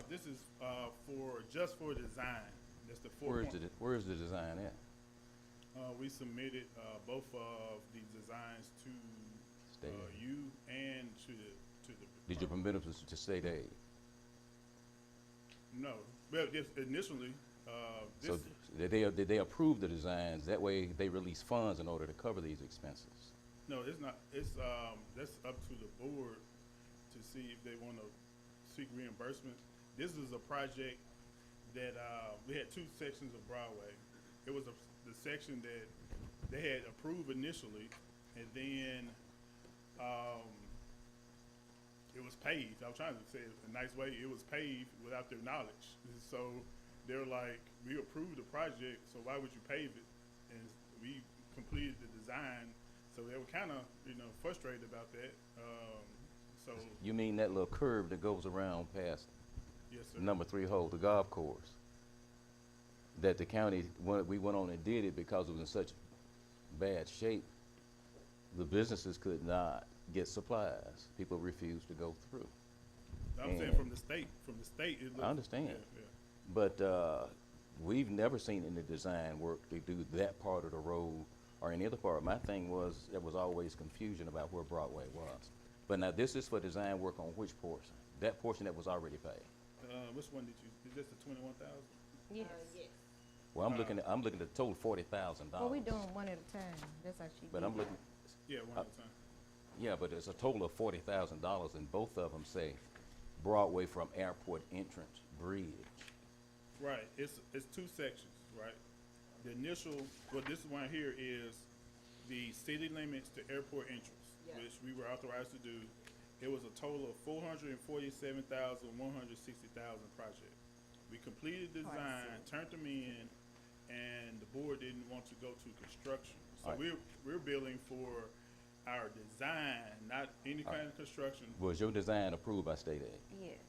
This is, just for design. That's the 4 Where's the design at? We submitted, both of the designs to, State aid. you and to the. Did you permit them to state aid? No, well, just initially, So did they approve the designs? That way they release funds in order to cover these expenses. no, it's not, that's up to the board to see if they wanna seek reimbursement. This is a project that, we had 2 sections of Broadway. It was the section that they had approved initially, and then, it was paved. I was trying to say it a nice way. It was paved without their knowledge. And so they're like, we approved the project, so why would you pave it? And we completed the design, so they were kind of, frustrated about that. So You mean that little curve that goes around past yes, sir. number 3 hole, the golf course? that the county, we went on and did it because it was in such bad shape, the businesses could not get supplies. People refused to go through. I'm saying And- from the state, it looks. I understand. Yeah. But we've never seen any design work to do that part of the road or any other part. My thing was, there was always confusion about where Broadway was. But now this is for design work on which portion? That portion that was already paid. Which one did you, is this the 21,000? Yes. Yes. Well, I'm looking at a total $40,000. Well, we doing one at a time. That's how she. But did I'm it. looking, Yeah, one at a time. yeah, but it's a total of $40,000 and both of them say Broadway from airport entrance bridge. Right, it's two sections, right? The initial, well, this one here is the city limits to airport entrance, Yeah. which we were authorized to do. It was a total of 447,160,000 project. We completed design, turned them in, and the board didn't want to go to construction. So Alright. we're billing for our design, not any kind of construction. Was your design approved by state aid? Yes.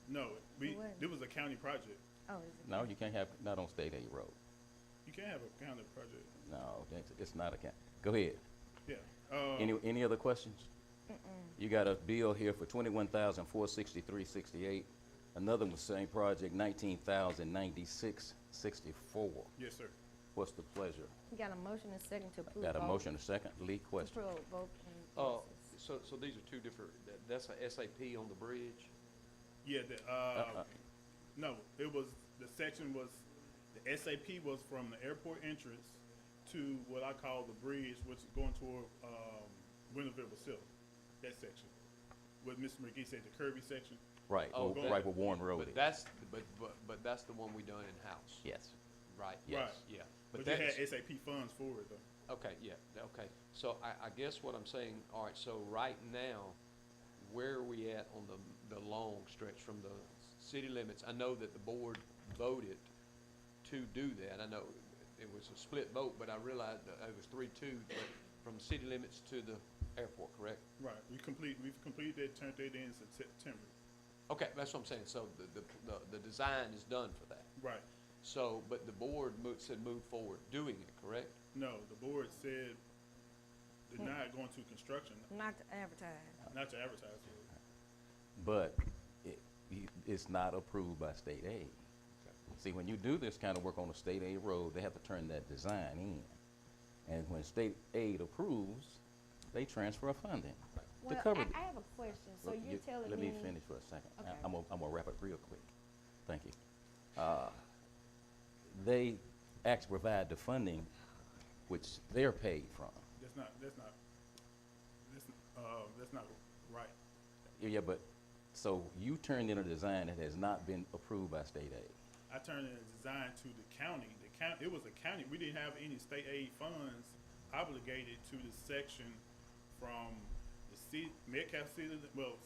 No, It wasn't. it was a county project. Oh, is it? No, you can't have, not on state aid road. You can't have a county project. No, it's not a county. Go ahead. Yeah. Any other questions? You got a bill here for $21,463.68. Another one, same project, $19,096.64. Yes, sir. What's the pleasure? We got a motion and second to approve. Got a both. motion, and a second. Lee, question. Approve both invoices. So these are two different, that's a SAP on the bridge? Yeah, no, it was, the section was, the SAP was from the airport entrance to what I call the bridge, which is going toward, Winterville Basilica, that section. What Mr. McGee said, the Kirby section. Right, Oh, right where Warren Road But is. that's, but that's the one we done in-house? Yes. Right, Yes. Right. yeah. But that you is- had SAP funds for it, though. Okay, yeah, okay. So I guess what I'm saying, all right, so right now, where are we at on the long stretch from the city limits? I know that the board voted to do that. I know it was a split vote, but I realized that it was 3-2, but from city limits to the airport, correct? Right, we've completed that, turned it in September. Okay, that's what I'm saying. So the design is done for that. Right. So, but the board said move forward doing it, correct? No, the board said they're not going to construction, Not to advertise. not to advertise for it. But it's not approved by state aid. See, when you do this kind of work on a state aid road, they have to turn that design in. And when state aid approves, they transfer funding to Well, cover it. I have a question. So Look, you're telling Let me finish for a second. Okay. I'm gonna wrap it real quick. Thank you. They actually provide the funding which they're paid from. That's not right. Yeah, but, so you turned in a design that has not been approved by state aid. I turned in a design to the county. It was a county. We didn't have any state aid funds obligated to the section from the Metcalf city,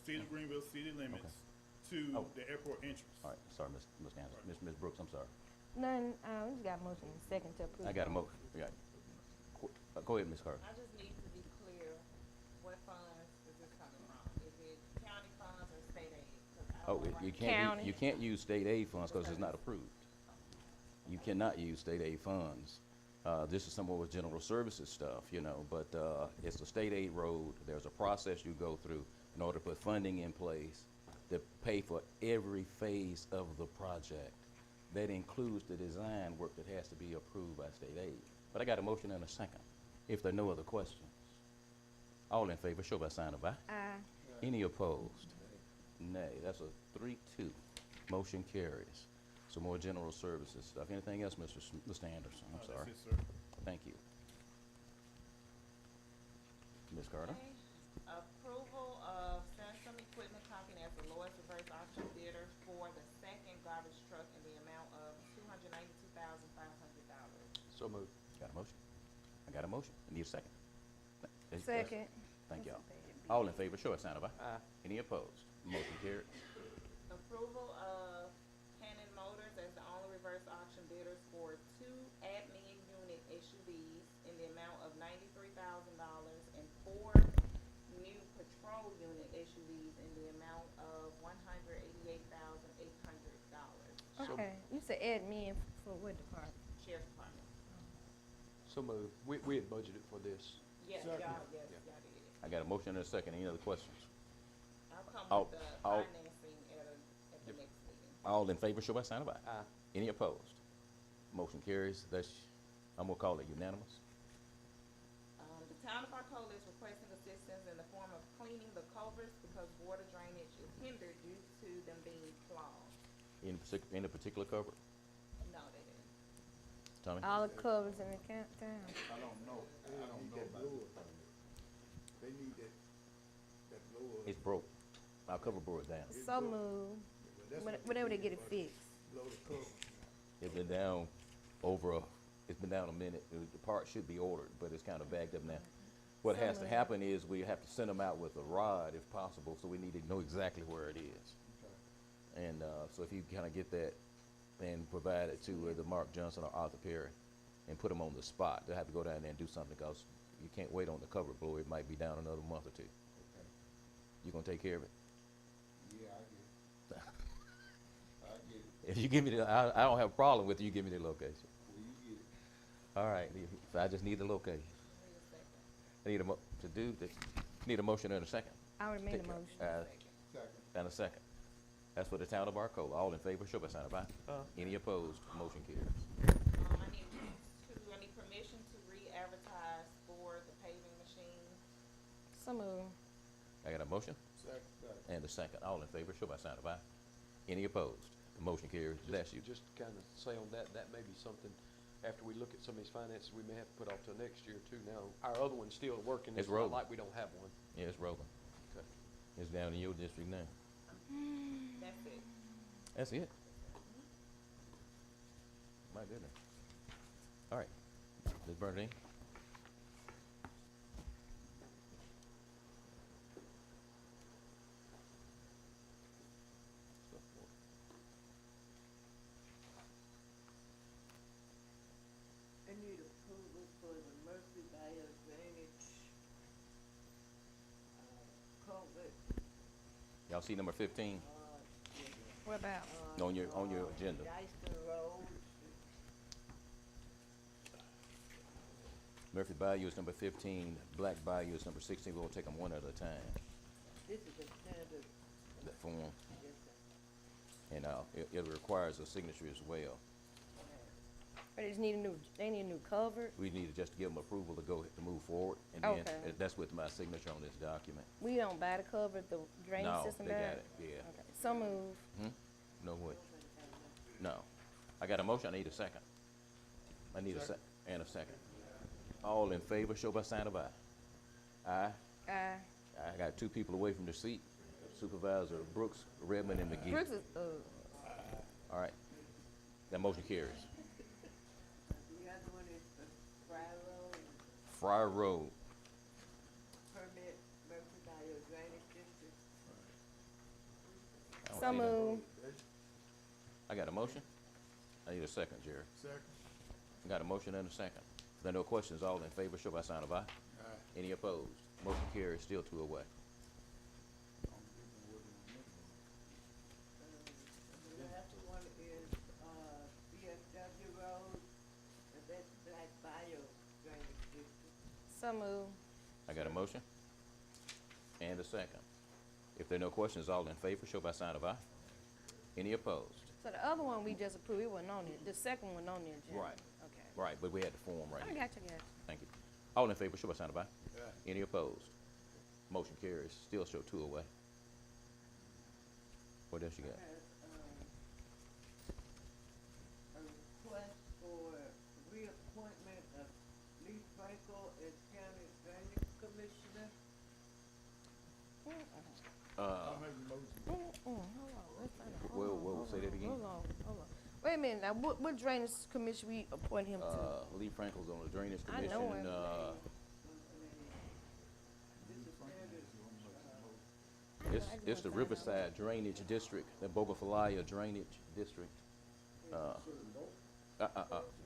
city of Greenville city limits to the airport entrance. All right, sorry, Ms. Anderson. Ms. Brooks, I'm sorry. None, we just got a motion and second to approve. I got a both. motion. Yeah. Go ahead, Ms. Carter. I just need to be clear, what funds is this coming from? Is it county funds or state aid? 'Cause I don't Oh, know you right can't, you can't use state aid funds because it's not approved. You cannot use state aid funds. This is some of the general services stuff, you know, but it's a state aid road. There's a process you go through in order to put funding in place to pay for every phase of the project. That includes the design work that has to be approved by state aid. But I got a motion and a second. If there are no other questions, all in favor, show by sign of aye. Aye. Any opposed? Nay. That's a 3-2. Motion carries. So more general services stuff. Anything else, Mr. Anderson? I'm sorry. That's it, sir. Thank you. Ms. Carter? Okay. Approval of Centrum Equipment Company as the lowest reverse auction bidder for the second garbage truck in the amount of $292,500. So moved. Got a motion? I got a motion. I need a second. Second. Thank y'all. All in favor, show a sign of aye. Aye. Any opposed? Motion carries. Approval of Cannon Motors as the only reverse auction bidders for 2 admin unit SUVs in the amount of $93,000 and 4 new patrol unit SUVs in the amount of $188,800. So- Okay, you said admin For what department? Sheriff's Department. So moved. We had budgeted for this. Yes, Second. y'all, yes, Yeah. y'all did. I got a motion and a second. Any other questions? I'll come All- with the all- financing at the next meeting. All in favor, show by sign of aye. Aye. Any opposed? Motion carries. I'm gonna call it unanimous. The town of Arcola is requesting assistance in the form of cleaning the culverts because water drainage is hindered due to them being clogged. Any particular cover? No, they didn't. Tommy? All the covers in the town. I don't know about it. They need that lower. It's broke. Our cover broke down. So moved. Whenever they get it fixed. Blow the cover. It's been down it's been down a minute. The part should be ordered, but it's kind of bagged up now. What has to happen is we have to send them out with a rod if possible, so we need to know exactly where it is. And, so if you kind of get that and provide it to either Mark Johnson or Arthur Perry and put them on the spot, they'll have to go down there and do something because you can't wait on the cover blow. It might be down another month or two. Okay. You gonna take care of it? Yeah, I get it. I get it. If you give me I don't have a problem with you give me the location. Well, you get it. All right, if I just need the location. I need need a motion and a second. I already made a Take- motion. Second. And a second. That's for the town of Arcola. All in favor, show by sign of aye. Any opposed? Motion carries. I need permission to re-advertise for the paving machine. So moved. I got a motion Second. and a second. All in favor, show by sign of aye. Any opposed? The motion carries. Bless you. Just kind of say on that may be something, after we look at some of these finances, we may have to put off till next year too now. Our other one's still working. It's not rolling. like we don't have one. Yeah, it's rolling. Okay. It's down in your district now. That's it. That's it? My goodness. All right. Ms. Bernadine? I need approval for the Murphy Bayou Drainage, culvert, Y'all see number 15 What about? on your agenda? Dyston Road. Murphy Bayou is number 15, Black Bayou is number 16. We'll take them one at a time, This is a standard, that form. yes, sir. And it requires a signature as well. They just need they need a new cover. We need to just give them approval to move forward. And then Okay. that's with my signature on this document. We don't buy the cover, the drainage No, system they buy got it, yeah. Okay. So moved. No way. No. I got a motion, I need a second. I need a sec, and a second. All in favor, show by sign of aye. Aye. Aye. I got two people away from the seat, Supervisor Brooks, Redmond, and McGee. Brooks is, All right. That motion carries. The other one is the Fry Road, Friar Road. permit Murphy Bayou Drainage District. I don't So see that. moved. I got a motion. I need a second, Jerry. Second. I got a motion and a second. If there are no questions, all in favor, show by sign of aye. Aye. Any opposed? Motion carries, still two away. The last one is, VFW Road, and that's Black Bayou Drainage District. So moved. I got a motion and a second. If there are no questions, all in favor, show by sign of aye. Any opposed? So the other one we just approved, it wasn't on it. The second one on the agenda. Right. Okay. Right, but we had the form right I here. got you. Thank you. All in favor, show by sign of aye. Aye. Any opposed? Motion carries, still show two away. What else you got? Has, a request for reappointment of Lee Frankel as County Drainage Commissioner. I'll make a motion. Hold on. Let's find out. Whoa, Hold on, whoa, hold say that on, again. Hold on. Wait a minute. Now, what drainage commission we appoint him to? Lee Frankel's on the Drainage I Commission. know him. It's the Riverside Drainage District, the Bogafalaya Drainage District.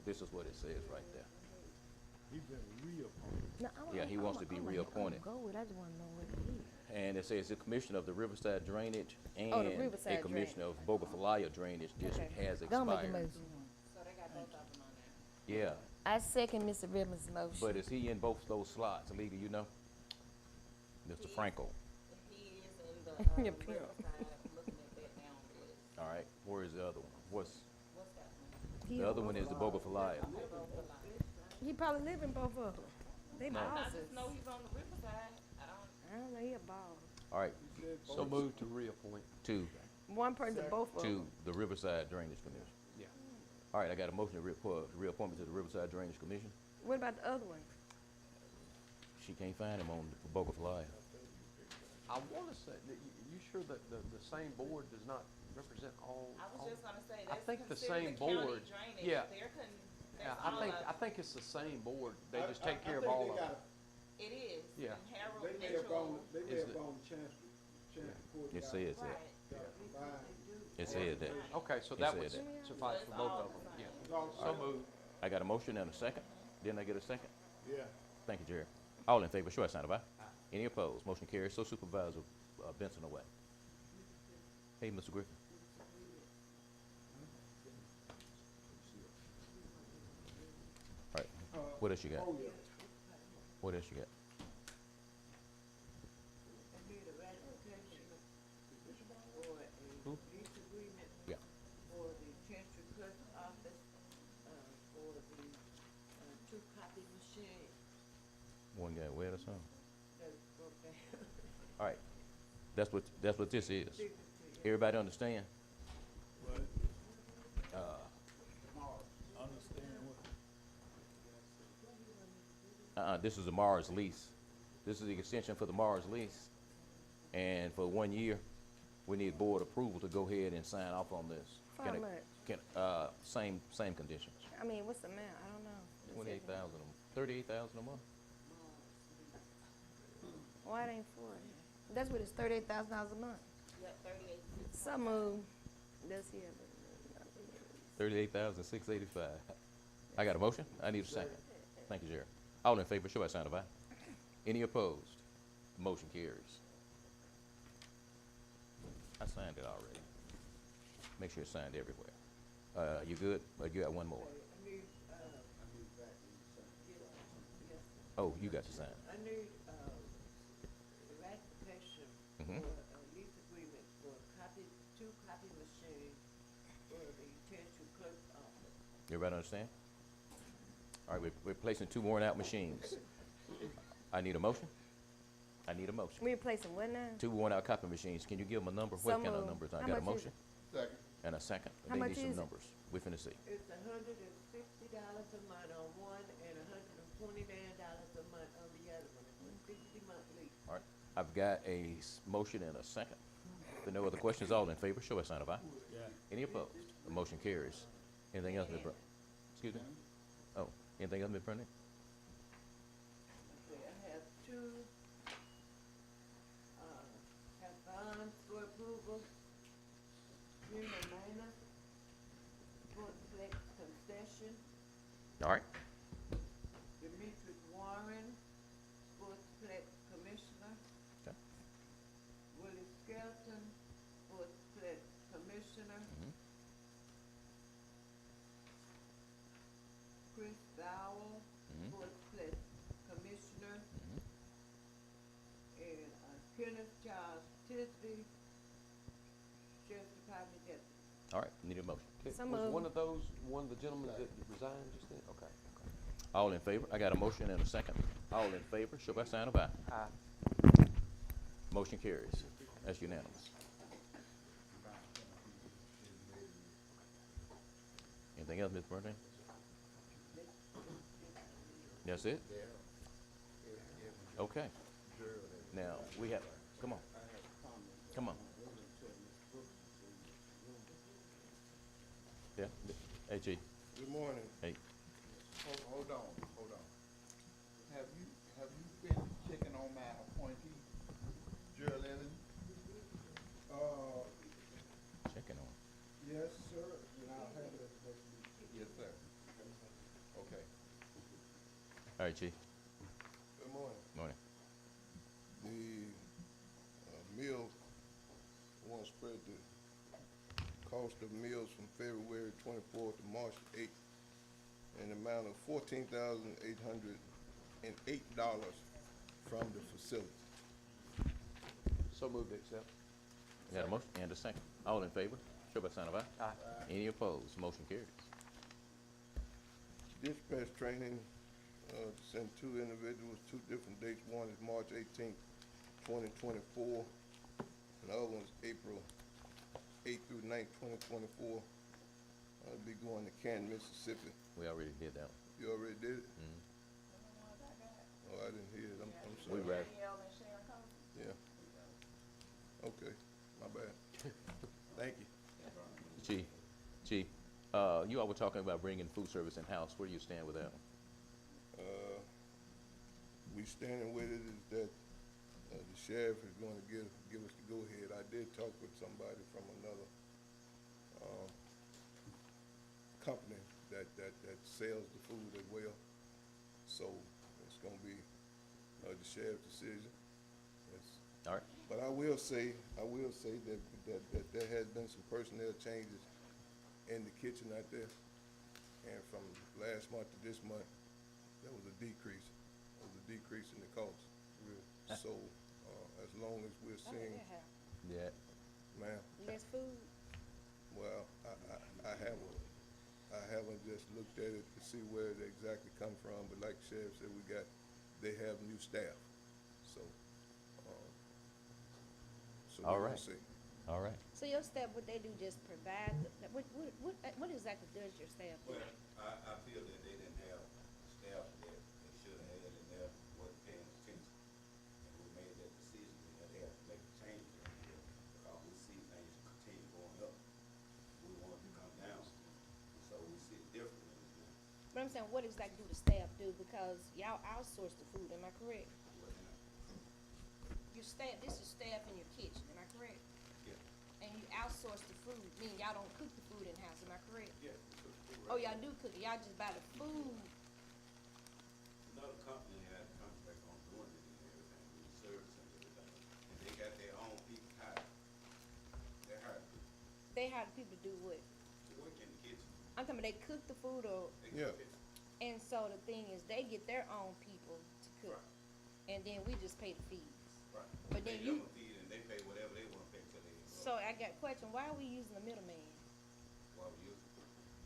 This is what it says right there. He's been reappointed. No, Yeah, he wants to be reappointed. Go with. I just want to know what it is. And it says the Commissioner of the Riverside Drainage and Oh, the Riverside a Commissioner of Bogafalaya Drainage District has Go make a expired. motion. So they got Yeah, I second Mr. Ribbon's motion. but is he in both those slots? Alita, you know? Mr. Franco. He is in the, Your parent. Riverside, I'm looking at that down the list. All right, where is the other one? What's that one? The other one is the Boga Falaya. He probably live in both of them. They No. I bosses. just know he's on the Riverside. I don't know, he a boss. All right, So move to reappoint. to, One person, both of to them. the Riverside Drainage Commission. Yeah. All right, I got a motion to reappointment to the Riverside Drainage Commission. What about the other one? She can't find him on Boga Falaya. I wanna say, that you sure that the same board does not represent all? I was all- just gonna say, I that's think the considered same the county board. drainage. Yeah. That's I all think, of I think it's the same board. They just I take care of think all they of got it. a- It is. Yeah. And Harold They may have gone, Mitchell. they may Is have the- gone to Chancery Court. It says that. Right. It said that. Okay, so It that said would that. suffice So for it's both all of them, the yeah. same. So moved. I got a motion and a second. Didn't I get a second? Yeah. Thank you, Jerry. All in favor, show by sign of aye. Any opposed? Motion carries. So Supervisor Benson away. Hey, Mr. Griffin. All right, what else you got? Oh, yeah. What else you got? I need a ratification for a Who? lease agreement Yeah. for the transfer clerk office, for the, two copy machine One got wet or something? that broke down. All right, that's what this is. Everybody understand? What? Understand what? This is the Mars lease. This is the extension for the Mars lease. And for 1 year, we need board approval to go ahead and sign off on this. For Can how it- much? Same conditions. I mean, what's the amount? I don't know. 28,000, 38,000 a month. Why it ain't 40? That's what it's $38,000 a month. Yep, 38. So move. That's here. 38,685. I got a motion? I need a second. Thank you, Jerry. All in favor, show by sign of aye. Any opposed? Motion carries. I signed it already. Make sure it's signed everywhere. You good? Or you got one more? I need, Oh, you got to sign. I need, a ratification Mhm. for a lease agreement for two copy machines for the transfer clerk office. Everybody understand? All right, we're replacing 2 worn out machines. I need a motion? I need a motion. We replacing what now? 2 worn out copy machines. Can you give them a number? So What kind of moved. numbers? I How got a much is motion Second. and a second. How They much need some is it? numbers. We finna see. It's $160 a month on one and $129 a month on the other one. It's a 60-month lease. All right, I've got a motion and a second. If there are no other questions, all in favor, show by sign of aye. Yeah. Any opposed? The motion carries. Anything else, Ms. Brown? Excuse me? Oh, anything else, Ms. Burnett? Okay, I have two, have bonds for approval. Junior Manor, Sportsplex concession. All right, Demetrius Warren, Sportsplex commissioner. Okay. Willie Skelton, Sportsplex commissioner. Mhm. Chris Dowell, Mhm. Sportsplex commissioner. Mhm. And Kenneth Charles Tisby, Sheriff's Department deputy. All right, need a motion. Okay, So was moved. one of those, one of the gentlemen that resigned just then? Okay. All in favor? I got a motion and a second. All in favor, show by sign of aye. Aye. Motion carries. That's unanimous. Anything else, Ms. Burnett? That's it? Okay. Now, we have, come on. Come on. Yeah, hey, G. Good morning. Hey. Hold on. Have you been checking on my appointee, Gerald Evans? Checking on. Yes, sir, and I'll have it at the next meeting. Yes, sir. Okay. All right, Chief. Good morning. Morning. The meal, I want to spread the cost of meals from February 24th to March 8th. in the amount of $14,808 from the facility. So moved to accept. We got a motion and a second. All in favor, show by sign of aye. Aye. Any opposed? Motion carries. Dispatch training, to send 2 individuals, 2 different dates. One is March 18th, 2024, and the other one's April 8th through 9th, 2024. I'll be going to Canton, Mississippi. We already did that one. You already did it? Mhm. Oh, I didn't hear it. I'm We sorry. read. Yeah. Okay, my bad. Thank you. Chief, you all were talking about bringing food service in-house. Where do you stand with that one? We standing with it is that, the sheriff is gonna give us the go-ahead. I did talk with somebody from another, company that sells the food as well. So it's gonna be, the sheriff's decision. It's- All right. But I will say that there has been some personnel changes in the kitchen out there. And from last month to this month, there was a decrease. There was a decrease in the cost. So, as long as we're seeing, Yeah. ma'am, Less food? well, I haven't just looked at it to see where it exactly come from, but like the sheriff said, they have new staff. So, All we're right. gonna see. All right. So your staff, what they do, just provide, what exactly does your staff do? Well, I feel that they didn't have staff that they should have had in there, wasn't paying attention. And we made that decision that they have to make a change in here, because we see things continue going up. We want it to come down, so we see it differently now. But I'm saying, what exactly do the staff do? Because y'all outsource the food, am I correct? Your staff, this is staff in your kitchen, am I correct? Yeah. And you outsource the food, meaning y'all don't cook the food in-house, am I correct? Yeah, we took the food Oh, right y'all do cook it, y'all just buy the food. Another company had a contract on doing it and everything, with the service and everything, and they got their own people hired. They hired people They hire the people to do what? to work in the kitchen. I'm talking about they cook the food or, They Yeah. cook it. and so the thing is, they get their own people to cook. Right. And then we just pay the fees. Right. But They then give you, them a fee and they pay whatever they wanna pay till they. so I got a question, why are we using the middleman? Why we use it.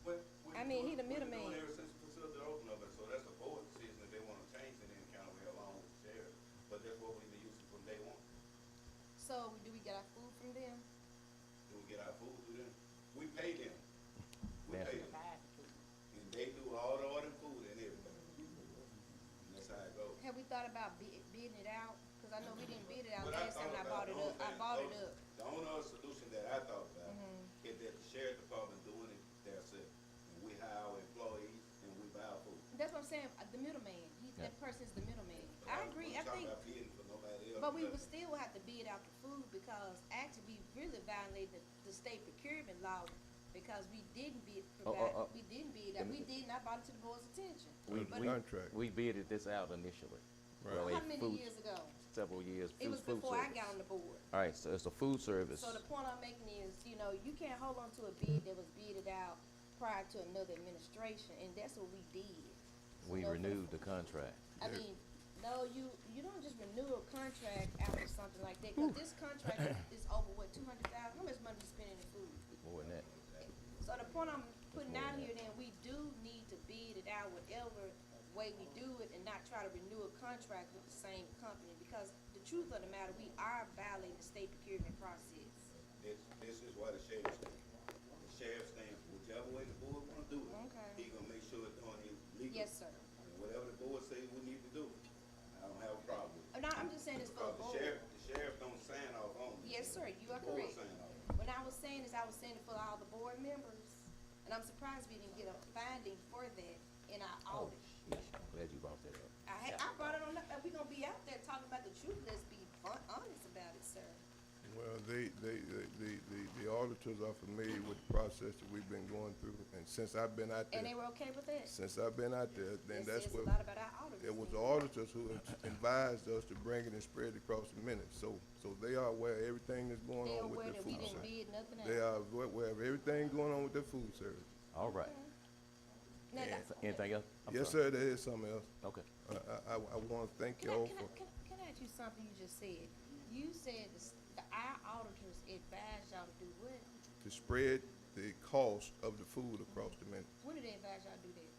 But we I mean, he the we've been middleman. doing it ever since the facility opened up, and so that's a board decision if they wanna change it in county way along with the sheriff. But that's what we've been using from day one. So do we get our food from them? Do we get our food through them? We pay them. We Yeah. pay them. And they do all the ordering food and everything. And that's how it goes. Have we thought about bidding it out? Cause I know we didn't bid it out What last time and I bought it up, The only other solution that I thought about Mhm. is that the sheriff department doing it themselves. And we hire our employees and we buy our food. That's what I'm saying, the middleman, that person's the middleman. I agree, I think, I'm not bidding for nobody else. but we would still have to bid out the food because actually we really violated the state procurement law because we didn't provide, we didn't bid out, I brought it to the board's attention. But Contract. We bidded this out initially. Right. Well, how a many food- years ago? Several years. It was food before I service. got on the board. All right, so it's a food service. So the point I'm making is, you can't hold on to a bid that was bidded out prior to another administration, and that's what we did. We for the- renewed the contract. I mean, no, you don't just renew a contract after something like that, cause this contract is over, what, 200,000? How much money you spending in food? More than that. So the point I'm putting out here, then, we do need to bid it out whatever way we do it and not try to renew a contract with the same company, because the truth of the matter, we are violating the state procurement process. This is why the sheriff stands. The sheriff stands whichever way the board wanna do it. Okay. He gonna make sure it's done legally. Yes, sir. And whatever the board say we need to do, I don't have a problem with it. No, I'm just saying it's for the Because board. the sheriff don't sign off on it. Yes, sir, you are The board correct. sign off. What I was saying is, I was saying it for all the board members, and I'm surprised we didn't get a finding for that in our audit. Glad you brought that up. I brought it on, we gonna be out there talking about the truth, let's be honest about it, sir. Well, the auditors are familiar with the process that we've been going through, and since I've been out there. And they were okay with that? Since I've been out there, then That that's says a what. lot about our auditors It was then. the auditors who advised us to bring it and spread it across the minutes, so they are aware of everything that's going They on aware with the that we food didn't service. bid nothing out. They are aware of everything going on with the food service. All right. Now, And- Anything else? I'm Yes, sorry. sir, there is something else. Okay. I want to thank Can I, y'all can, for, I, can I ask you something you just said? You said our auditors advised y'all to do what? to spread the cost of the food across the minute. When did they advise y'all to do that?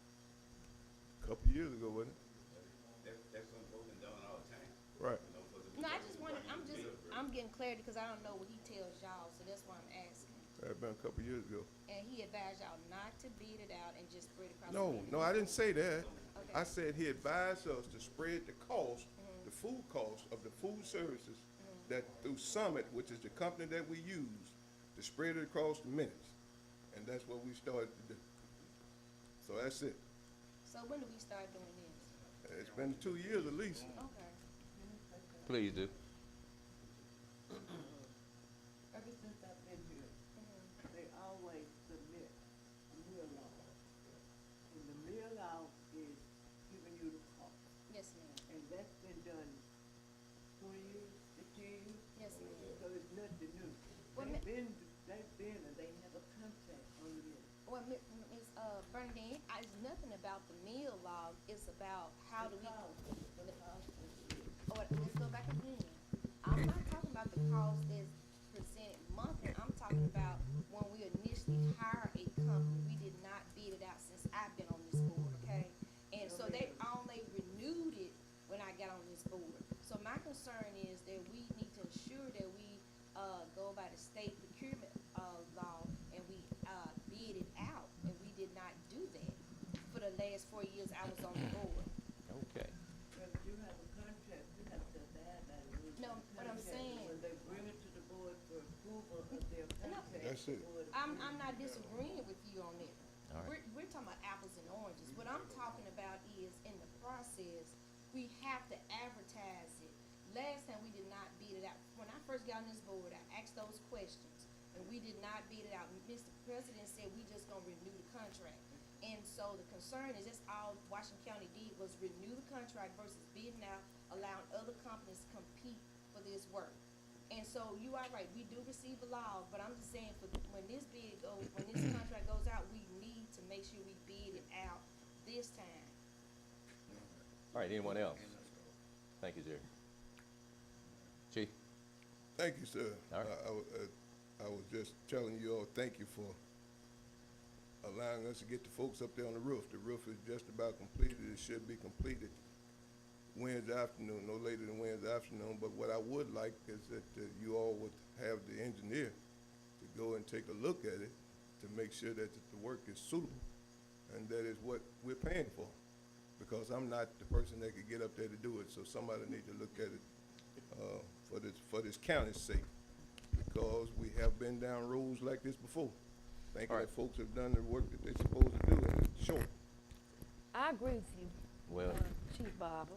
A couple years ago, wasn't it? That's something we've been doing all the time. Right. You know, for the- No, I just wanted, I'm getting clarity because I don't know what he tells y'all, so that's why I'm asking. That been a couple years ago. And he advised y'all not to beat it out and just spread it across the No, minute? no, I didn't say that. Okay. I said he advised us to spread the cost, the food cost of the food services that through Summit, which is the company that we use, to spread it across the minutes. And that's what we started to do. So that's it. So when do we start doing this? It's been 2 years at least. Okay. Please do. Ever since I've been here, they always submit a meal out. And the meal out is giving you the cost. Yes, ma'am. And that's been done 20 years, 15 years. Yes, ma'am. So it's nothing new. Well, They've been, and they have a contract on the meal. Well, Ms. Bernadine, it's nothing about the meal log, it's about how do we. Oh, let's go back again. I'm not talking about the cost that's presented monthly, I'm talking about when we initially hire a company, we did not bid it out since I've been on this board, okay? And so they only renewed it when I got on this board. So my concern is that we need to ensure that we, go by the state procurement, law, and we, bid it out, and we did not do that for the last 4 years I was on the board. Okay. Well, you have a contract, you have to abide by the rules. No, of the what I'm contract. saying- When they bring it to the board for approval of their contract. That's it. the board I'm approves not it. disagreeing with you on that. All right. We're talking about apples and oranges. What I'm talking about is in the process, we have to advertise it. Last time we did not beat it out. When I first got on this board, I asked those questions and we did not beat it out. Mr. President said we just gonna renew the contract. And so the concern is that's all Washington County did was renew the contract versus bidding out, allowing other companies to compete for this work. And so you are right, we do receive a log, but I'm just saying for when this contract goes out, we need to make sure we bid it out this time. All right, anyone else? Thank you, Jerry. Chief? Thank you, sir. All right. I was just telling you all, thank you for allowing us to get the folks up there on the roof. The roof is just about completed. It should be completed Wednesday afternoon, no later than Wednesday afternoon. But what I would like is that you all would have the engineer to go and take a look at it to make sure that the work is suitable and that is what we're paying for. Because I'm not the person that could get up there to do it, so somebody need to look at it for this county's sake, because we have been down roads like this before, thinking All that right. folks have done the work that they're supposed to do, and it's short. I agree with you, Well, Chief Barber.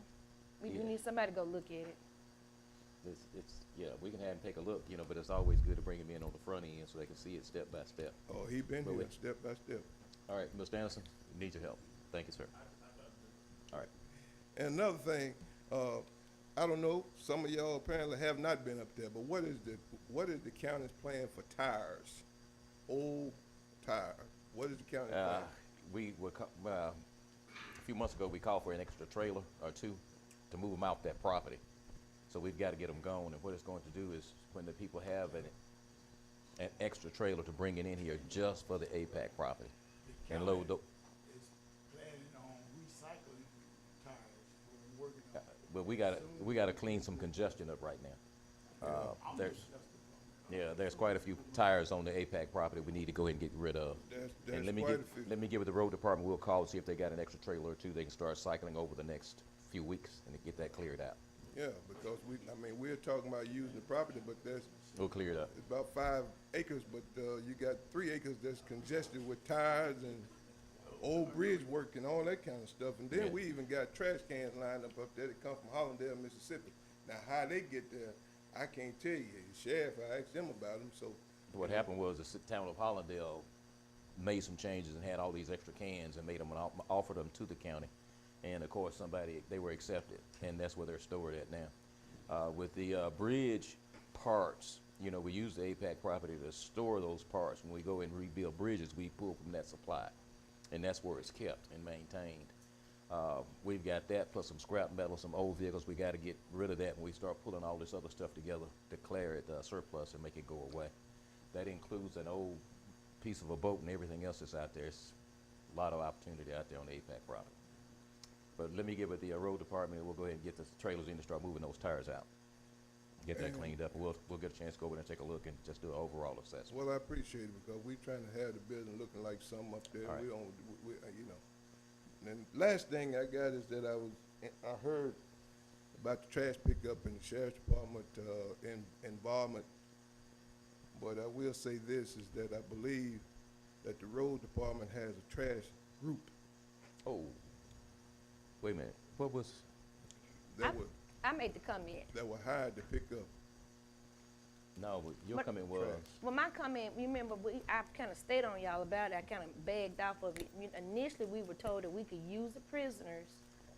We Yeah. need somebody to go look at it. yeah, we can have them take a look, but it's always good to bring them in on the front end so they can see it step by step. Oh, he been But here we- step by step. All right, Mr. Anderson, we need your help. Thank you, sir. All right. And another thing, I don't know, some of y'all apparently have not been up there, but what is the county's plan for tires? Old tires, what is the county plan? A few months ago, we called for an extra trailer or two to move them off that property. So we've got to get them gone, and what it's going to do is when the people have an extra trailer to bring it in here just for the APAC property and load the, Is planning on recycling tires for working on. but we gotta clean some congestion up right now. There's quite a few tires on the APAC property we need to go ahead and get rid of. There's And let me quite get, a few. let me get with the road department, we'll call and see if they got an extra trailer or two they can start cycling over the next few weeks and to get that cleared out. Yeah, because we're talking about using the property, but We'll clear it up. it's about 5 acres, but you got 3 acres that's congested with tires and old bridge work and all that kind of stuff. And then Yeah. we even got trash cans lined up there that come from Hollandale, Mississippi. Now, how they get there, I can't tell you. The sheriff, I asked them about them, so. What happened was the town of Hollandale made some changes and had all these extra cans and made them, offered them to the county. And of course, they were accepted, and that's where they're stored at now. With the bridge parts, we use the APAC property to store those parts. When we go and rebuild bridges, we pull from that supply. and that's where it's kept and maintained. We've got that plus some scrap metal, some old vehicles. We got to get rid of that when we start pulling all this other stuff together, declare it surplus and make it go away. That includes an old piece of a boat and everything else that's out there. It's a lot of opportunity out there on the APAC property. But let me get with the road department, and we'll go ahead and get the trailers in and start moving those tires out. Get that cleaned up, and we'll get a chance to go over there and take a look and just do an overall assessment. Well, I appreciate it because we trying to have the building looking like something up there. All right. We don't, you know. And last thing I got is that I heard about the trash pickup in the sheriff's department, involvement. But I will say this, is that I believe that the road department has a trash group. Oh, wait a minute, what was? I made the comment. That were hired to pick up. No, but your comment was. Well, my comment, you remember, I kind of stayed on y'all about it. I kind of begged off of it. Initially, we were told that we could use the prisoners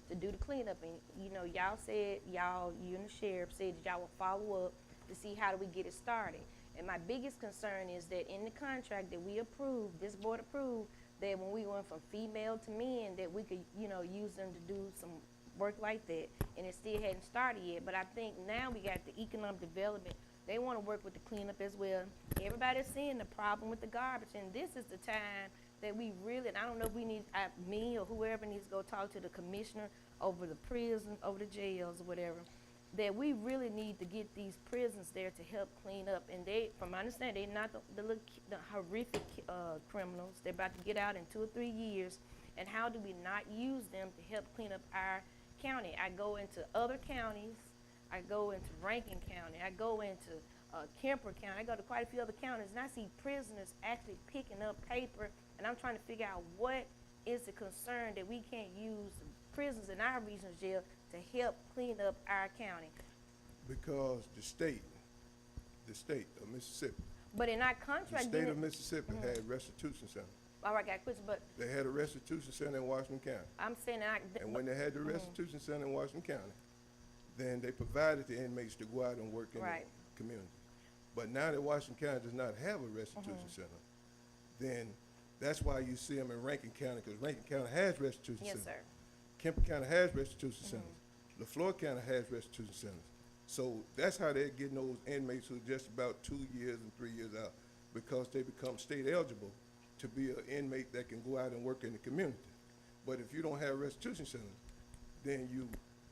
to do the cleanup. And, you know, y'all said, you and the sheriff said that y'all would follow up to see how do we get it started. And my biggest concern is that in the contract that we approved, this board approved, that when we went from female to men, that we could, you know, use them to do some work like that. And it still hadn't started yet. But I think now we got the economic development. They want to work with the cleanup as well. Everybody's seeing the problem with the garbage, and this is the time that we really, and I don't know if we need, me or whoever needs to go talk to the commissioner over the prison, over the jails or whatever, that we really need to get these prisons there to help clean up. And they, from my understanding, they're not the horrific criminals. They're about to get out in 2 or 3 years. And how do we not use them to help clean up our county? I go into other counties. I go into Rankin County, I go into Kemper County, I go to quite a few other counties, and I see prisoners actually picking up paper, and I'm trying to figure out what is the concern that we can't use prisons in our regional jail to help clean up our county. Because the state of Mississippi. But in our contract, the state of Mississippi had restitution centers. All right, got a question, but they had a restitution center in Washington County. I'm saying and when they had the restitution center in Washington County, then they provided the inmates to go out and work in the community. But now that Washington County does not have a restitution center, then that's why you see them in Rankin County, because Rankin County has restitution centers. Yes, sir. Kemper County has restitution centers. LaFleur County has restitution centers. So that's how they're getting those inmates who are just about 2 years and 3 years out, because they become state eligible to be an inmate that can go out and work in the community. But if you don't have restitution centers, then you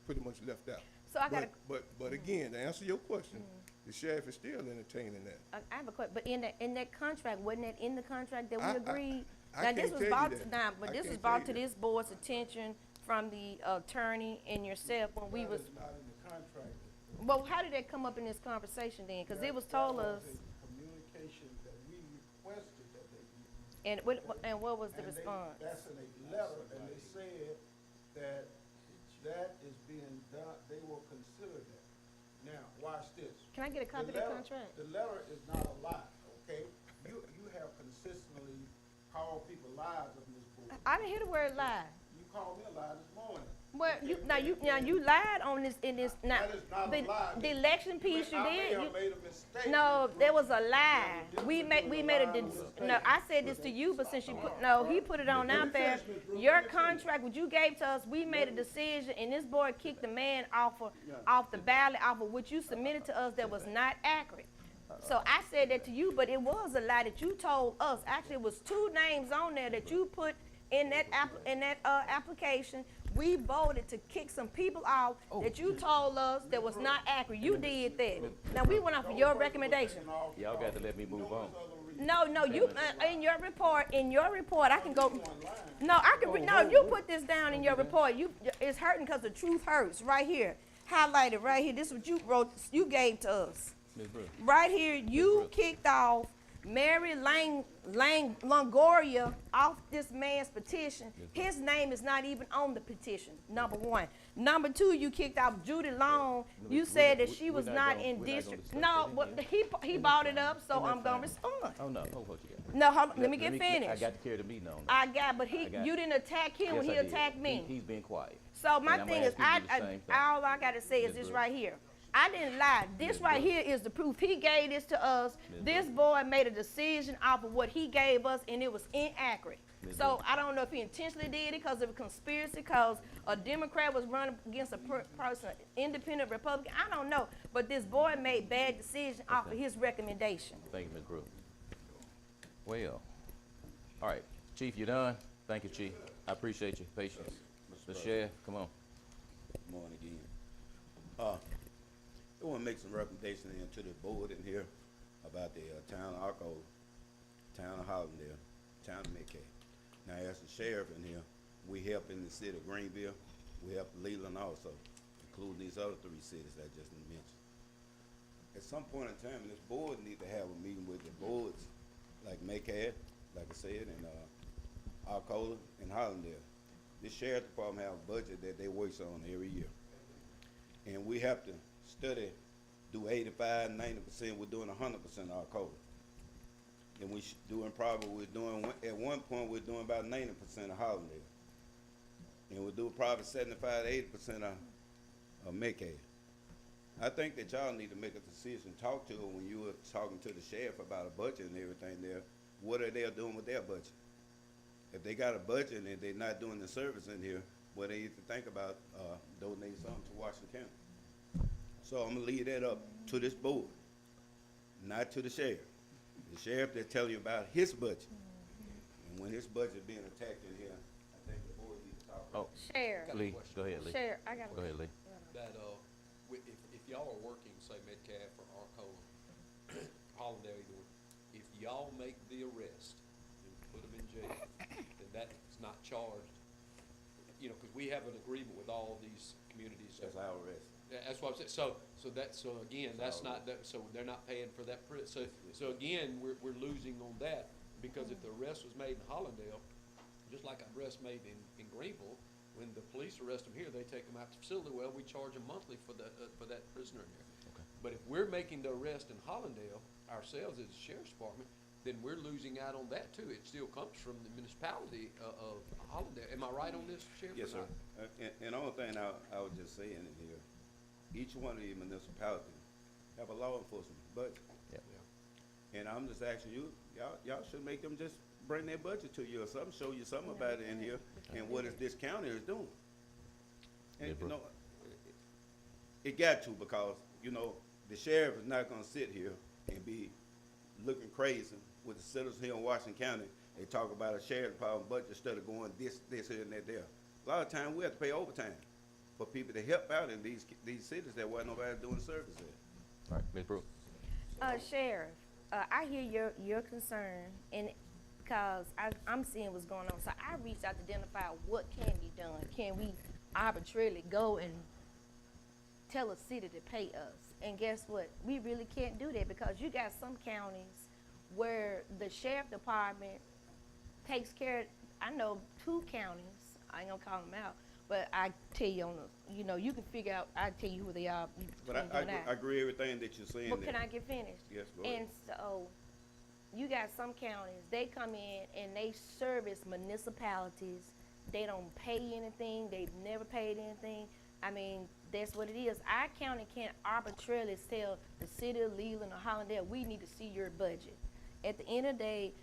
pretty much left out. So I got but again, to answer your question, the sheriff is still entertaining that. I have a question, but in that contract, wasn't that in the contract that we agreed? I This can't was tell brought you to, that. but I this can't was tell brought you to that. this board's attention from the attorney and yourself when we was. It's not in the contract. Well, how did that come up in this conversation then? Because it was told us. That was a communication that we requested that they use. And what was the response? That's in a letter, and they said that that is being done, they will consider that. Now, watch this. Can I get a copy of that contract? The letter is not a lie, okay? You have consistently called people lies on this board. I didn't hear the word lie. You called me a lie this morning. Well, you lied on this in this. Now, That is not a lie. the election piece you I may did. have made a mistake. No, there was a lie. We made no. I said this to you, but since you he put it on out there. Your contract, what you gave to us, we made a decision, and this board kicked the man off the ballot, off of what you submitted to us that was not accurate. So I said that to you, but it was a lie that you told us. Actually, it was 2 names on there that you put in that application. We voted to kick some people out that you told us that was not accurate. You did that. Now we went off of your recommendation. Y'all got to let me move on. No, you in your report, I can go. No, I can. No, you put this down in your report. It's hurting because the truth hurts. Right here, highlighted right here. This is what you wrote. You gave to us. Right here, you kicked off Mary Longoria off this man's petition. His name is not even on the petition, number 1. Number 2, you kicked off Judy Long. You said that she was not in district. No, but he brought it up, so I'm going to respond. Oh, no, hold what you got. No, hold on, let me get finished. I got to carry the meeting on. But you didn't attack him when he attacked me. He's been quiet. So my thing is, all I got to say is this right here. I didn't lie. This right here is the proof. He gave this to us. This boy made a decision off of what he gave us, and it was inaccurate. Ms. So Brooks. I don't know if he intentionally did it because of a conspiracy, because a Democrat was running against a person, independent Republican. I don't know, but this board made bad decisions off of his recommendation. Thank you, Ms. Brooks. Well, all right, Chief, you done? Thank you, Chief. I appreciate your patience. Mr. Sheriff, come on. Good morning again. I want to make some recommendations to the board in here about the town of Arco, town of Hollindale, town of McKay. Now, as the sheriff in here, we help in the city of Greenville, we help Leland also, including these other 3 cities I just mentioned. At some point in time, this board need to have a meeting with the boards, like McKay, like I said, and Arcola and Hollindale. This sheriff department have a budget that they work on every year. And we have to study, do 85, 90%, we're doing 100% Arcola. And we're doing, at one point, we're doing about 90% of Hollindale. And we'll do probably 75 to 80% of McKay. I think that y'all need to make a decision, talk to her when you were talking to the sheriff about a budget and everything there. What are they doing with their budget? If they got a budget and they're not doing the service in here, well, they need to think about donating something to Washington County. So I'm gonna leave that up to this board, not to the sheriff. The sheriff that's telling you about his budget. And when his budget being attacked in here, I think the board needs to talk. Oh, Sheriff. Got a Lee, question. go ahead, Lee. Sheriff, I got a Go ahead, Lee. That, if y'all are working, say Metcalf or Arcola, Hollindale, either one, if y'all make the arrest and put them in jail, then that's not charged. You know, because we have an agreement with all these communities. That's our arrest. That's what I'm saying. So again, that's not, so they're not paying for that so again, we're losing on that, because if the arrest was made in Hollindale, just like an arrest made in Greenville, when the police arrest them here, they take them out to the facility. Well, we charge them monthly for that prisoner in there. Okay. But if we're making the arrest in Hollindale ourselves as a sheriff's department, then we're losing out on that too. It still comes from the municipality of Hollindale. Am I right on this, Sheriff? Yes, sir. And the only thing I was just saying in here, each one of these municipalities have a law enforcement budget. Yeah. And I'm just asking you, y'all should make them just bring their budget to you or something, show you something about it in here and what is this county is doing. And, Yeah, you bro. know, it got to, because, you know, the sheriff is not gonna sit here and be looking crazy with the citizens here in Washington County. They talk about a sheriff department budget instead of going this here and that there. A lot of times we have to pay overtime for people to help out in these cities that wasn't nobody doing the service there. All right, Ms. Brooks. Sheriff, I hear your concern, and because I'm seeing what's going on, so I reached out to identify what can be done. Can we arbitrarily go and tell a city to pay us? And guess what? We really can't do that, because you got some counties where the sheriff department takes care of, I know 2 counties, I ain't gonna call them out, but I tell you on the, you know, you can figure out, I tell you who they are. But I agree everything that you're saying. But there. can I get finished? Yes, go ahead. And so, you got some counties, they come in and they service municipalities. They don't pay anything, they've never paid anything. I mean, that's what it is. Our county can't arbitrarily tell the city of Leland or Hollandale, we need to see your budget. At the end of the day,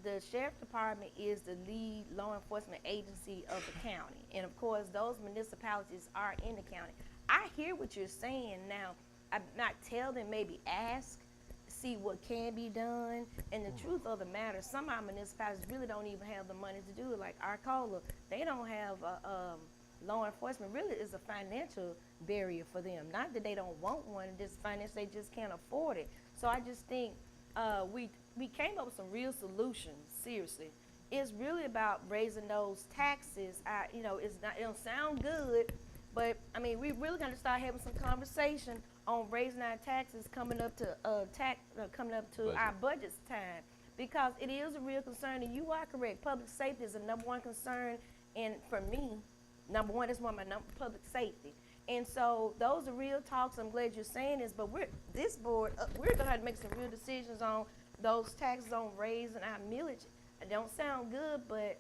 the sheriff department is the lead law enforcement agency of the county. And of course, those municipalities are in the county. I hear what you're saying now. I'm not tell them, maybe ask, see what can be done. And the truth of the matter, some of our municipalities really don't even have the money to do it. Like Arcola, they don't have law enforcement. Really is a financial barrier for them. Not that they don't want one, just finance, they just can't afford it. So I just think we came up with some real solutions, seriously. It's really about raising those taxes. You know, it don't sound good, but I mean, we really got to start having some conversation on raising our taxes coming up to our budget time, because it is a real concern, and you are correct. Public safety is the #1 concern, and for me, #1 is one of my public safety. And so those are real talks. I'm glad you're saying this, but this board, we're gonna have to make some real decisions on those taxes on raising our millage. It don't sound good, but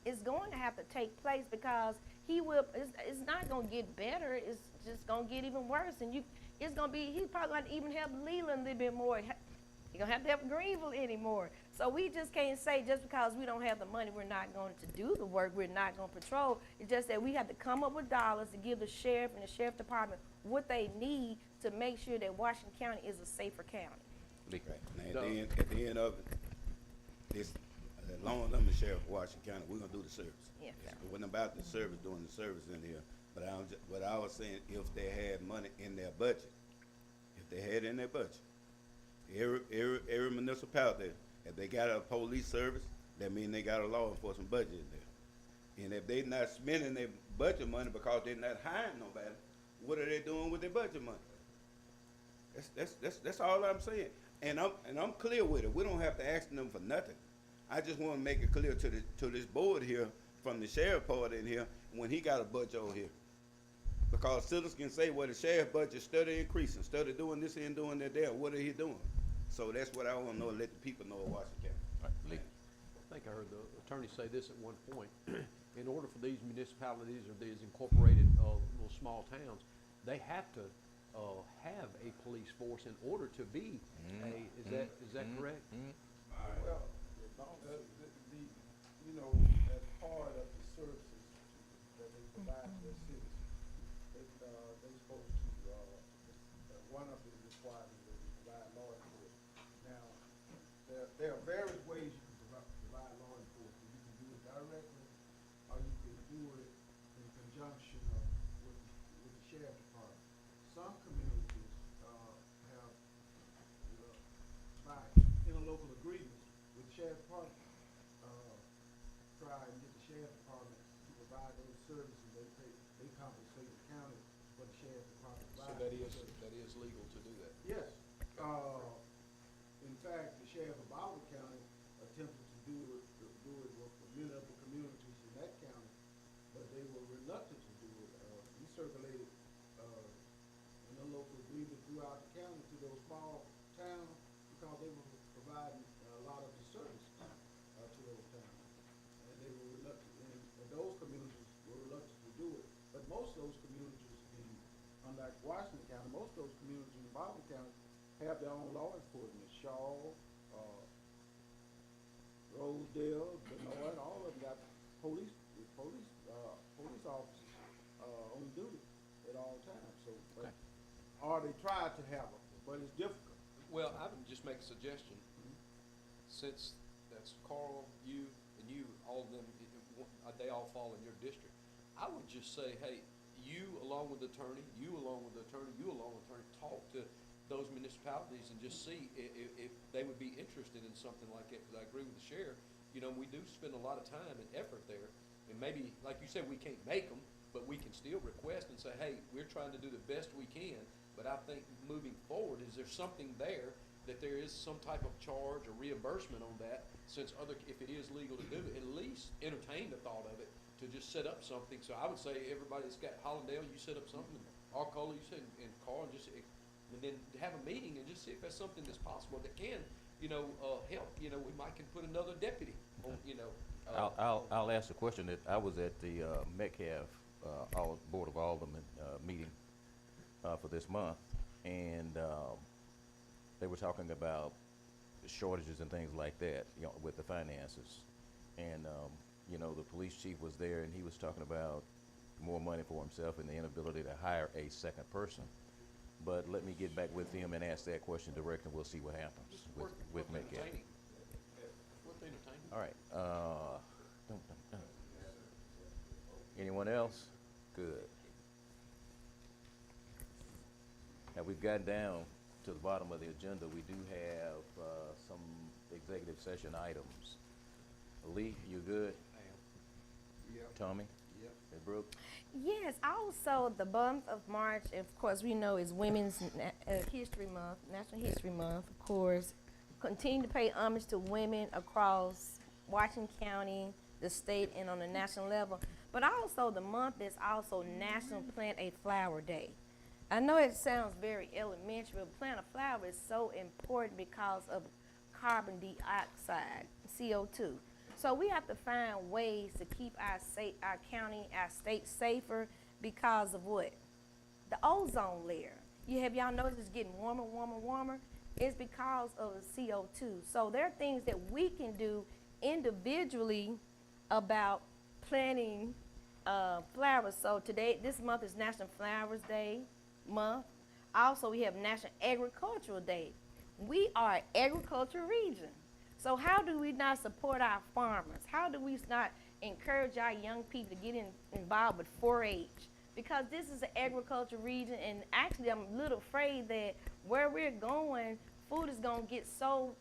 it's going to have to take place, because it's not gonna get better. It's just gonna get even worse. And he's probably gonna even help Leland a little bit more. You're gonna have to help Greenville anymore. So we just can't say just because we don't have the money, we're not going to do the work, we're not going to patrol. It's just that we have to come up with dollars to give the sheriff and the sheriff department what they need to make sure that Washington County is a safer county. Right. Now, at the end of it, this, as long as I'm the sheriff of Washington County, we're gonna do the service. Yeah. It wasn't about the service, doing the service in here, but I was saying, if they had money in their budget, if they had it in their budget, every municipality, if they got a police service, that means they got a law enforcement budget in there. And if they not spending their budget money because they're not hiring nobody, what are they doing with their budget money? That's all I'm saying. And I'm clear with it. We don't have to ask them for nothing. I just want to make it clear to this board here, from the sheriff part in here, when he got a budget over here. Because citizens can say, well, the sheriff budget steady increasing, steady doing this and doing that there. What are he doing? So that's what I want to know, let the people know of Washington County. I think I heard the attorney say this at one point. In order for these municipalities or these incorporated little small towns, they have to have a police force in order to be is that correct? Well, you know, as part of the services that they provide to their citizens, they supposed to, one of the requirements is to provide law enforcement. Now, there are various ways you can provide law enforcement. You can do it directly, or you can do it in conjunction with the sheriff department. Some communities have by interlocal agreements with the sheriff department, try and get the sheriff department to provide those services. They compensate the county for the sheriff department. So that is legal to do that. Yes. In fact, the sheriff of Baldwin County attempted to do it with many other communities in that county, but they were reluctant to do it. We circulated an interlocal agreement throughout the county to those small towns because they were providing a lot of the services to those towns. And they were reluctant, and those communities were reluctant to do it. But most of those communities, unlike Washington County, most of those communities in Baldwin County have their own law enforcement. Shaw, Rosedale, Benoit, all of them got police officers on duty at all times. So, or they try to have them, but it's difficult. Well, I would just make a suggestion. Since that's Carl, you, and you, all of them, they all fall in your district. I would just say, hey, you along with the attorney, you along with the attorney, you along with the attorney, talk to those municipalities and just see if they would be interested in something like that. Because I agree with the sheriff. You know, we do spend a lot of time and effort there. And maybe, like you said, we can't make them, but we can still request and say, hey, we're trying to do the best we can. But I think moving forward, is there something there that there is some type of charge or reimbursement on that, since if it is legal to do it, at least entertain the thought of it to just set up something. So I would say everybody that's got Hollandale, you set up something, Arcola, you said, and Carl, and then have a meeting and just see if that's something that's possible that can, help. We might can put another deputy on, I'll ask the question that I was at the Metcalf Board of Aldermen meeting for this month, and they were talking about the shortages and things like that, with the finances. And the police chief was there, and he was talking about more money for himself and the inability to hire a second person. But let me get back with him and ask that question direct, and we'll see what happens with Metcalf. All right. Anyone else? Good. Now, we've gotten down to the bottom of the agenda. We do have some executive session items. Lee, you good? I am. Yep. Tommy? Yep. And Brooke? Yes, also the month of March, of course, we know is Women's History Month, National History Month, of course. Continue to pay homage to women across Washington County, the state, and on the national level. But also the month is also National Plant a Flower Day. I know it sounds very elementary, but plant a flower is so important because of carbon dioxide, CO2. So we have to find ways to keep our county, our state safer because of what? The ozone layer. Y'all noticed it's getting warmer, warmer, warmer? is because of the CO2. So there are things that we can do individually about planting flowers. So today, this month is National Flowers Day month. Also, we have National Agricultural Day. We are an agricultural region. So how do we not support our farmers? How do we not encourage our young people to get involved with 4-H? Because this is an agricultural region, and actually I'm a little afraid that where we're going, food is gonna get so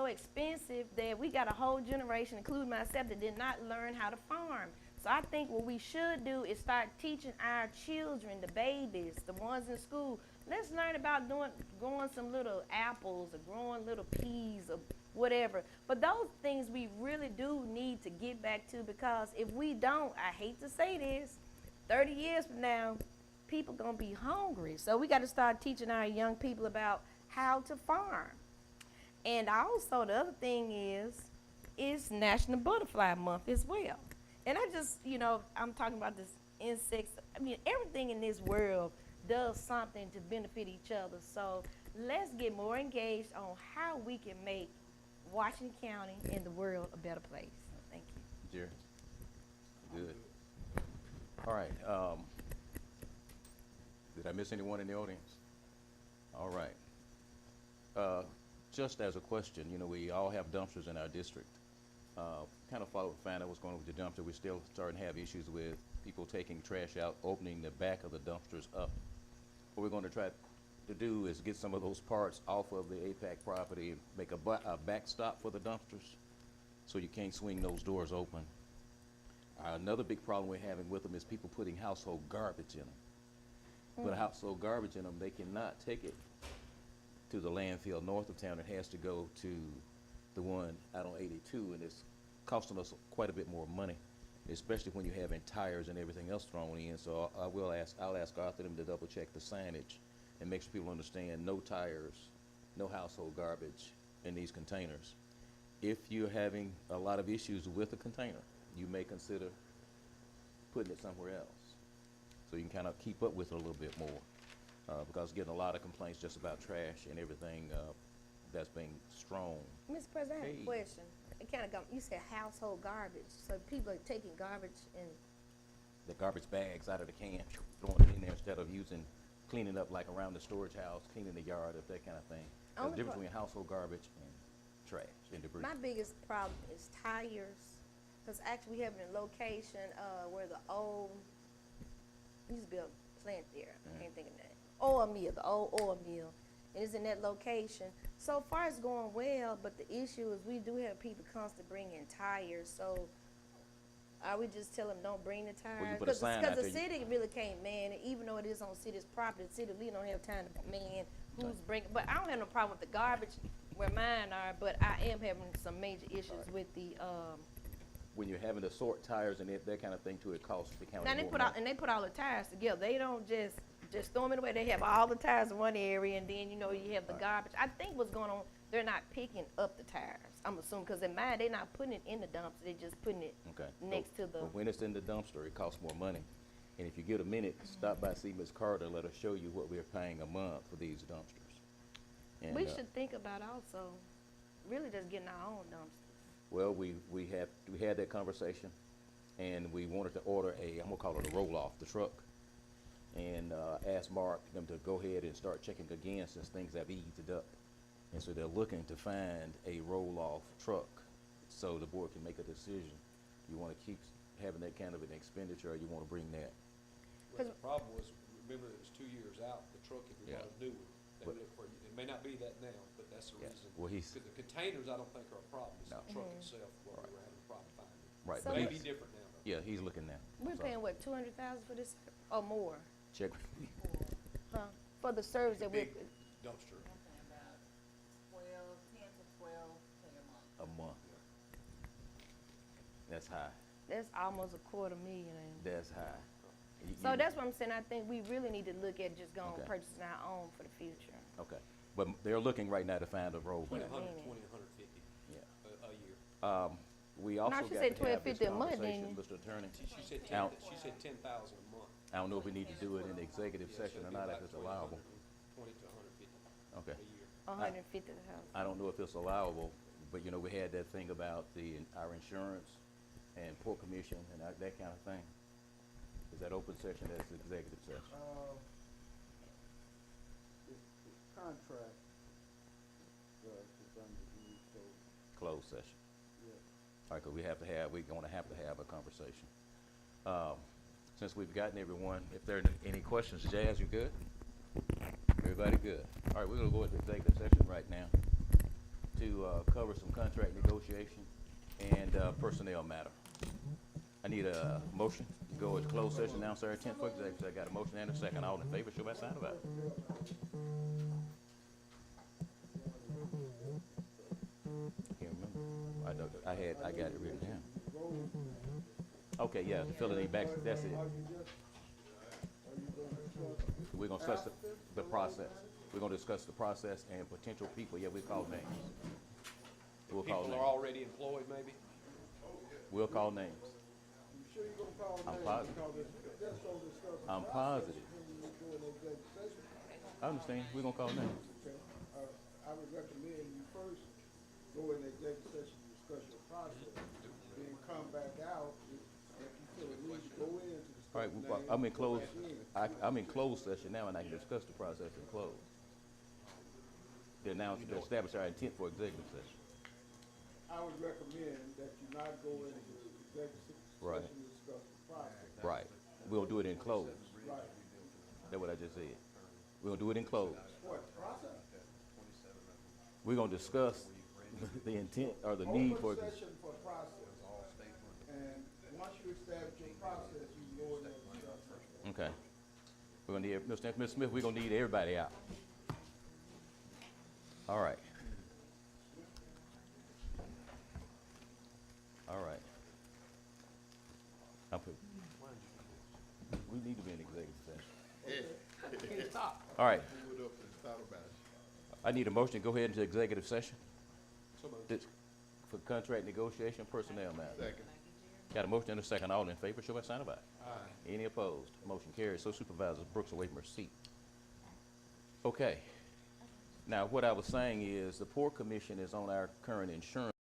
expensive that we got a whole generation, including myself, that did not learn how to farm. So I think what we should do is start teaching our children, the babies, the ones in school, let's learn about growing some little apples or growing little peas or whatever. But those things we really do need to get back to, because if we don't, I hate to say this, 30 years from now, people gonna be hungry. So we gotta start teaching our young people about how to farm. And also the other thing is National Butterfly Month as well. And I just, I'm talking about this insects. I mean, everything in this world does something to benefit each other. So let's get more engaged on how we can make Washington County and the world a better place. Thank you. Jerry? Good. All right. Did I miss anyone in the audience? All right. Just as a question, we all have dumpsters in our district. Kind of find out what's going on with the dumpster. We're still starting to have issues with people taking trash out, opening the back of the dumpsters up. What we're going to try to do is get some of those parts off of the APAC property and make a backstop for the dumpsters so you can't swing those doors open. Another big problem we're having with them is people putting household garbage in them. Put household garbage in them, they cannot take it to the landfill north of town. It has to go to the one out on 82, and it's costing us quite a bit more money, especially when you're having tires and everything else thrown in. So I'll ask Arthur them to double check the signage and make sure people understand no tires, no household garbage in these containers. If you're having a lot of issues with a container, you may consider putting it somewhere else so you can kind of keep up with it a little bit more, because getting a lot of complaints just about trash and everything that's being strewn. Mr. President, I have a question. It kind of you said household garbage, so people are taking garbage and the garbage bags out of the can, throwing it in there instead of cleaning up like around the storage house, cleaning the yard up, that kind of thing. There's a difference between household garbage and trash and debris. My biggest problem is tires, because actually we have a location where the old, used to be a plant there, I can't think of that, oil mill, the old oil mill, and it's in that location. So far it's going well, but the issue is we do have people constantly bringing tires, so I would just tell them don't bring the tires. Well, you put a sign out the there. city really can't man it, even though it is on city's property, the city really don't have time to man who's bringing, but I don't have no problem with the garbage where mine are, but I am having some major issues with the, When you're having to sort tires and that kind of thing too, it costs the county now they more put money. all the tires together. They don't just throw them away. They have all the tires in one area, and then you have the garbage. I think what's going on, they're not picking up the tires. I'm assuming, because in mine they're not putting it in the dumpster. They're just putting it next to the. But when it's in the dumpster, it costs more money. And if you get a minute, stop by see Ms. Carter. Let her show you what we're paying a month for these dumpsters. And, we should think about also really just getting our own dumpsters. Well, we had that conversation, and we wanted to order I'm gonna call it a roll-off, the truck, and asked Mark them to go ahead and start checking again since things have eased up. And so they're looking to find a roll-off truck so the board can make a decision. You wanna keep having that kind of an expenditure, or you wanna bring that? Well, the problem was, remember it was 2 years out, the truck, if you Yeah. want a new one, they But- look for you. It may not be that now, but that's the Yeah. reason. Well, Because the containers, I don't think are a problem, it's No. the truck itself, what we were having a problem finding. Right. So It may what- be different now, though. Yeah, he's looking now. We're So, paying what, 200,000 for this or more? check. Huh? For the service that we. Big dumpster. About 10 to 12 per month. A month. That's high. That's almost $250,000. That's high. So that's what I'm saying. I think we really need to look at just going Okay. purchasing our own for the future. Okay. But they're looking right now to find a road. 120, 150 Yeah. a year. We also No, got she to said have 12.50 this a month, conversation, didn't Mr. Attorney. She said Now, 10,000 a month. I don't know if we need to do it in the executive Yeah, so session or it'd be not, if about it's allowable. 20 to 150 Okay. a year. $150,000. I don't know if it's allowable, but you know, we had that thing about our insurance and port commission and that kind of thing. Is that open session, that's executive session? It's contract, it's under rule, so, Closed session. yeah. All right, 'cause we're gonna have to have a conversation. Since we've gotten everyone, if there are any questions, Jazz, you good? Everybody good? All right, we're gonna go into executive session right now to, cover some contract negotiation and, personnel matter. I need a motion to go into closed session now, sir, 10th for executive. I got a motion and a second. All in favor, show by sign of aye. Can't remember. I got it written down. Okay, yeah, the fill it in back, that's it. We're gonna discuss the process. We're gonna discuss the process and potential people. Yeah, we call names. We'll call People are names. already employed, maybe? We'll call names. You sure you gonna call I'm names, positive. because that's so discussing. I'm positive. When you go in executive session. I understand. We're gonna call names. Okay, I would recommend you first go in executive session, discuss your process, then come back out, if you feel a need to go in to discuss. All right, names, I'm in go closed, back in. I'm in closed session now, and I can discuss the process in closed. To announce, to establish our intent for executive session. I would recommend that you not go into executive Right. session to discuss the process. Right. We'll do it in closed. Right. That's what I just said. We're gonna do it in closed. What, process? We're gonna discuss the intent or the need for. Open session for process. And once you establish your process, you can go in there and discuss. Okay. We're gonna need, Mr. Smith, we're gonna need everybody out. All right. All right. We need to be in executive session. All right. I need a motion to go ahead into executive session. This- For contract negotiation, personnel matter. Second. Got a motion and a second. All in favor, show by sign of aye. Aye. Any opposed? Motion carries. So Supervisor Brooks away from her seat. Okay. Now, what I was saying is the Port Commission is on our current insurance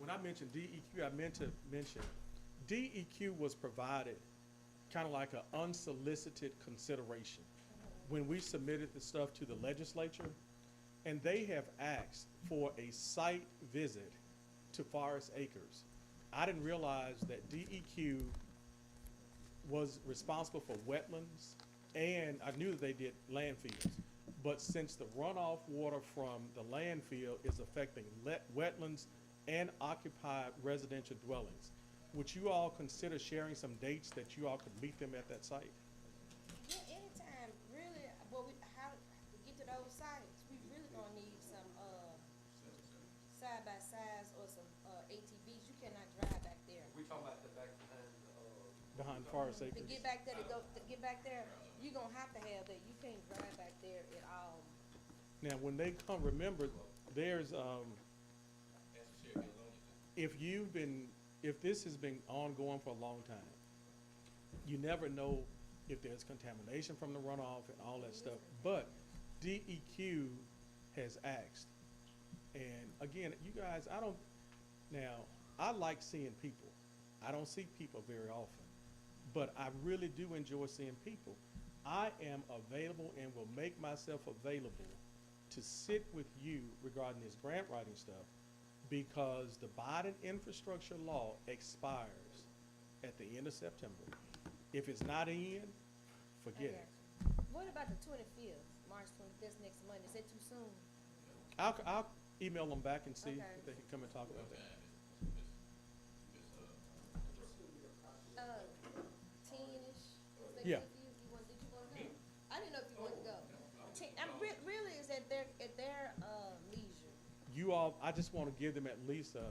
when I mentioned DEQ, I meant to mention, DEQ was provided kind of like an unsolicited consideration when we submitted the stuff to the legislature, and they have asked for a site visit to Forest Acres. I didn't realize that DEQ was responsible for wetlands, and I knew that they did landfills. But since the runoff water from the landfill is affecting wetlands and occupied residential dwellings, would you all consider sharing some dates that you all could meet them at that site? Yeah, anytime, really, how to get to those sites, we really gonna need some, side-by-sides or some, ATVs. You cannot drive back there. We talking about the back behind Behind Forest To Acres? get back there, to get back there, you gonna have to have that. You can't drive back there at all. Now, when they come, remember, there's, if this has been ongoing for a long time, you never know if there's contamination from the runoff and all that stuff. But DEQ has asked, and again, you guys, I like seeing people. I don't see people very often, but I really do enjoy seeing people. I am available and will make myself available to sit with you regarding this grant writing stuff, because the Biden infrastructure law expires at the end of September. If it's not in, forget it. What about the 25th, March 25th, next Monday? Is that too soon? I'll email them back and see Okay. if they can come and talk about that. 10-ish? Yeah. Did you want to go? I didn't know if you wanted to go. Really, is at their leisure. You all, I just want to give them at least a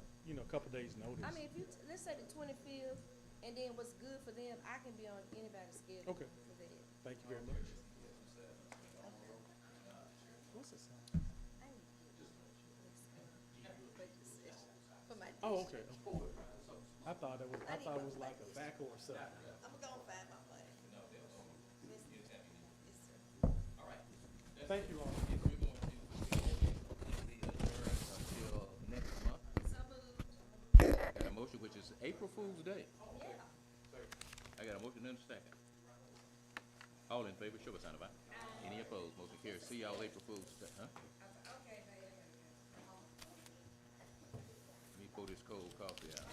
couple days notice. I mean, if you, let's say the 25th, and then what's good for them, I can be on anybody's schedule. Okay. For that. Thank you very much. What's this? I need to get for my Oh, district. okay. I thought it was like a backhoe or something. I'm gonna find my money. Thank you all. Until next month. Got a motion, which is April Fool's Day. I got a motion and a second. All in favor, show by sign of aye. Any opposed, motion carries. See y'all April Fool's Day, huh? Let me pour this cold coffee out.